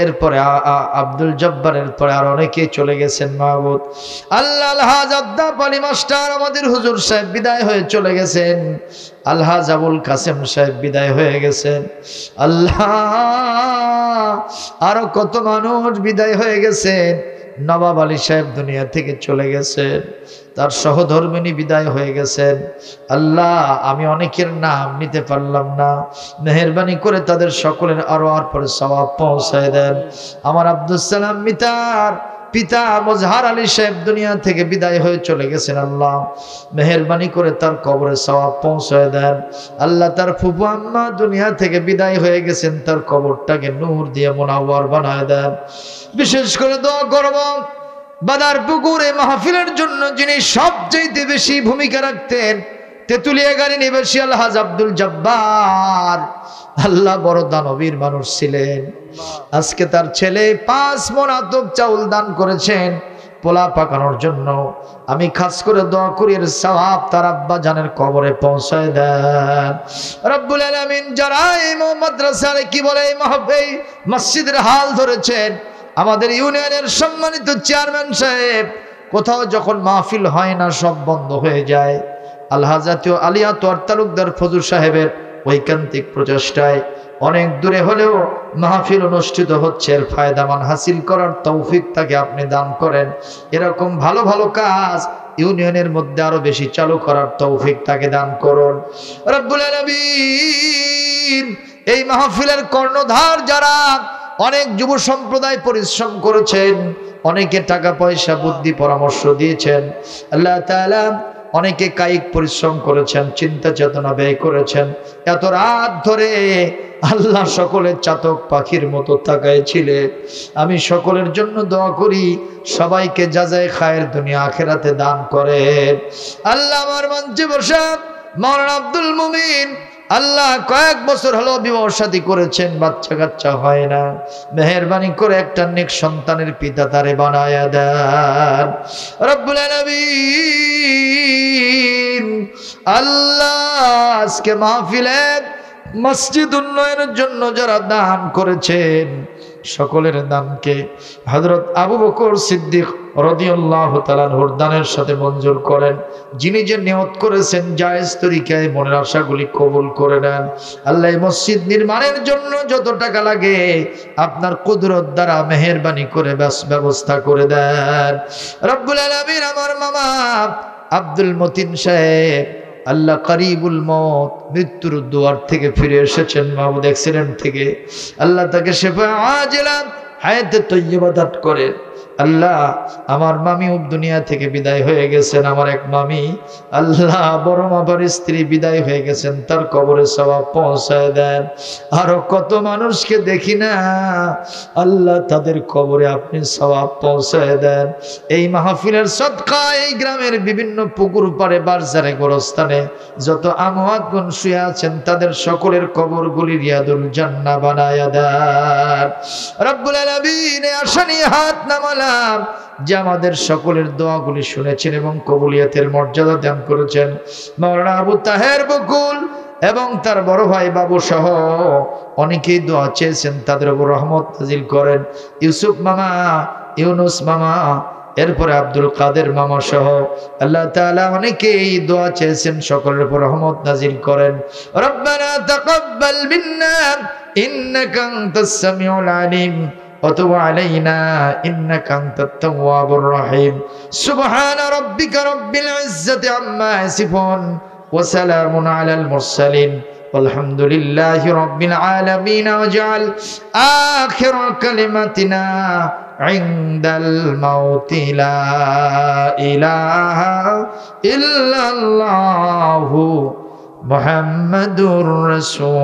এরপরে আব্দুল জব্বারের পরে আর অনেকেই চলে গেছেন। মাহবুব আল্লাহ আলহাজ আদ্দাব আলী মাস্টার আমাদের হুজুর সাহেব বিদায় হয়ে চলে গেছেন। আলহাজ আবুল কাসেম সাহেব বিদায় হয়ে গেছেন। আল্লাহ আরো কত মানুষ বিদায় হয়ে গেছেন। নবাব আলী সাহেব দুনিয়া থেকে চলে গেছেন, তার সহধর্মিনী বিদায় হয়ে গেছেন। আল্লাহ আমি অনেকের নাম নিতে পারলাম না, মেহেরবানি করে তাদের সকলের আরো আর পরে সওয়াব পৌঁছায় দেন। আমার আব্দুল সালাম মিতার পিতা মজহার আলী সাহেব দুনিয়া থেকে বিদায় হয়ে চলে গেছেন। আল্লাহ মেহেরবানি করে তার কবরে সওয়াব পৌঁছায় দেন। আল্লাহ তার ফুফু আম্মা দুনিয়া থেকে বিদায় হয়ে গেছেন, তার কবরটাকে নূর দিয়ে মুনাওয়ার বানায় দেন। বিশেষ করে দোয়া করব বাদার পুকুরে মাহফিলের জন্য যিনি সবচেয়ে বেশি ভূমিকা রাখতেন, তেতুলিয়া গাড়ি নিবাসী আলহাজ আব্দুল জব্বার। আল্লাহ বড় দানবীর মানুষ ছিলেন। আজকে তার ছেলে 5 মণ আতপ চাউল দান করেছেন পোলা পাকানোর জন্য। আমি খাস করে দোয়া করি এর সওয়াব তার আব্বা জানের কবরে পৌঁছায় দেন। রব্বুল আলামিন যারা এই মাদ্রাসার কি বলে এই মসজিদের হাল ধরেছেন, আমাদের ইউনিয়নের সম্মানিত চেয়ারম্যান সাহেব, কোথাও যখন মাহফিল হয় না সব বন্ধ হয়ে যায়, আলহাজাতীয় আলিয়া তোয়ার তালুকদার ফজুর সাহেবের ঐকান্তিক প্রচেষ্টায় অনেক দূরে হলেও মাহফিল অনুষ্ঠিত হচ্ছে, এর ফায়দামান হাসিল করার তৌফিক তাকে আপনি দান করেন। এরকম ভালো ভালো কাজ ইউনিয়নের মধ্যে আরো বেশি চালু করার তৌফিক তাকে দান করুন রব্বুল আলামিন। এই মাহফিলের কর্ণধার যারা, অনেক যুব সম্প্রদায় পরিশ্রম করেছেন, অনেকে টাকা পয়সা বুদ্ধি পরামর্শ দিয়েছেন। আল্লাহ তাআলা অনেকে কায়িক পরিশ্রম করেছেন, চিন্তা চেতনা ব্যয় করেছেন। এত রাত ধরে আল্লাহ সকলের চাতক পাখির মতো তাকায় ছিলেন। আমি সকলের জন্য দোয়া করি সবাইকে জাযায়ে খায়ের দুনিয়া আখিরাতে দান করেন। আল্লাহ আমার মঞ্চে বসা মাওলানা আব্দুল মুমিন আল্লাহ কয়েক বছর হলো বিবাহ শাদী করেছেন, বাচ্চা কাচ্চা হয় না, মেহেরবানি করে একটা নেক সন্তানের পিতা তারে বানায়া দেন রব্বুল আলামিন। আল্লাহ আজকে মাহফিলে মসজিদ উন্নয়নের জন্য যারা দান করেছেন সকলের দানকে হযরত আবু বকর সিদ্দিক রাদিয়াল্লাহু তাআলা আনহুর দানের সাথে মঞ্জুর করেন। যিনি যে নিয়ত করেছেন জায়েজ তরিকায় মনের আশাগুলি কবুল করে নেন। আল্লাহ মসজিদ নির্মাণের জন্য যত টাকা লাগে আপনার কুদরত দ্বারা মেহেরবানি করে ব্যবস্থা করে দেন রব্বুল আলামিন। আমার মামা আব্দুল মতিন সাহেব আল্লাহ করিবুল মত, মৃত্যুর দুয়ার থেকে ফিরে এসেছেন মাহমুদ অ্যাক্সিডেন্ট থেকে, আল্লাহ তাকে শেফা আজেলা হায়াতে তৈয়বা দান করেন। আল্লাহ আমার মামিও দুনিয়া থেকে বিদায় হয়ে গেছেন, আমার এক মামি আল্লাহ বড় মামার স্ত্রী বিদায় হয়ে গেছেন, তার কবরে সওয়াব পৌঁছায় দেন। আরো কত মানুষকে দেখি না আল্লাহ তাদের কবরে আপনি সওয়াব পৌঁছায় দেন। এই মাহফিলের সদকা এই গ্রামের বিভিন্ন পুকুর পাড়ে বাজারে গোরস্থানে যত আমওয়াতগণ শুয়ে আছেন তাদের সকলের কবরগুলি রিয়াদুল জান্নাহ বানায়া দেন রব্বুল আলামিন। আশা নিয়ে হাত নামালাম যে আমাদের সকলের দোয়াগুলি শুনেছেন এবং কবুলিয়তের মর্যাদা দান করেছেন। মাওলানা আবু তাহের বকুল এবং তার বড় ভাই বাবু সহ অনেকেই দোয়া চেয়েছেন, তাদের উপর রহমত নাজিল করেন। ইউসুফ মামা, ইউনুস মামা, এরপরে আব্দুল কাদের মামা সহ আল্লাহ তাআলা অনেকেই দোয়া চেয়েছেন, সকলের উপর রহমত নাজিল করেন। রব্বানা তাকাব্বাল মিন্না ইন্নাকা আনতাস সামিউল আলিম وتب علينا إنك أنت التواب الرحيم سبحان ربك رب العزة عما يصفون وسلام على المرسلين والحمد لله رب العالمين واجعل آخر كلمتنا عند الموت لا إله إلا الله محمد رسول